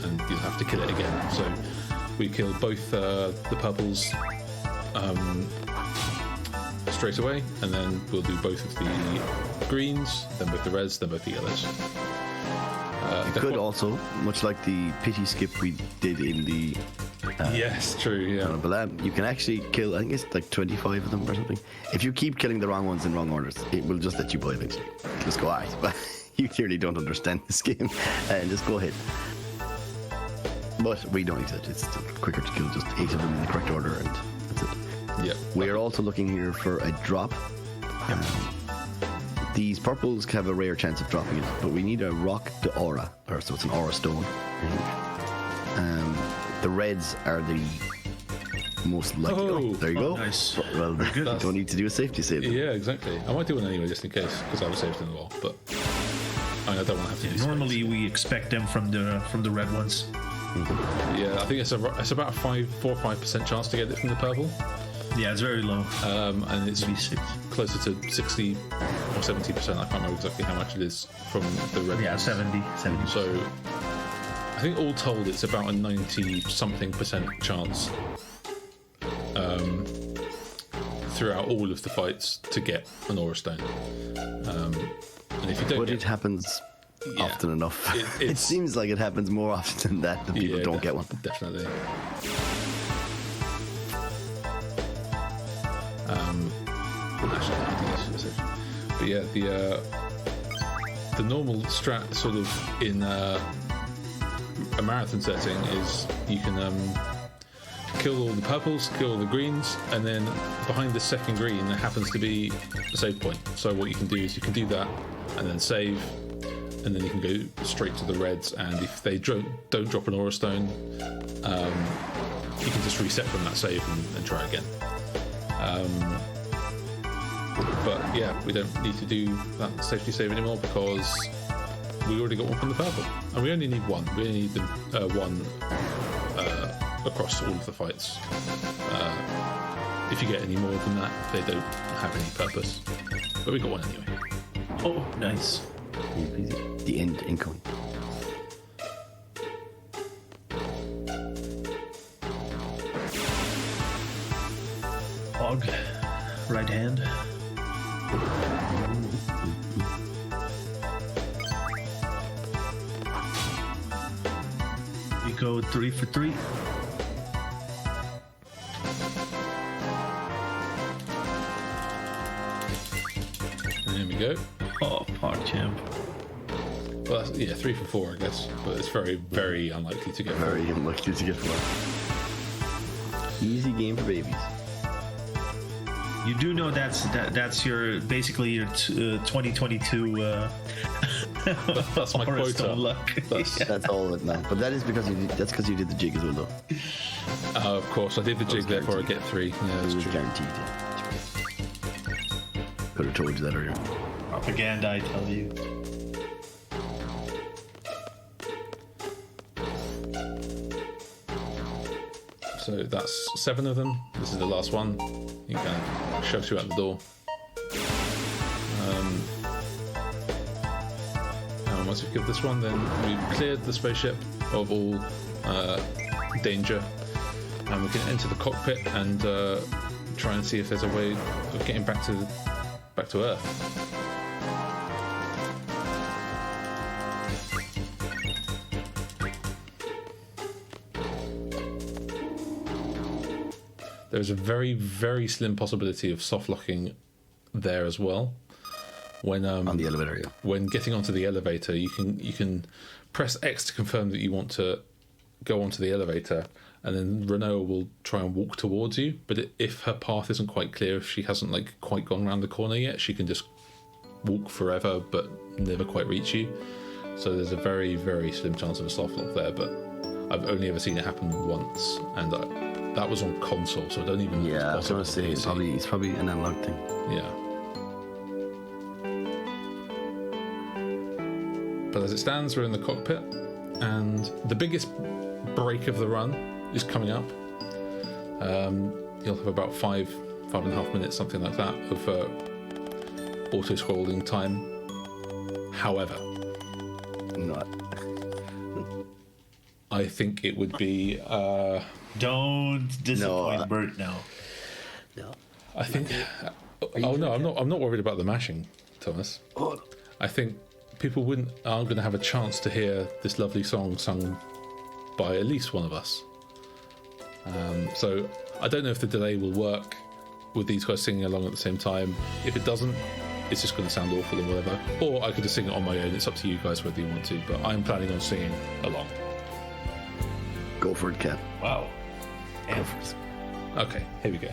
and you'll have to kill it again. So we kill both the purples straight away, and then we'll do both of the greens, then both the reds, then both the yellows.
You could also, much like the pity skip we did in the
yes, true, yeah.
You can actually kill, I think it's like 25 of them or something. If you keep killing the wrong ones in wrong orders, it will just let you go eventually. Just go, alright, but you clearly don't understand this game, and just go ahead. But we don't accept it. It's still quicker to kill just 8 of them in the correct order, and that's it.
Yeah.
We are also looking here for a drop. These purples have a rare chance of dropping it, but we need a rock to aura, or so it's an aura stone. The reds are the most likely.
Oh,
there you go.
Nice.
Well, you don't need to do a safety save.
Yeah, exactly. I might do one anyway, just in case, because I haven't saved in a while. But I don't want to have to. Do
normally, we expect them from the red ones.
Yeah, I think it's about 4 or 5% chance to get it from the purple.
Yeah, it's very low.
And it's closer to 60 or 70%. I can't remember exactly how much it is from the red.
Yeah, 70.
So I think all told, it's about a 90-something% chance throughout all of the fights to get an aura stone. And if you don't,
but it happens often enough. It seems like it happens more often than that people don't get one.
Definitely. But yeah, the normal strat sort of in a marathon setting is you can kill all the purples, kill all the greens, and then behind the second green there happens to be a save point. So what you can do is you can do that and then save, and then you can go straight to the reds, and if they don't drop an aura stone, you can just reset from that save and try again. But yeah, we don't need to do that safety save anymore because we already got one from the purple, and we only need one. We only need the one across all of the fights. If you get any more than that, they don't have any purpose. But we got one anyway.
Oh, nice.
The end incoming.
Hog, right hand. We go 3 for 3.
And there we go.
Oh, PogChamp.
Well, that's, yeah, 3 for 4, I guess. But it's very, very unlikely to get
Very unlucky to get one. Easy game for babies.
You do know that's your basically your 2022.
That's my
Aura
quota.
Stone luck.
That's all of it, man. But that is because that's because you did the jig as well, though.
Of course, I did the jig, therefore I get 3. Yeah,
It
that's
was
true.
guaranteed. Could have told you that earlier.
Propaganda, I tell you.
So that's 7 of them. This is the last one. You can shove you out the door. And once we give this one, then we've cleared the spaceship of all danger, and we can enter the cockpit and try and see if there's a way of getting back to Earth. There's a very, very slim possibility of soft locking there as well. When
On the elevator, yeah.
when getting onto the elevator, you can press X to confirm that you want to go onto the elevator, and then Renault will try and walk towards you. But if her path isn't quite clear, if she hasn't quite gone around the corner yet, she can just walk forever but never quite reach you. So there's a very, very slim chance of a soft lock there. But I've only ever seen it happen once, and that was on console, so I don't even know.
Yeah, I was going to say it's probably an analog thing.
Yeah. But as it stands, we're in the cockpit, and the biggest break of the run is coming up. You'll have about 5.5 minutes, something like that, of auto-scrolling time. However,
Not.
I think it would be...
Don't disappoint Bert now.
No.
I think... Oh no, I'm not worried about the mashing, Thomas.
Oh,
I think people aren't going to have a chance to hear this lovely song sung by at least one of us. So I don't know if the delay will work with these guys singing along at the same time. If it doesn't, it's just going to sound awful and whatever. Or I could just sing it on my own. It's up to you guys whether you want to, but I'm planning on singing along.
go for it, Cap.
Wow.
Go for it.
Okay, here we go.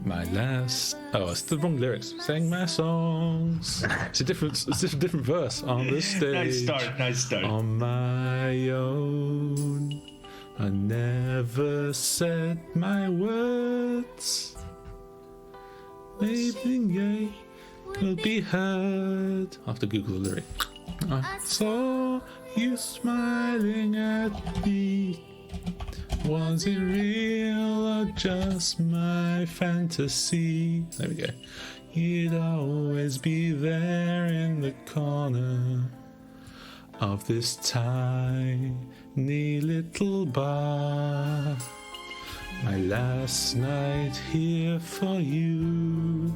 My last... Oh, it's the wrong lyrics. Sang my songs. It's a different verse. On the stage.
Nice start.
On my own. I never said my words. Maybe I will be heard. I have to Google the lyric. I saw you smiling at me. Was it real or just my fantasy? There we go. You'd always be there in the corner of this tiny little bar. My last night here for you.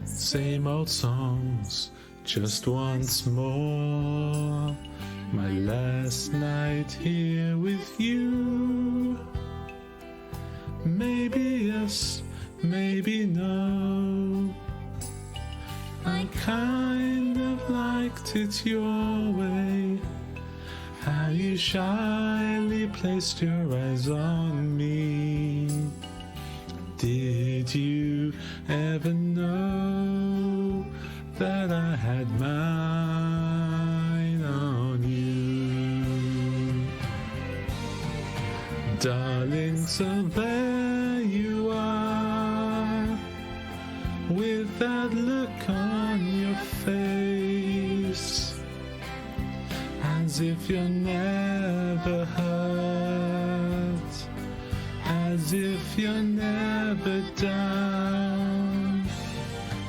Same old songs, just once more. My last night here with you. Maybe yes, maybe no. I kind of liked it your way. how you shyly placed your eyes on me. Did you ever know that I had mine on you? Darling, so there you are, with that look on your face, as if you're never hurt, as if you're never down.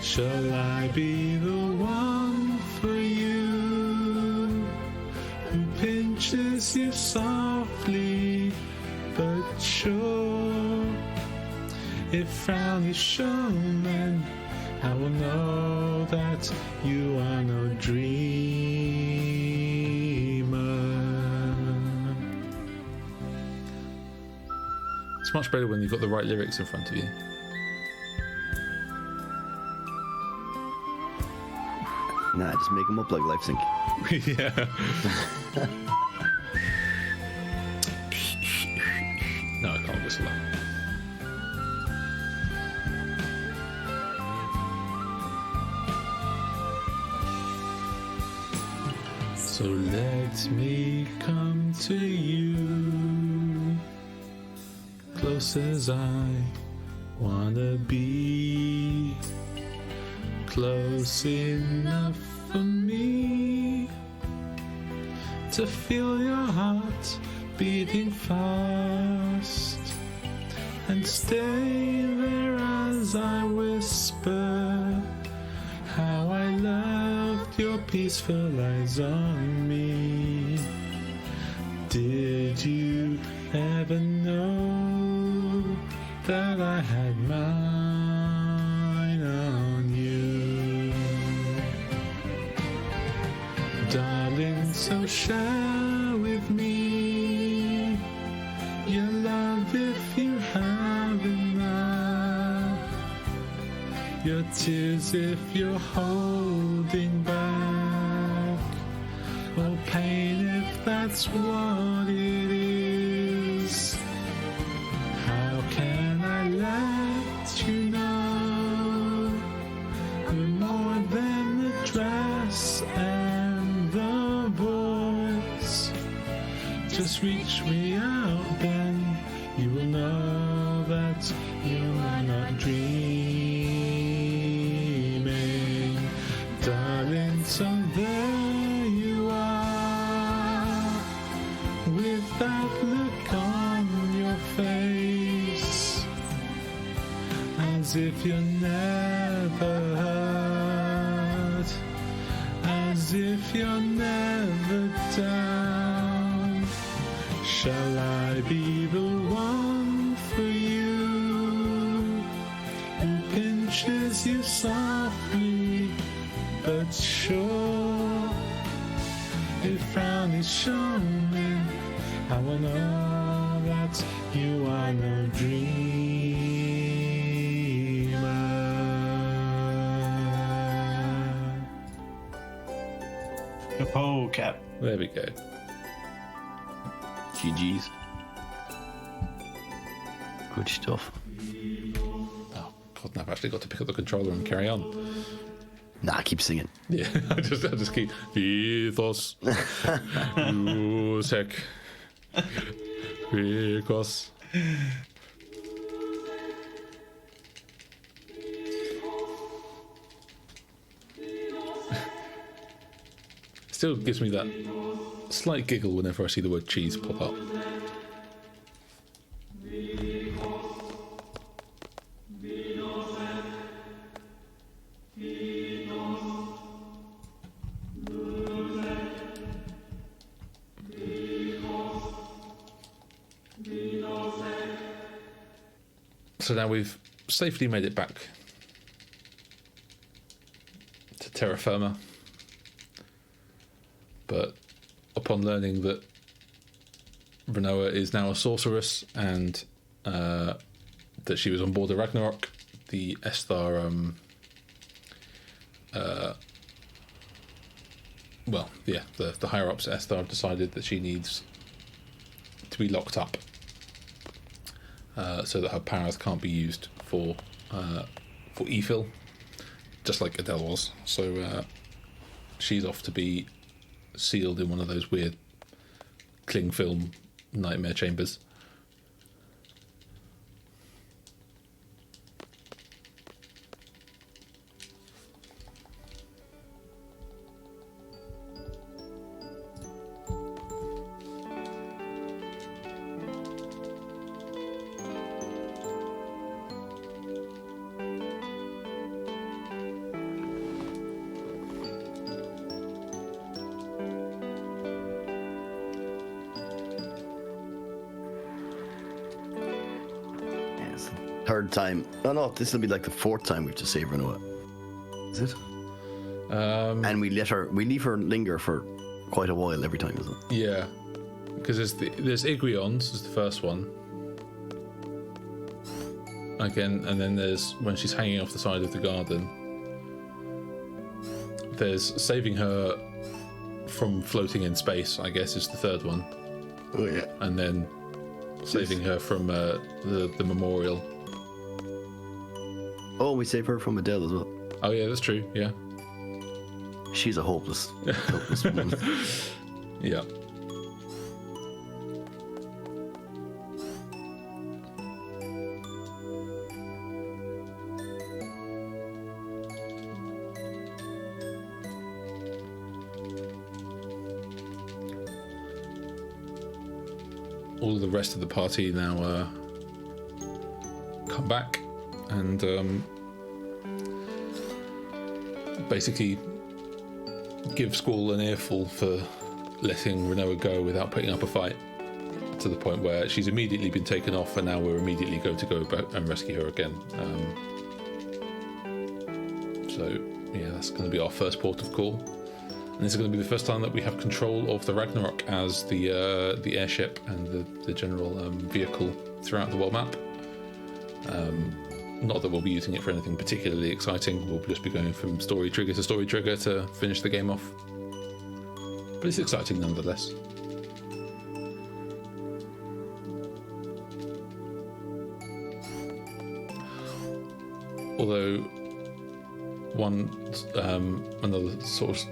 Shall I be the one for you, who pinches you softly but sure? If frown is shown, then I will know that you are no dreamer. It's much better when you've got the right lyrics in front of you.
Nah, just make them up like lip sync.
Yeah. No, I can't whistle that. So let me come to you, close as I wanna be, close enough for me to feel your heart beating fast, and stay there as I whisper how I loved your peaceful eyes on me. Did you ever know that I had mine on you? Darling, so share with me your love if you have enough, your tears if you're holding back, or pain if that's what it is. How can I let you know we're more than the dress and the voice? Just reach me out, then you will know that you are not dreaming. Darling, so there you are, with that look on your face, as if you're never hurt, as if you're never down. Shall I be the one for you, who pinches you softly but sure? If frown is shown, then I will know that you are no dreamer.
Oh, Cap.
There we go.
GG's. Good stuff.
Oh, God, now I've actually got to pick up the controller and carry on.
Nah, keep singing.
Yeah, I just keep Ethos Music because still gives me that slight giggle whenever I see the word cheese pop up. So now we've safely made it back to terra firma, but upon learning that Rinoa is now a sorceress and that she was on board the Ragnarok, the well, yeah, the higher ups at Esther have decided that she needs to be locked up, so that her powers can't be used for Ephil, just like Adele was. So she's off to be sealed in one of those weird cling film nightmare chambers.
Third time. Oh no, this will be like the fourth time we've to save Renoa. Is it? And we leave her linger for quite a while every time, isn't it?
Yeah, because there's Igrion's is the first one. Again, and then there's when she's hanging off the side of the garden. There's saving her from floating in space, I guess, is the third one.
Oh yeah.
And then saving her from the memorial.
Oh, we save her from Adele as well.
Oh yeah, that's true. Yeah.
She's a hopeless woman.
Yeah. All of the rest of the party now come back and basically give Squall an earful for letting Renoa go without putting up a fight, to the point where she's immediately been taken off and now we're immediately going to go back and rescue her again. So yeah, that's going to be our first port of call, and this is going to be the first time that we have control of the Ragnarok as the airship and the general vehicle throughout the world map. Not that we'll be using it for anything particularly exciting. We'll just be going from story trigger to story trigger to finish the game off. But it's exciting nonetheless. Although another sort of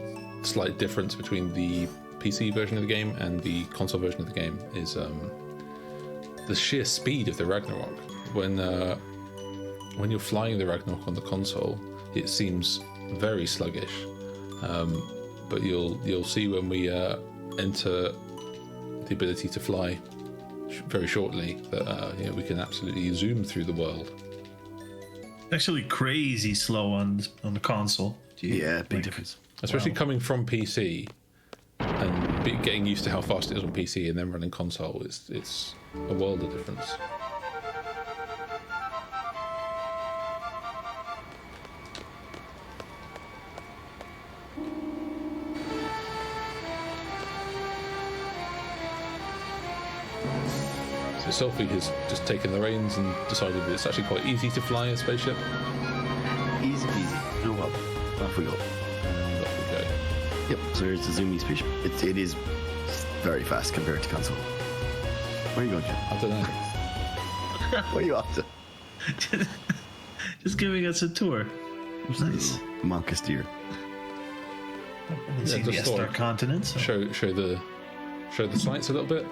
slight difference between the PC version of the game and the console version of the game is the sheer speed of the Ragnarok. When you're flying the Ragnarok on the console, it seems very sluggish. But you'll see when we enter the ability to fly very shortly that we can absolutely zoom through the world.
Actually, crazy slow on the console.
Yeah, big difference.
Especially coming from PC and getting used to how fast it is on PC and then running console, it's a world of difference. So Sophie has just taken the reins and decided that it's actually quite easy to fly a spaceship.
Easy peasy. No problem. Off we go.
Off we go.
Yep, so here's the zoomy spaceship. It is very fast compared to console. Where are you going, Ken?
I don't know.
Where are you off to?
Just giving us a tour. Nice.
Monka steer.
See the
just thought
Estar continent. So.
Show the sights a little bit.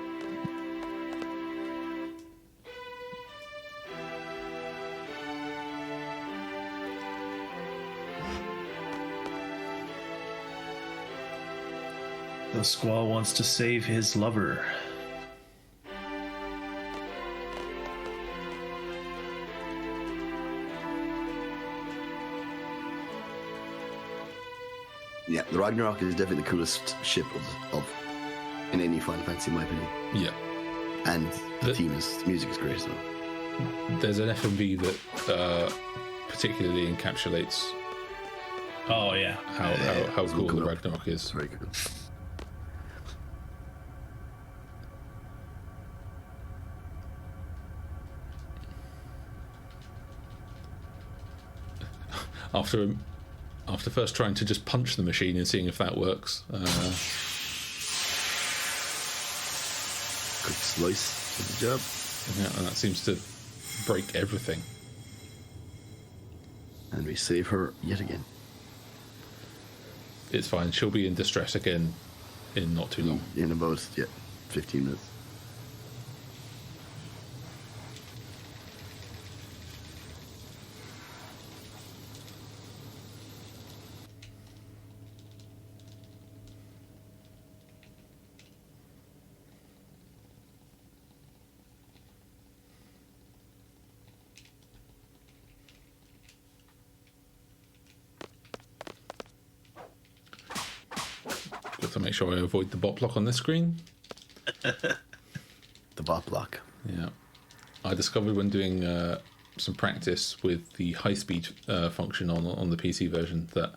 The Squall wants to save his lover.
Yeah, the Ragnarok is definitely the coolest ship of in any Final Fantasy, in my opinion.
Yeah.
And the music is great as well.
There's an FMV that particularly encapsulates
Oh yeah.
how cool the Ragnarok is.
It's very cool.
After after first trying to just punch the machine and seeing if that works.
Quick slice of the job.
Yeah, and that seems to break everything.
And we save her yet again.
It's fine. She'll be in distress again in not too long.
In about 15 minutes.
Got to make sure I avoid the bot block on this screen.
The bot block.
Yeah. I discovered when doing some practice with the high-speed function on the PC version that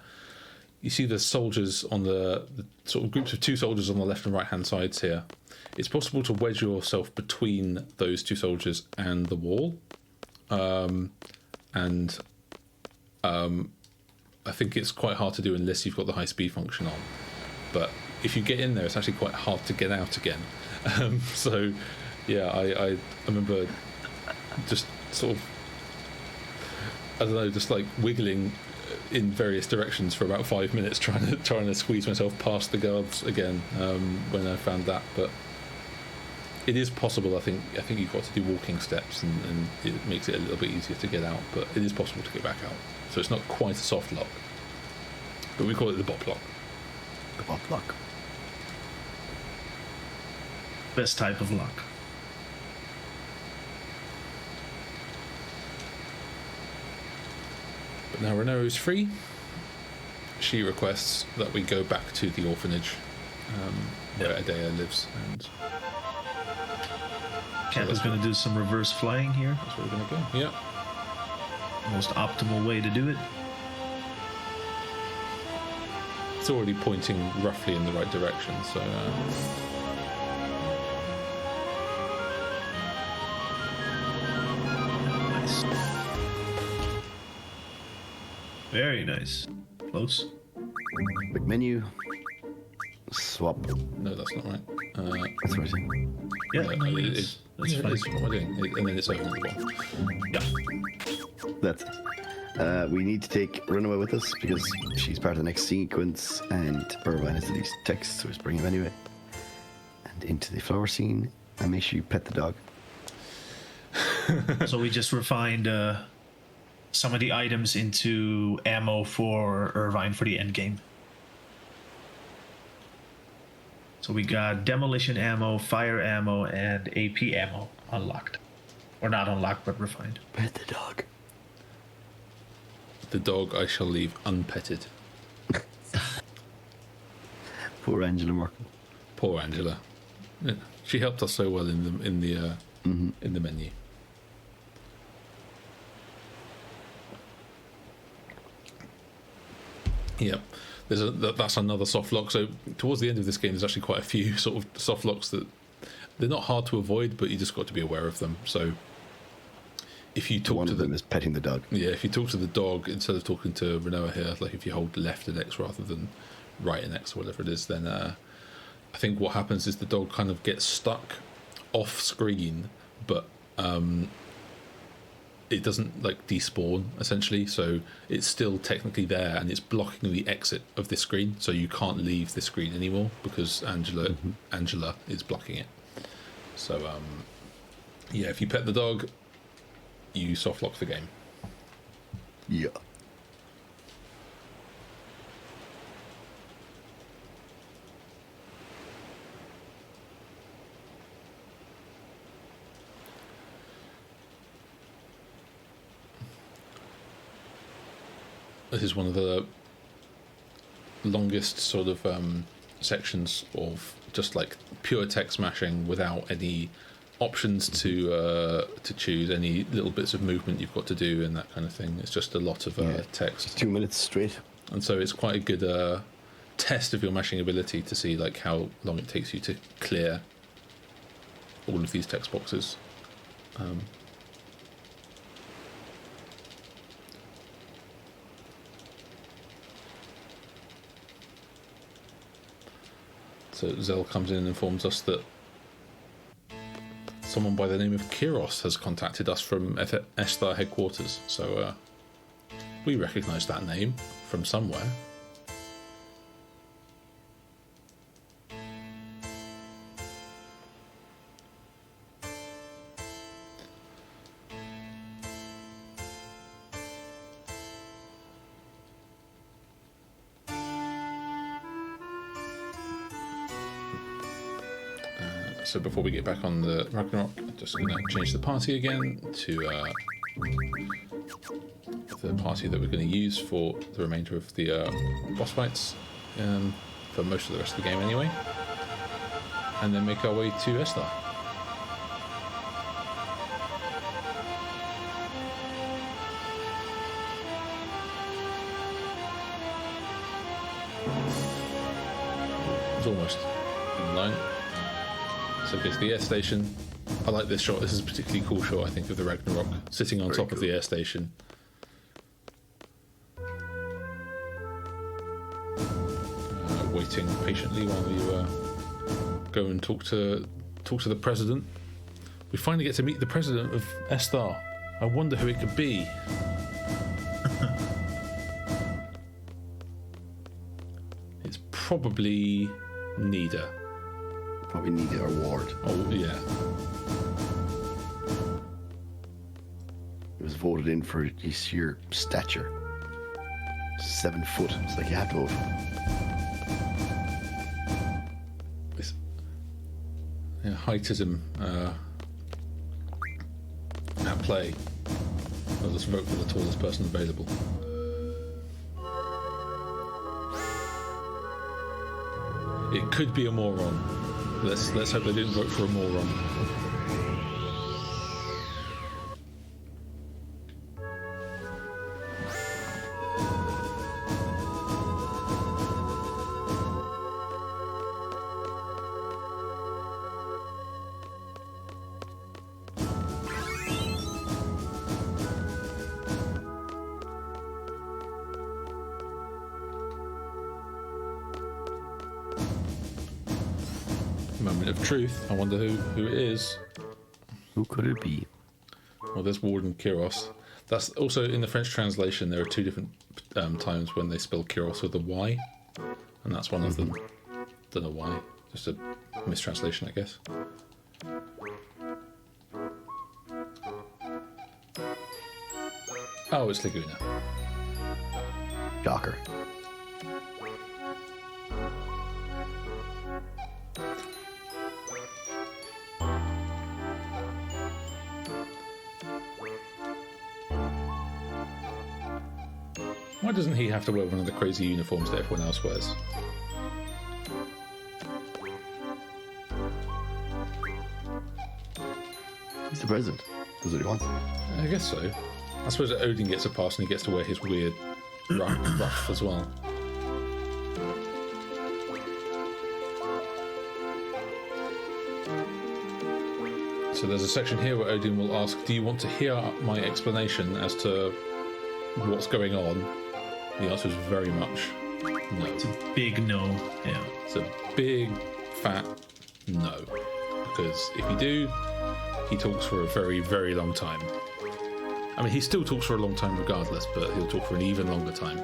you see the soldiers on the sort of groups of 2 soldiers on the left and right-hand sides here. It's possible to wedge yourself between those 2 soldiers and the wall. I think it's quite hard to do unless you've got the high-speed function on. But if you get in there, it's actually quite hard to get out again. So, yeah, I remember just sort of, I don't know, just like wiggling in various directions for about 5 minutes, trying to squeeze myself past the guards again when I found that. But it is possible. I think you've got to do walking steps, and it makes it a little bit easier to get out. But it is possible to get back out. So it's not quite a soft lock, but we call it the bot block.
The bot block.
Best type of lock.
But now Renault is free. She requests that we go back to the orphanage where Adea lives, and
Cap is going to do some reverse flying here.
that's where we're going to go. Yeah.
Most optimal way to do it.
It's already pointing roughly in the right direction, so
Nice. Very nice. Close.
Quick menu. Swap.
no, that's not right.
That's what I say.
Yeah,
No,
no,
it
it's,
is.
that's
Yeah,
fine.
it is. What am I doing? And then it's over at the bottom.
Yeah.
That's it. We need to take Runaway with us because she's part of the next sequence, and Irvine has these texts, so let's bring him anyway. And into the flower scene, and make sure you pet the dog.
So we just refined some of the items into ammo for Irvine for the end game. So we got demolition ammo, fire ammo, and AP ammo unlocked. Or not unlocked, but refined.
Pet the dog.
The dog I shall leave unpetted.
Poor Angela Merkel.
Poor Angela. Yeah, she helped us so well in the menu. Yep. That's another soft lock. So towards the end of this game, there's actually quite a few sort of soft locks that they're not hard to avoid, but you just got to be aware of them. So if you talk
One
to
of them is petting the dog.
yeah, if you talk to the dog instead of talking to Renoa here, like if you hold left and X rather than right and X or whatever it is, then I think what happens is the dog kind of gets stuck off screen, but it doesn't like despawn essentially, so it's still technically there and it's blocking the exit of this screen, so you can't leave this screen anymore because Angela is blocking it. So yeah, if you pet the dog, you soft lock the game.
Yeah.
This is one of the longest sort of sections of just like pure text mashing without any options to choose, any little bits of movement you've got to do and that kind of thing. It's just a lot of text,
2 minutes straight.
and so it's quite a good test of your mashing ability to see like how long it takes you to clear all of these text boxes. So Zell comes in and informs us that someone by the name of Kiros has contacted us from Esthar headquarters. So we recognise that name from somewhere. So before we get back on the Ragnarok, I'm just going to change the party again to the party that we're going to use for the remainder of the boss fights, for most of the rest of the game anyway, and then make our way to Esthar. It's almost in line. So it gets the air station. I like this shot. This is a particularly cool shot, I think, of the Ragnarok sitting on top of the air station. Waiting patiently while you go and talk to the president. We finally get to meet the president of Esthar. I wonder who it could be. It's probably Nida.
Probably Nida or Ward.
Oh, yeah.
He was voted in for his sheer stature. 7 foot. It's like you have to vote for him.
This heightism at play. I'll just vote for the tallest person available. It could be a moron. Let's hope they didn't vote for a moron. Moment of truth. I wonder who it is.
Who could it be?
Well, there's Ward and Kiros. That's also in the French translation. There are two different times when they spell Kiros with a Y, and that's one of them. Don't know why. Just a mistranslation, I guess. Oh, it's Laguna.
Shocker.
Why doesn't he have to wear one of the crazy uniforms that everyone else wears?
He's the president. Does what he wants.
I guess so. I suppose that Odin gets a pass and he gets to wear his weird ruff as well. So there's a section here where Odin will ask, do you want to hear my explanation as to what's going on? The answer is very much no.
It's a big no. Yeah.
It's a big, fat no. Because if you do, he talks for a very, very long time. I mean, he still talks for a long time regardless, but he'll talk for an even longer time.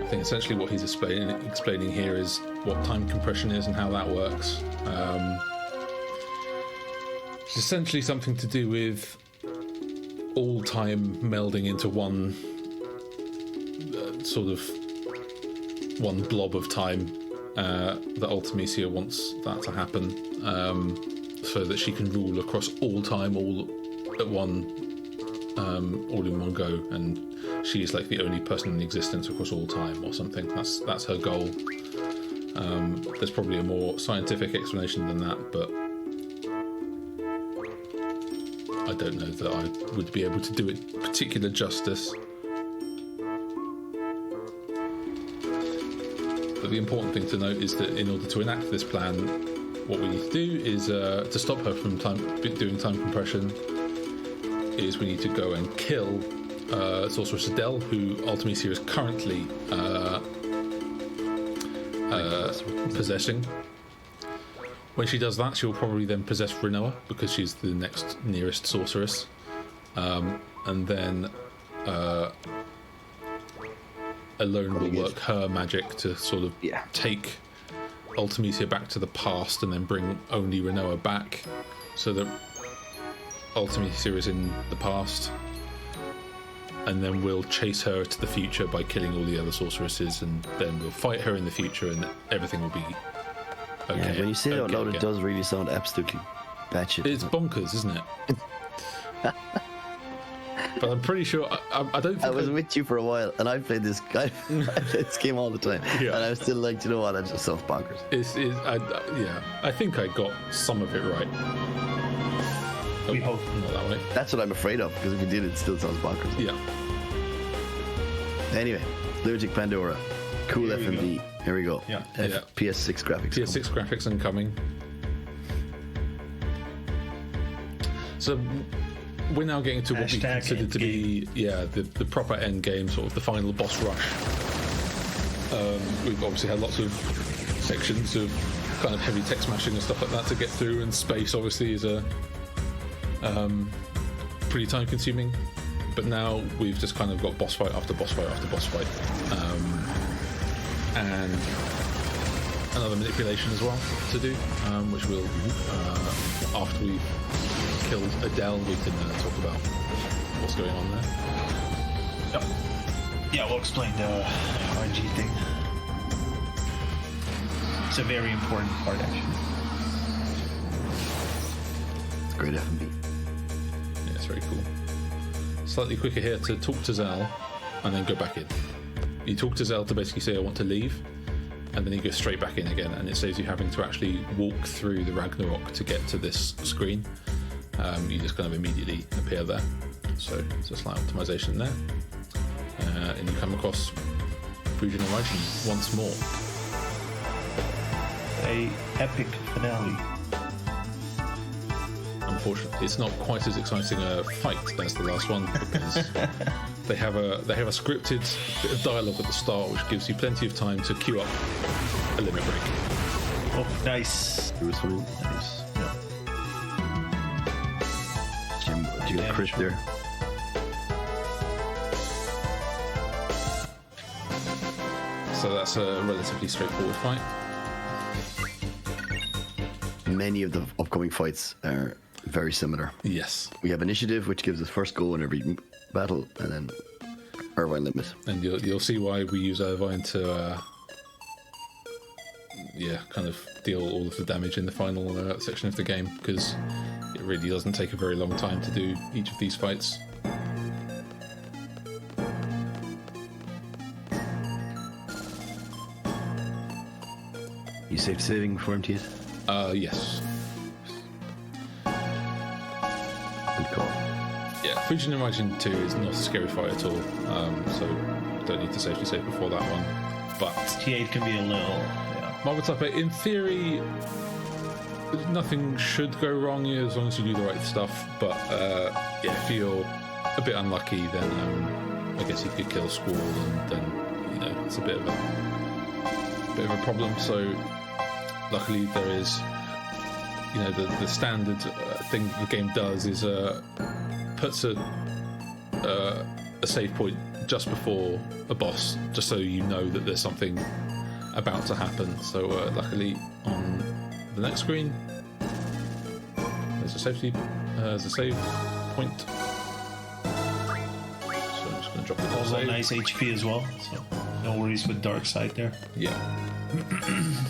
I think essentially what he's explaining here is what time compression is and how that works. It's essentially something to do with all time melding into one sort of one blob of time that Ultimecia wants that to happen so that she can rule across all time all at one all in one go, and she is like the only person in existence across all time or something. That's her goal. There's probably a more scientific explanation than that, but I don't know that I would be able to do it particular justice. But But the important thing to note is that in order to enact this plan, what we need to do is to stop her from doing time compression. Is we need to go and kill Sorceress Adele, who Ultimecia is currently possessing. When she does that, she'll probably then possess Rinoa because she's the next nearest sorceress, and then Alone will work her magic to sort of take Ultimecia back to the past and then bring only Rinoa back, so that Ultimecia is in the past, and then we'll chase her to the future by killing all the other sorceresses, and then we'll fight her in the future, and everything will be okay.
Yeah, when you say it out loud, it does really sound absolutely batshit.
It's bonkers, isn't it? But I'm pretty sure I don't think
I was with you for a while, and I played this game all the time, and I was still like, you know what? I just sounds bonkers.
I think I got some of it right.
We hope
not that way.
That's what I'm afraid of, because if you did, it still sounds bonkers.
Yeah.
Anyway, Lunatic Pandora, cool FMV. Here we go.
Yeah.
PS6 graphics.
PS6 graphics incoming. So we're now getting to what we consider to be the proper end game, sort of the final boss rush. We've obviously had lots of sections of kind of heavy tech smashing and stuff like that to get through, and space obviously is a pretty time consuming, but now we've just kind of got boss fight after boss fight after boss fight, and another manipulation as well to do, which we'll after we've killed Adele, we can talk about what's going on there.
Yeah, we'll explain the RNG thing. It's a very important part, actually.
It's great FMV.
Yeah, it's very cool. Slightly quicker here to talk to Zal and then go back in. You talk to Zal to basically say I want to leave, and then you go straight back in again, and it saves you having to actually walk through the Ragnarok to get to this screen. You just kind of immediately appear there, so it's a slight optimization there, and you come across Fujin and Raijin once more.
A epic finale.
Unfortunately, it's not quite as exciting a fight as the last one, because they have a scripted bit of dialogue at the start, which gives you plenty of time to queue up a limit break.
Oh, nice.
It was funny.
Nice. Yeah.
Jim, did you get a crit there?
So that's a relatively straightforward fight.
Many of the upcoming fights are very similar.
Yes.
We have initiative, which gives us first go in every battle, and then Irvine limit.
And you'll see why we use Irvine to kind of deal all of the damage in the final section of the game, because it really doesn't take a very long time to do each of these fights.
You saved saving for MTS?
Yes.
Good call.
Yeah, Fujin and Raijin 2 is not a scary fight at all, so don't need to safely save before that one. But
T8 can be a little...
Marble Type 8, in theory, nothing should go wrong here as long as you do the right stuff, but if you're a bit unlucky, then I guess you could kill Squall, and then, it's a bit of a problem. So luckily there is, the standard thing the game does is puts a save point just before a boss, just so you know that there's something about to happen. So luckily on the next screen there's a save point. So I'm just going to drop it.
Also nice HP as well, so no worries with dark side there.
Yeah.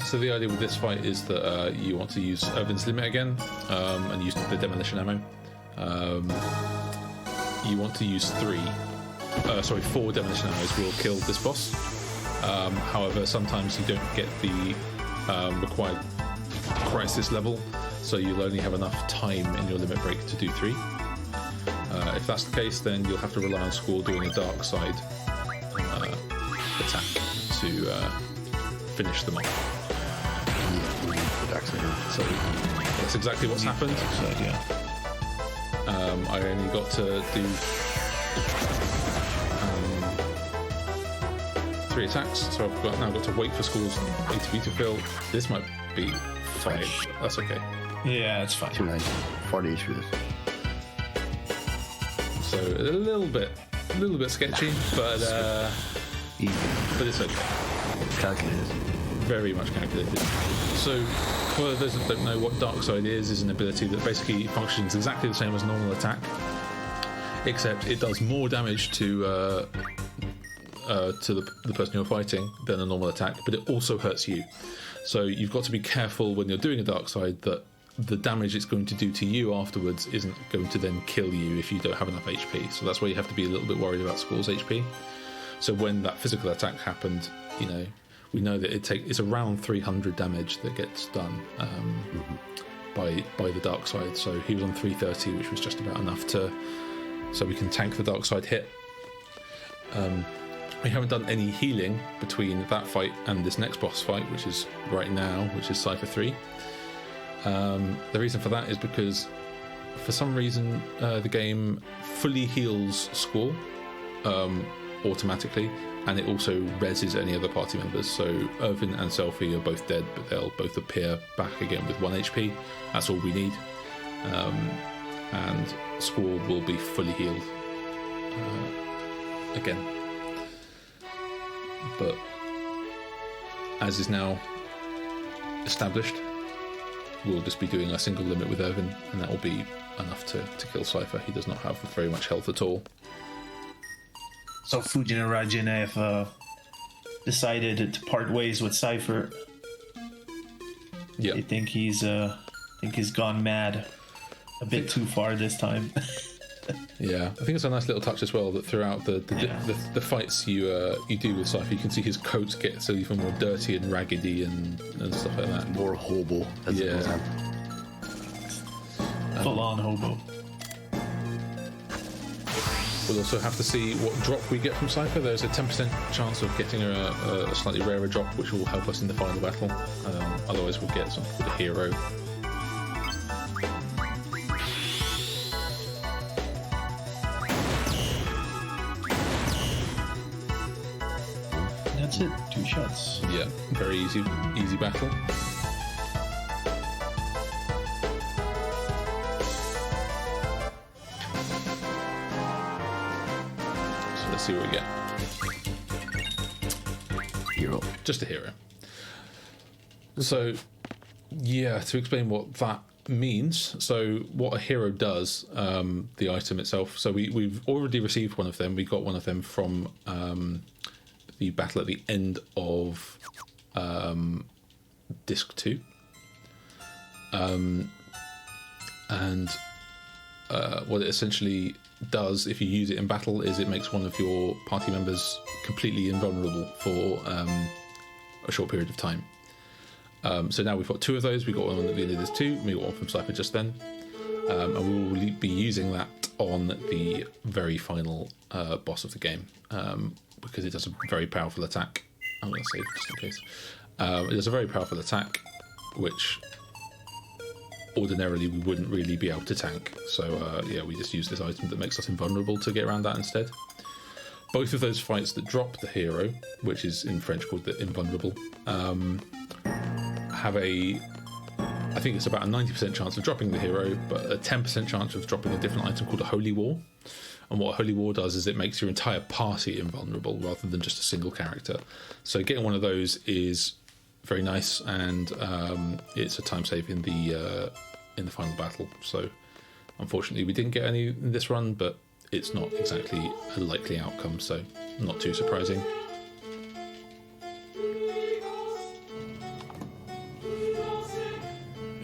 So the idea with this fight is that you want to use Irvin's limit again, and use the demolition ammo. You want to use 4 demolition ammos will kill this boss. However, sometimes you don't get the required crisis level, so you'll only have enough time in your limit break to do 3. If that's the case, then you'll have to rely on Squall doing a dark side attack to finish them off.
The dark side.
So that's exactly what's happened.
Side, yeah.
I only got to do 3 attacks, so I've now got to wait for Squall's ATB to fill. This might be fine. That's okay.
Yeah, it's fine.
290. 40 HP.
So a little bit sketchy, but
Easy.
it's okay.
Calculated.
Very much calculated. So for those that don't know, what Dark Side is an ability that basically functions exactly the same as normal attack, except it does more damage to the person you're fighting than a normal attack, but it also hurts you. So you've got to be careful when you're doing a Dark Side that the damage it's going to do to you afterwards isn't going to then kill you if you don't have enough HP. So that's why you have to be a little bit worried about Squall's HP. So when that physical attack happened, we know that it's around 300 damage that gets done by the Dark Side. So he was on 330, which was just about enough so we can tank the Dark Side hit. We haven't done any healing between that fight and this next boss fight, which is right now, which is Cypher 3. The reason for that is because for some reason the game fully heals Squall automatically, and it also reses any other party members. So Irvin and Selphie are both dead, but they'll both appear back again with 1 HP. That's all we need. And Squall will be fully healed again. But as is now established, we'll just be doing a single limit with Irvin, and that will be enough to kill Cypher. He does not have very much health at all.
So Fujin and Rajin have decided to part ways with Cypher.
Yeah.
They think he's gone mad a bit too far this time.
Yeah, I think it's a nice little touch as well that throughout the fights you do with Cypher, you can see his coat gets even more dirty and raggedy and stuff like that.
More hobo as it goes on.
Full on hobo.
We'll also have to see what drop we get from Cypher. There's a 10% chance of getting a slightly rarer drop, which will help us in the final battle. Otherwise, we'll get something called a hero.
That's it. 2 shots.
Yeah, very easy battle. Let's see what we get.
Hero.
Just a hero. So, yeah, to explain what that means. So, what a hero does, the item itself. So, we've already received one of them. We got one of them from the battle at the end of Disc 2. And what it essentially does if you use it in battle is it makes one of your party members completely invulnerable for a short period of time. So now we've got 2 of those. We got one at the end of this 2, we got one from Cypher just then, and we will be using that on the very final boss of the game, because it does a very powerful attack. I'm going to save just in case. It does a very powerful attack which ordinarily we wouldn't really be able to tank. So yeah, we just use this item that makes us invulnerable to get around that instead. Both of those fights that drop the hero, which is in French called the invulnerable, have I think it's about a 90% chance of dropping the hero, but a 10% chance of dropping a different item called a Holy War. And what a Holy War does is it makes your entire party invulnerable rather than just a single character. So getting one of those is very nice, and it's a time save in the final battle. So unfortunately we didn't get any in this run, but it's not exactly a likely outcome, so not too surprising.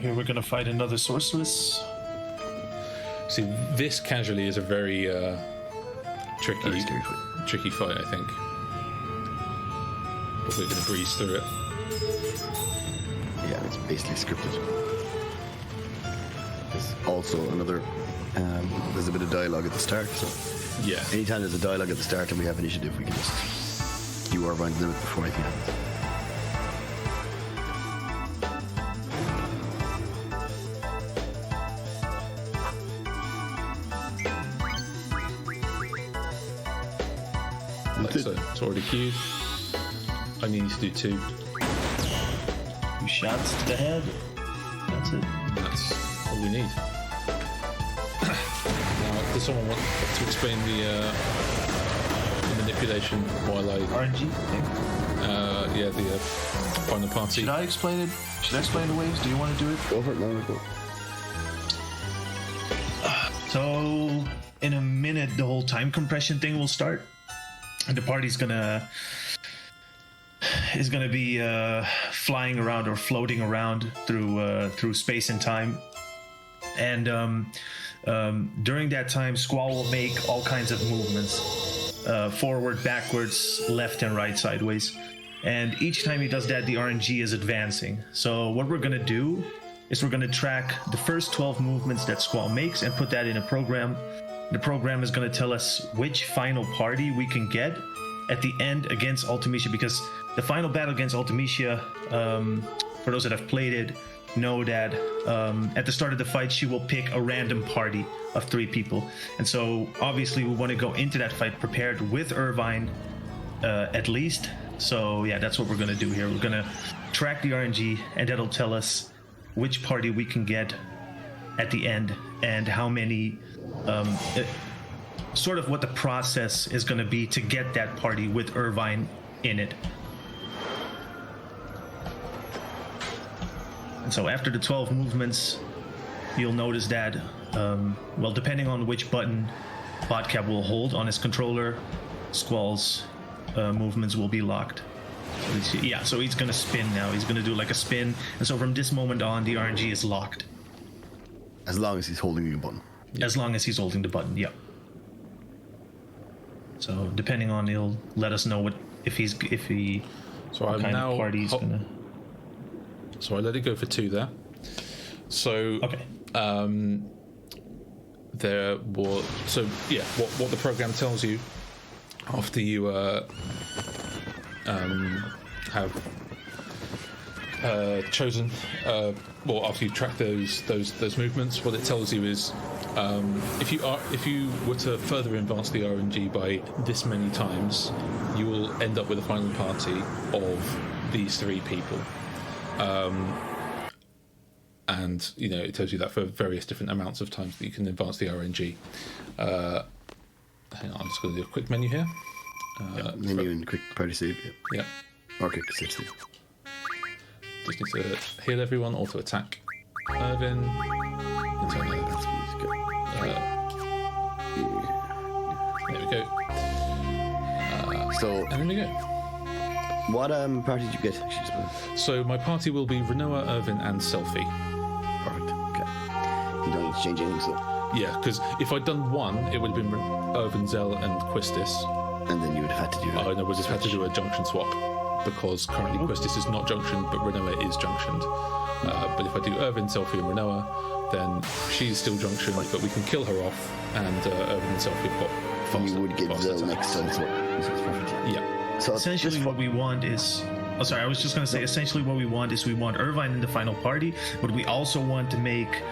Here we're gonna fight another sorceress.
See, this casually is a very tricky fight, I think. But we're going to breeze through it.
Yeah, it's basically scripted. There's also another... there's a bit of dialogue at the start, so...
Yeah.
Anytime there's a dialogue at the start and we have initiative, we can just do our round limit before anything happens.
So it's already queued. I need to do 2.
2 shots to the head. That's it.
That's all we need. Now, does someone want to explain the manipulation while I...
RNG thing?
the final party.
Should I explain it? Should I explain the waves? Do you want to do it?
Go for it, no, go.
So, in a minute, the whole time compression thing will start. And the party's gonna be flying around or floating around through space and time. And during that time, Squall will make all kinds of movements, forward, backwards, left and right, sideways. And each time he does that, the RNG is advancing. So what we're gonna do is we're gonna track the first 12 movements that Squall makes and put that in a program. The program is gonna tell us which final party we can get at the end against Ultimecia, because the final battle against Ultimecia, for those that have played it, know that at the start of the fight, she will pick a random party of 3 people. And so obviously we want to go into that fight prepared with Irvine at least. So yeah, that's what we're going to do here. We're going to track the RNG, and that'll tell us which party we can get at the end and how many, sort of what the process is going to be to get that party with Irvine in it. And so after the 12 movements, you'll notice that, well, depending on which button Badcap will hold on his controller, Squall's movements will be locked. So he's going to spin now. He's going to do like a spin. And so from this moment on, the RNG is locked.
As long as he's holding the button.
As long as he's holding the button, yep. So depending on, he'll let us know if he
So
what
I'm
kind
now
of party he's gonna.
So I let it go for 2 there. So
Okay.
There was what the program tells you after you have chosen after you track those movements, what it tells you is if you were to further advance the RNG by this many times, you will end up with a final party of these 3 people. And it tells you that for various different amounts of times that you can advance the RNG. Hang on, I'm just going to do a quick menu here.
Menu and quick party save.
Yeah.
Or quick save.
Just need to heal everyone, auto attack. Irvin. There we go.
So,
And then we go.
what party did you get?
So my party will be Renoa, Irvin, and Selfie.
Perfect. Okay. You don't need to change anything, so.
Yeah, because if I'd done 1, it would have been Irvin, Zell, and Quistis.
And then you would have had to do
Oh no, we just had to do a junction swap because currently Quistis is not junctioned, but Renoa is junctioned. But if I do Irvin, Selfie, and Renoa, then she's still junctioned, but we can kill her off, and Irvin and Selfie have got faster.
You would get
faster
Zell next time, so it's perfect.
Yeah.
So
Essentially, what we want is. Oh, sorry. I was just going to say. Essentially, what we want is we want Irvine in the final party, but we also want to make.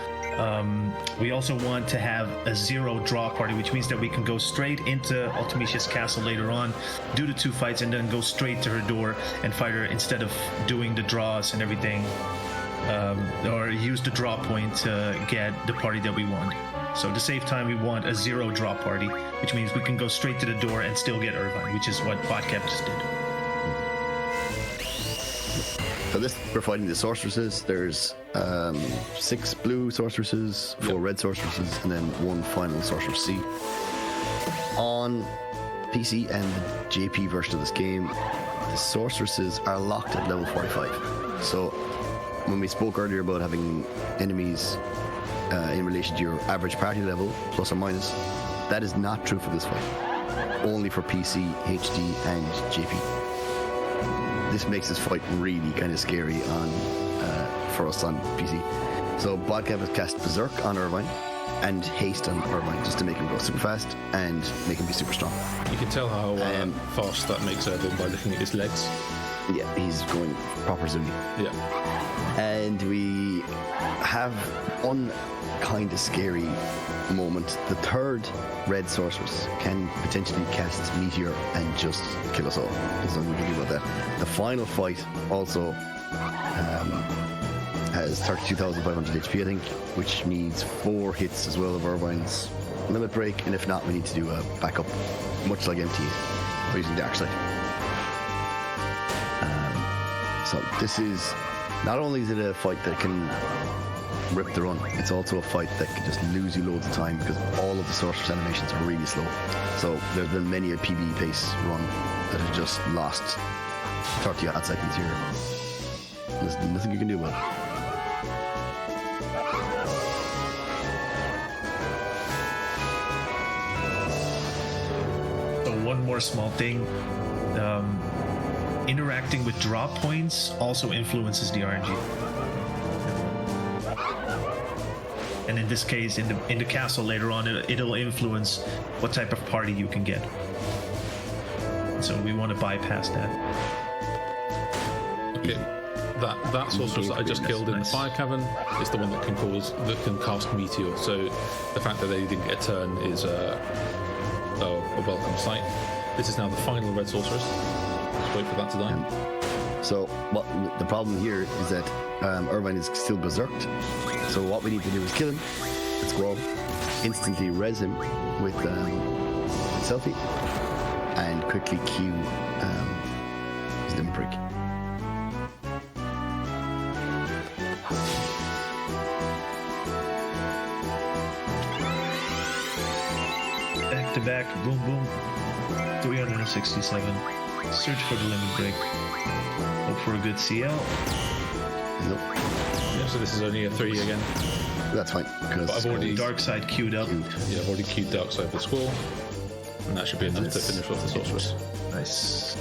We also want to have a 0 draw party, which means that we can go straight into Ultimecia's castle later on, do the 2 fights, and then go straight to her door and fight her instead of doing the draws and everything, or use the draw point to get the party that we want. So to save time, we want a 0 draw party, which means we can go straight to the door and still get Irvine, which is what Badcap just did.
For this, we're fighting the sorceresses. There's 6 blue sorceresses, 4 red sorceresses, and then 1 final sorceress C. On PC and the JP version of this game, the sorceresses are locked at level 45. So when we spoke earlier about having enemies in relation to your average party level, plus or minus, that is not true for this fight. Only for PC, HD, and JP. This makes this fight really kind of scary for us on PC. So Badcap has cast Berserk on Irvine and Haste on Irvine just to make him go super fast and make him be super strong.
You can tell how fast that makes Irvin by looking at his legs.
Yeah, he's going proper zoomy.
Yeah.
And we have one kind of scary moment. The third red sorceress can potentially cast Meteor and just kill us all. There's nothing we can do about that. The final fight also has 32,500 HP, I think, which needs 4 hits as well of Irvine's limit break, and if not, we need to do a backup, much like MT, or using Dark Side. So this is, not only is it a fight that can rip the run, it's also a fight that can just lose you loads of time because all of the sorceress animations are really slow. So there's been many a PvE pace run that have just lost 30 odd seconds here. There's nothing you can do about it.
One more small thing. Interacting with drop points also influences the RNG. And in this case, in the castle later on, it'll influence what type of party you can get. So we want to bypass that.
Okay. That sorceress that I just killed in the fire cavern is the one that can cast Meteor. So the fact that they didn't get a turn is a welcome sight. This is now the final red sorceress. Just wait for that to die.
So the problem here is that Irvine is still berserked. So what we need to do is kill him. Let's go out, instantly res him with selfie, and quickly Q his limit break.
Back to back, boom boom. 367. Search for the limit break. Hope for a good CL.
Nope.
Yeah, so this is only a 3 again.
That's fine.
But I've already
Dark Side queued up.
Yeah, I've already queued Dark Side for squall, and that should be enough to finish off the sorceress.
Nice.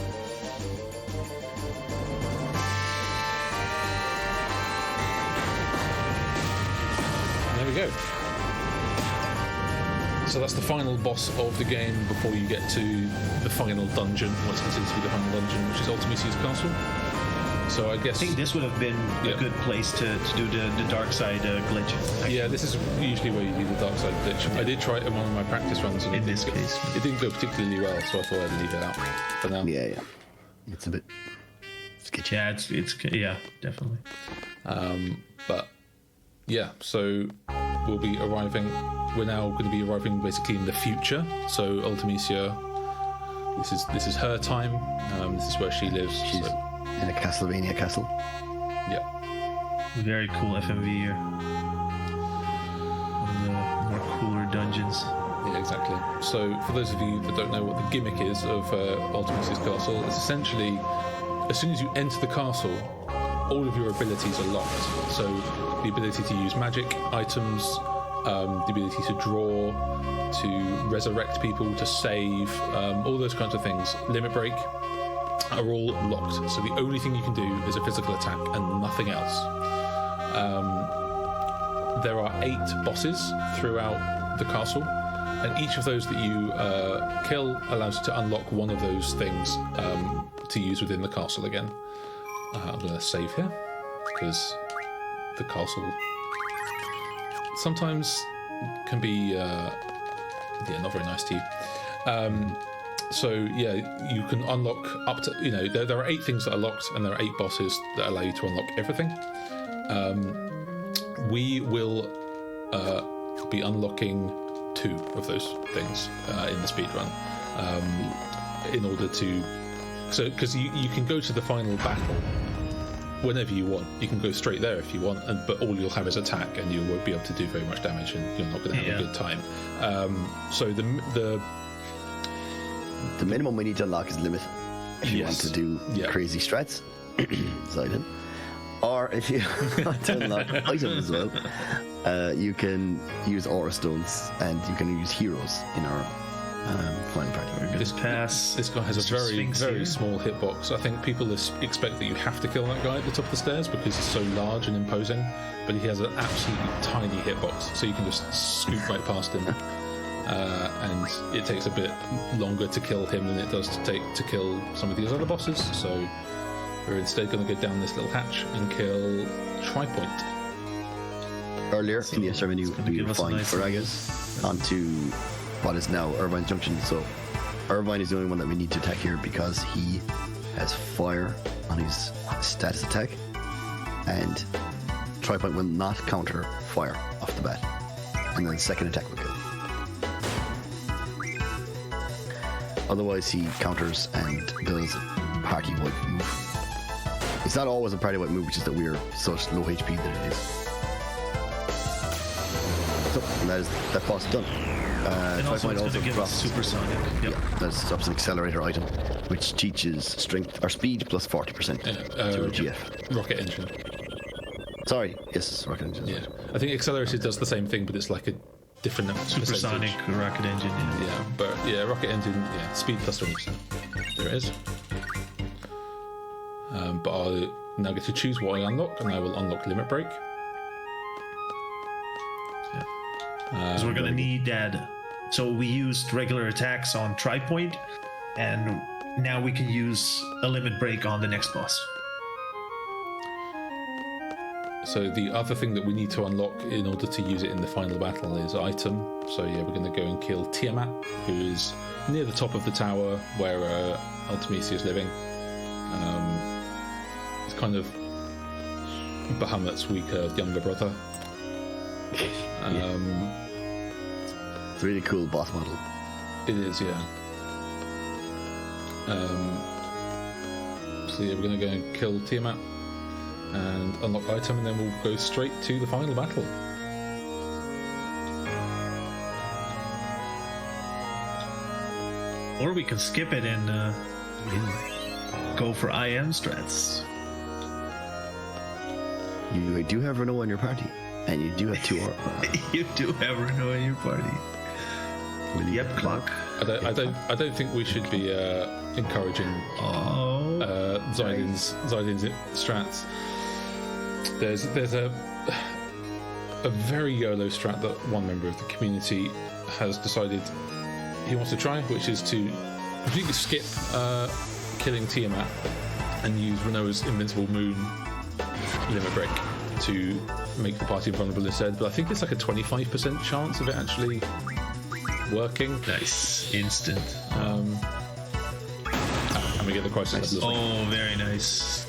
There we go. So that's the final boss of the game before you get to the final dungeon, what's considered to be the final dungeon, which is Ultimisia's Castle. So I guess
I think this would have been a good place to do the dark side glitch. Actually.
Yeah, this is usually where you do the dark side glitch. I did try it in one of my practice runs, and
In this case.
it didn't go particularly well, so I thought I'd leave it out for now.
Yeah. It's a bit sketchy.
Yeah, it's definitely.
But yeah, so we'll be arriving. We're now going to be arriving basically in the future. So Ultimisia, this is her time. This is where she lives.
She's in a Castlevania castle.
Yeah.
Very cool FMV here. One of the more cooler dungeons.
Yeah, exactly. So for those of you that don't know what the gimmick is of Ultimisia's Castle, it's essentially as soon as you enter the castle, all of your abilities are locked. So the ability to use magic items, the ability to draw, to resurrect people, to save, all those kinds of things, limit break, are all locked. So the only thing you can do is a physical attack and nothing else. There are 8 bosses throughout the castle, and each of those that you kill allows you to unlock one of those things to use within the castle again. I'm going to save here because the castle sometimes can be not very nice to you. So yeah, you can unlock up to there are 8 things that are locked, and there are 8 bosses that allow you to unlock everything. We will be unlocking 2 of those things in the speedrun in order to because you can go to the final battle whenever you want. You can go straight there if you want, but all you'll have is attack, and you won't be able to do very much damage, and you're not going to have a good time. So
the minimum we need to unlock is limit if you want to do crazy strats. Silent. Or if you want to unlock items as well, you can use aura stones, and you can use heroes in our final party.
This
guy has a very small hitbox. I think people expect that you have to kill that guy at the top of the stairs because he's so large and imposing, but he has an absolutely tiny hitbox, so you can just scoot right past him. And it takes a bit longer to kill him than it does to kill some of these other bosses. So we're instead going to go down this little hatch and kill Tripoint.
earlier in the SR menu, we
give
were
us a
flying
nice-
Faragas onto what is now Irvine Junction. So Irvine is the only one that we need to attack here because he has fire on his status attack, and Tri-Point will not counter fire off the bat, and then second attack will kill. Otherwise, he counters and does party-wide move. It's not always a party-wide move, which is that we are such low HP that it is. So, and that boss is done.
And also,
Tri-Point
it's going to give us
drops.
supersonic. Yep.
Yeah, that drops an accelerator item, which teaches strength or speed plus 40% to a GF.
Rocket engine.
Sorry, yes, rocket engine.
Yeah, I think accelerator does the same thing, but it's like a different
Supersonic
percentage.
rocket engine. Yeah.
Yeah, but yeah, rocket engine. Yeah, speed plus 20%. There it is. But I now get to choose what I unlock, and I will unlock limit break.
Because we're going to need that. So we used regular attacks on Tri-Point, and now we can use a limit break on the next boss.
So the other thing that we need to unlock in order to use it in the final battle is item. So yeah, we're going to go and kill Tiamat, who is near the top of the tower where Ultimisia is living. It's kind of Bahamut's weaker younger brother.
It's a really cool boss model.
It is, yeah. So yeah, we're going to go and kill Tiamat and unlock item, and then we'll go straight to the final battle.
Or we can skip it and go for IM strats.
You do have Renault in your party, and you do have 2
You do have Renault in your party. Yep, clock.
I don't think we should be encouraging Zidin's strats. There's a very YOLO strat that one member of the community has decided he wants to try, which is to completely skip killing Tiamat and use Renault's Invincible Moon limit break to make the party vulnerable instead. But I think it's like a 25% chance of it actually working.
Nice. Instant.
And we get the crisis level.
Oh, very nice.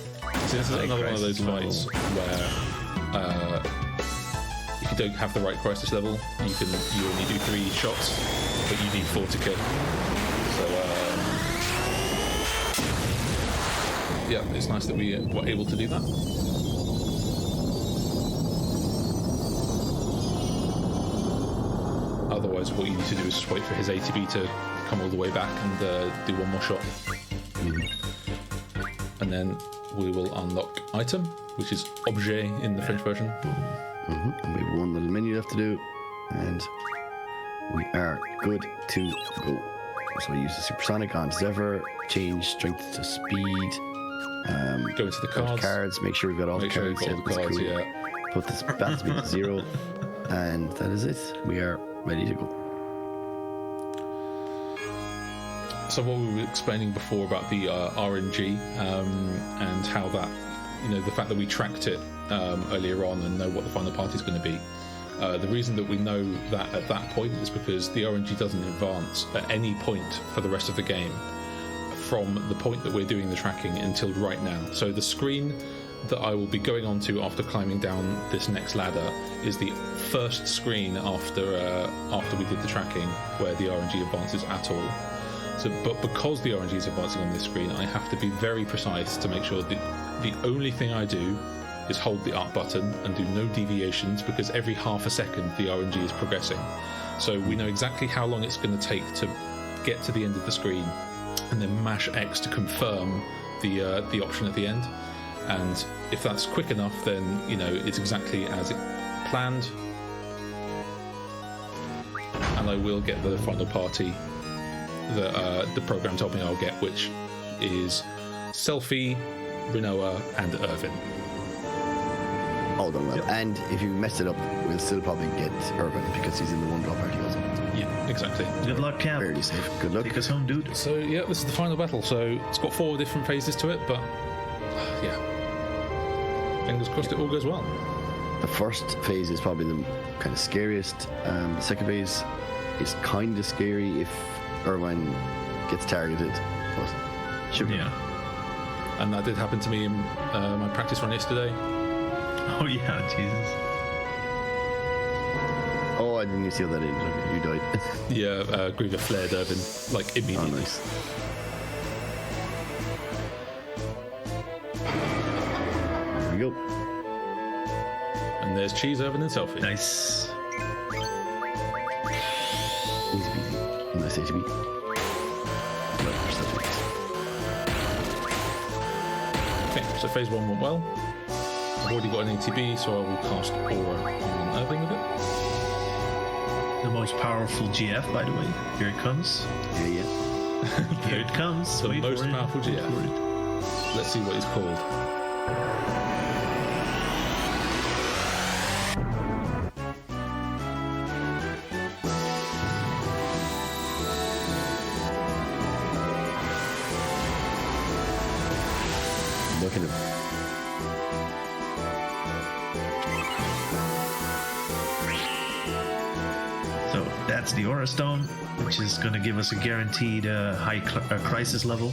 So this is another one of those fights where if you don't have the right crisis level, you only do 3 shots, but you need 4 to kill. So yeah, it's nice that we were able to do that. Otherwise, what you need to do is just wait for his ATB to come all the way back and do one more shot. And then we will unlock item, which is objet in the French version.
And we have one little menu left to do, and we are good to go. So we use the supersonic on Zephyr, change strength to speed.
Go into the cards.
Make sure we've got all the
Make sure
cards.
we've got all the
That's
cards,
cool.
yeah.
Put this bat speed to 0, and that is it. We are ready to go.
So what we were explaining before about the RNG and how that, the fact that we tracked it earlier on and know what the final party is going to be. The reason that we know that at that point is because the RNG doesn't advance at any point for the rest of the game from the point that we're doing the tracking until right now. So the screen that I will be going on to after climbing down this next ladder is the first screen after we did the tracking where the RNG advances at all. So, but because the RNG is advancing on this screen, I have to be very precise to make sure that the only thing I do is hold the up button and do no deviations, because every half a second the RNG is progressing. So we know exactly how long it's going to take to get to the end of the screen, and then mash X to confirm the option at the end. And if that's quick enough, then it's exactly as it planned, and I will get the final party that the program told me I'll get, which is Selfie, Rinoa, and Irvin.
All done well. And if you mess it up, we'll still probably get Irvin because he's in the 1-drop party also.
Yeah, exactly.
Good luck, Cap.
Fairly safe. Good luck.
Take us home, dude.
So yeah, this is the final battle. So it's got 4 different phases to it, but yeah, fingers crossed it all goes well.
the first phase is probably the kind of scariest. The second phase is kind of scary if Irvine gets targeted, but should be.
Yeah.
And that did happen to me in my practice run yesterday.
Oh yeah, Jesus.
Oh, I didn't even see how that ended. You died.
Yeah, Griever flared Irvin like
Oh,
immediately.
nice. There we go.
And there's Cheese, Irvin, and Selfie.
Nice.
Easy peasy. Nice HB.
Okay, so phase 1 went well. I've already got an ATB, so I will cast Aura on Irving with it.
The most powerful GF, by the way. Here it comes.
Yeah.
Here it comes.
The
Wait
most
for it.
powerful
Wait
GF.
for it.
Let's see what he's called.
Look at him.
So that's the Aura Stone, which is going to give us a guaranteed high crisis level.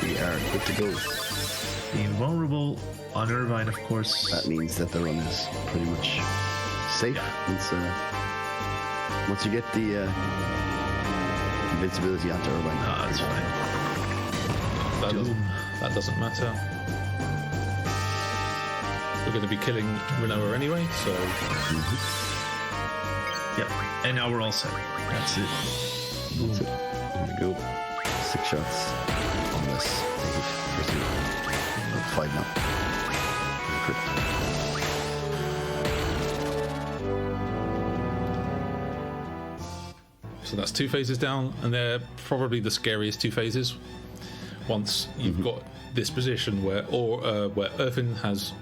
We are good to go.
The invulnerable on Irvine, of course.
That means that the run is pretty much safe. It's, once you get the invincibility onto Irvine.
Ah, that's fine.
That doesn't matter. We're going to be killing Renoa anyway, so
Yep. And now we're all set. That's it.
That's it. There we go. 6 shots on this. Take it. First two. 5 now. Crit.
so that's 2 phases down, and they're probably the scariest 2 phases. Once you've got this position where Irvin has,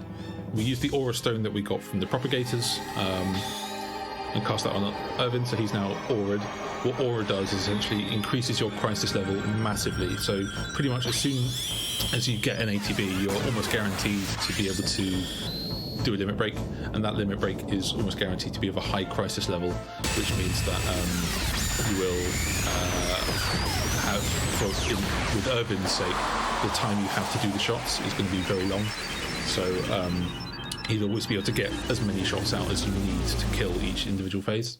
we use the Aura Stone that we got from the Propagators, and cast that on Irvin, so he's now Aura'd. What Aura does is essentially increases your crisis level massively. So pretty much as soon as you get an ATB, you're almost guaranteed to be able to do a limit break, and that limit break is almost guaranteed to be of a high crisis level, which means that you will have, with Irvin's sake, the time you have to do the shots is going to be very long. So you'll always be able to get as many shots out as you need to kill each individual phase.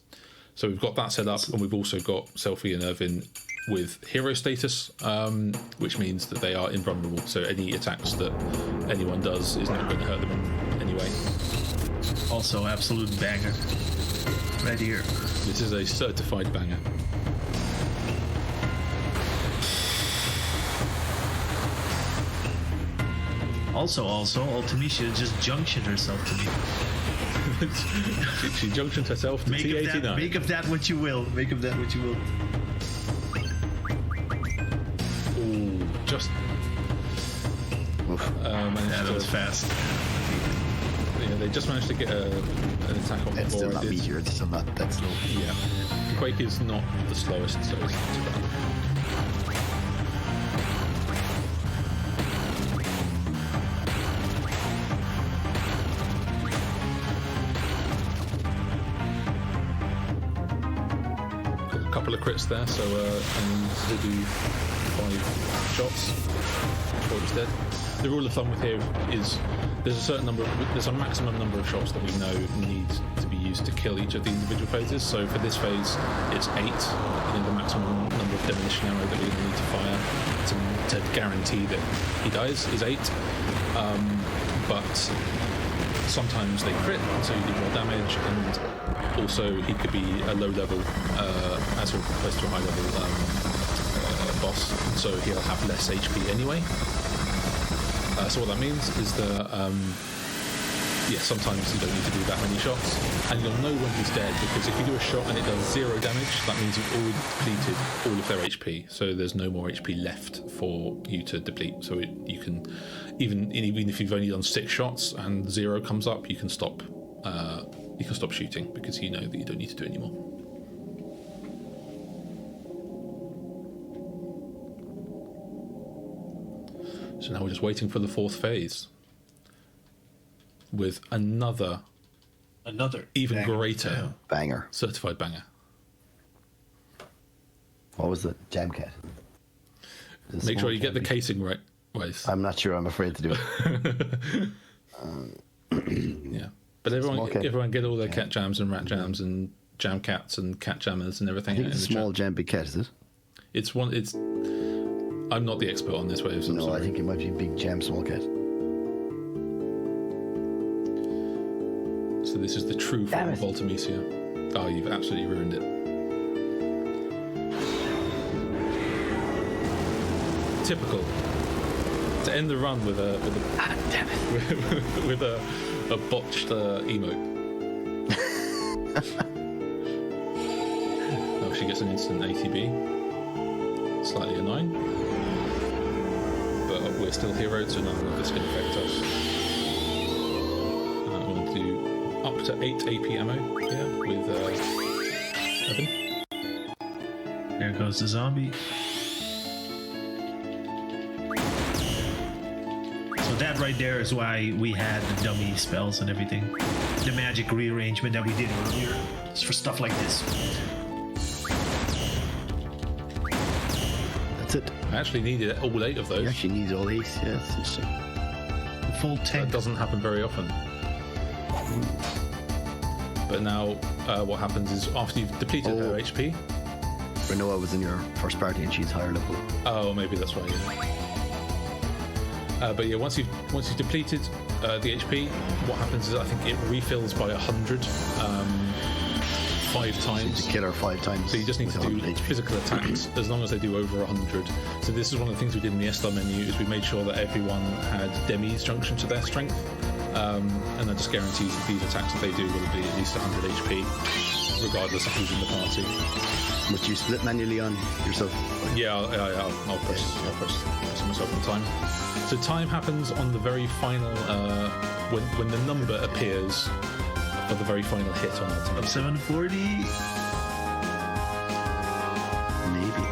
So we've got that set up, and we've also got Selfie and Irvin with hero status, which means that they are invulnerable. So any attacks that anyone does is not going to hurt them in any way.
Also, absolute banger. Right here.
This is a certified banger.
Also, Ultimecia just junctioned herself to me.
She junctioned herself to T89.
Make of that what you will. Make of that what you will.
Ooh, just
That was fast.
Yeah, they just managed to get an attack on
It's
before
still
I
not
did.
meteor. It's still not that slow.
Yeah, Quake is not the slowest, so it's not too bad. Got a couple of crits there, so and to do 5 shots before it's dead. The rule of thumb with here is there's a maximum number of shots that we know need to be used to kill each of the individual phases. So for this phase, it's 8. The maximum number of demolition arrow that we need to fire to guarantee that he dies is 8. But sometimes they crit, so you do more damage, and also he could be a low level as opposed to a high level boss, so he'll have less HP anyway. So what that means is that sometimes you don't need to do that many shots, and you'll know when he's dead, because if you do a shot and it does 0 damage, that means you've already depleted all of their HP, so there's no more HP left for you to deplete. So you can, even if you've only done 6 shots and 0 comes up, you can stop shooting, because you know that you don't need to do any more. So now we're just waiting for the 4th phase. with another even
banger.
greater
Banger.
certified banger.
What was it? Jam Cat.
Make sure you get the casing right, Waze.
I'm not sure. I'm afraid to do it.
Yeah, but
Small cat.
everyone get all their cat jams and rat jams and jam cats and cat jammers and everything.
I think
in
it's
the
a small
chat.
jam, big cat, is it?
It's one. It's. I'm not the expert on this, Waves. I'm
No,
sorry.
I think it might be big jam, small cat.
So this is the true form of
Damn
Ultimecia. Oh, you've absolutely ruined it. Typical. To end the run with a
Damn it.
with a botched emote. Oh, she gets an instant ATB. Slightly annoying. But we're still heroes, so none of this can affect us. I'm going to do up to 8 AP ammo here with Evan.
There goes the zombie. So that right there is why we had the dummy spells and everything. The magic rearrangement that we did earlier. It's for stuff like this.
That's it.
I actually needed all 8 of
You
those.
actually need all these. Yeah, it's interesting.
Full
That
tank.
doesn't happen very often. But now what happens is after you've depleted her HP.
Renoa was in your first party and she's higher level.
Oh, maybe that's right. Yeah. But yeah, once you've depleted the HP, what happens is I think it refills by 100 5
You
times.
kill her 5 times.
So you just need to
with
do
100 HP.
physical attacks as long as they do over 100. So this is one of the things we did in the S-Star menu is we made sure that everyone had Demi's junction to their strength. And that just guarantees that these attacks that they do will be at least 100 HP, regardless of who's in the party.
But you split manually on yourself.
Yeah, I'll press myself on time. So time happens on the very final, when the number appears for the very final hit on the time.
Of 740.
Maybe.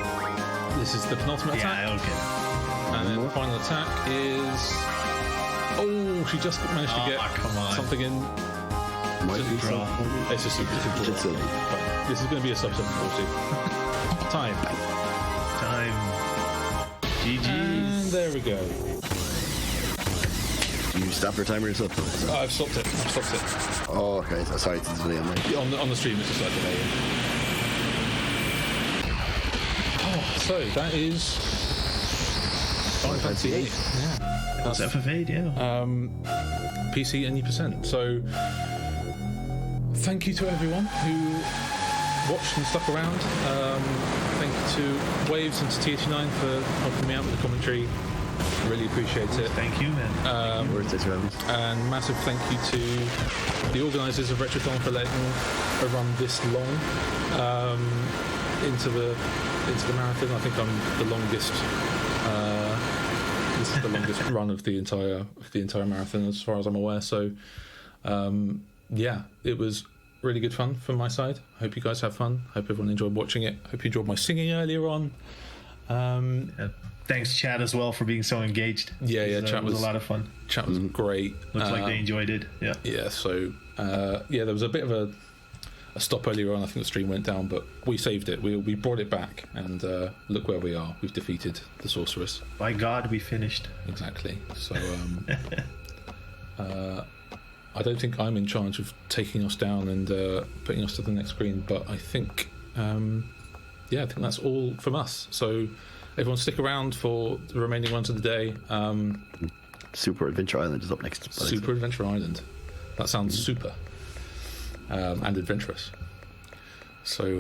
This is the penultimate attack.
Yeah, okay.
And then the final attack is... Oh, she just managed to get
come on.
something in.
Might
Just
be
draw.
something.
It's just a
Just
draw.
a-
Fine. This is going to be a sub 740. Time.
Time. GG.
And there we go.
You stop your timer yourself.
Oh, I've stopped it.
Oh, okay. So, sorry, it's a delay on my.
On the stream, it's just like delay. Oh, so that is Final Fantasy VIII. Yeah.
That's FF8, yeah.
PC any percent. So thank you to everyone who watched and stuck around. Thank you to Waves and to TH9 for helping me out with the commentary. Really appreciate it.
Thank you, man.
Where's this Rams?
And massive thank you to the organisers of Retrothon for letting a run this long into the marathon. I think I'm the longest. This is the longest run of the entire marathon, as far as I'm aware. So, yeah, it was really good fun from my side. Hope you guys have fun. Hope everyone enjoyed watching it. Hope you enjoyed my singing earlier on.
Thanks, Chad, as well, for being so engaged.
Yeah, chat
It was a lot of fun.
Chat was great.
Looks like they enjoyed it. Yeah.
Yeah, so there was a bit of a stop earlier on. I think the stream went down, but we saved it. We brought it back, and look where we are. We've defeated the sorceress.
By God, we finished.
Exactly. So I don't think I'm in charge of taking us down and putting us to the next screen, but I think I think that's all from us. So everyone stick around for the remaining runs of the day.
Super Adventure Island is up next.
Super Adventure Island. That sounds super and adventurous. So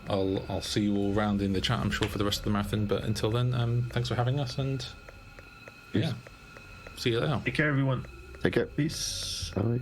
I'll see you all around in the chat, I'm sure, for the rest of the marathon. But until then, thanks for having us, and see you later.
Take care, everyone.
Take care.
Peace.
Bye.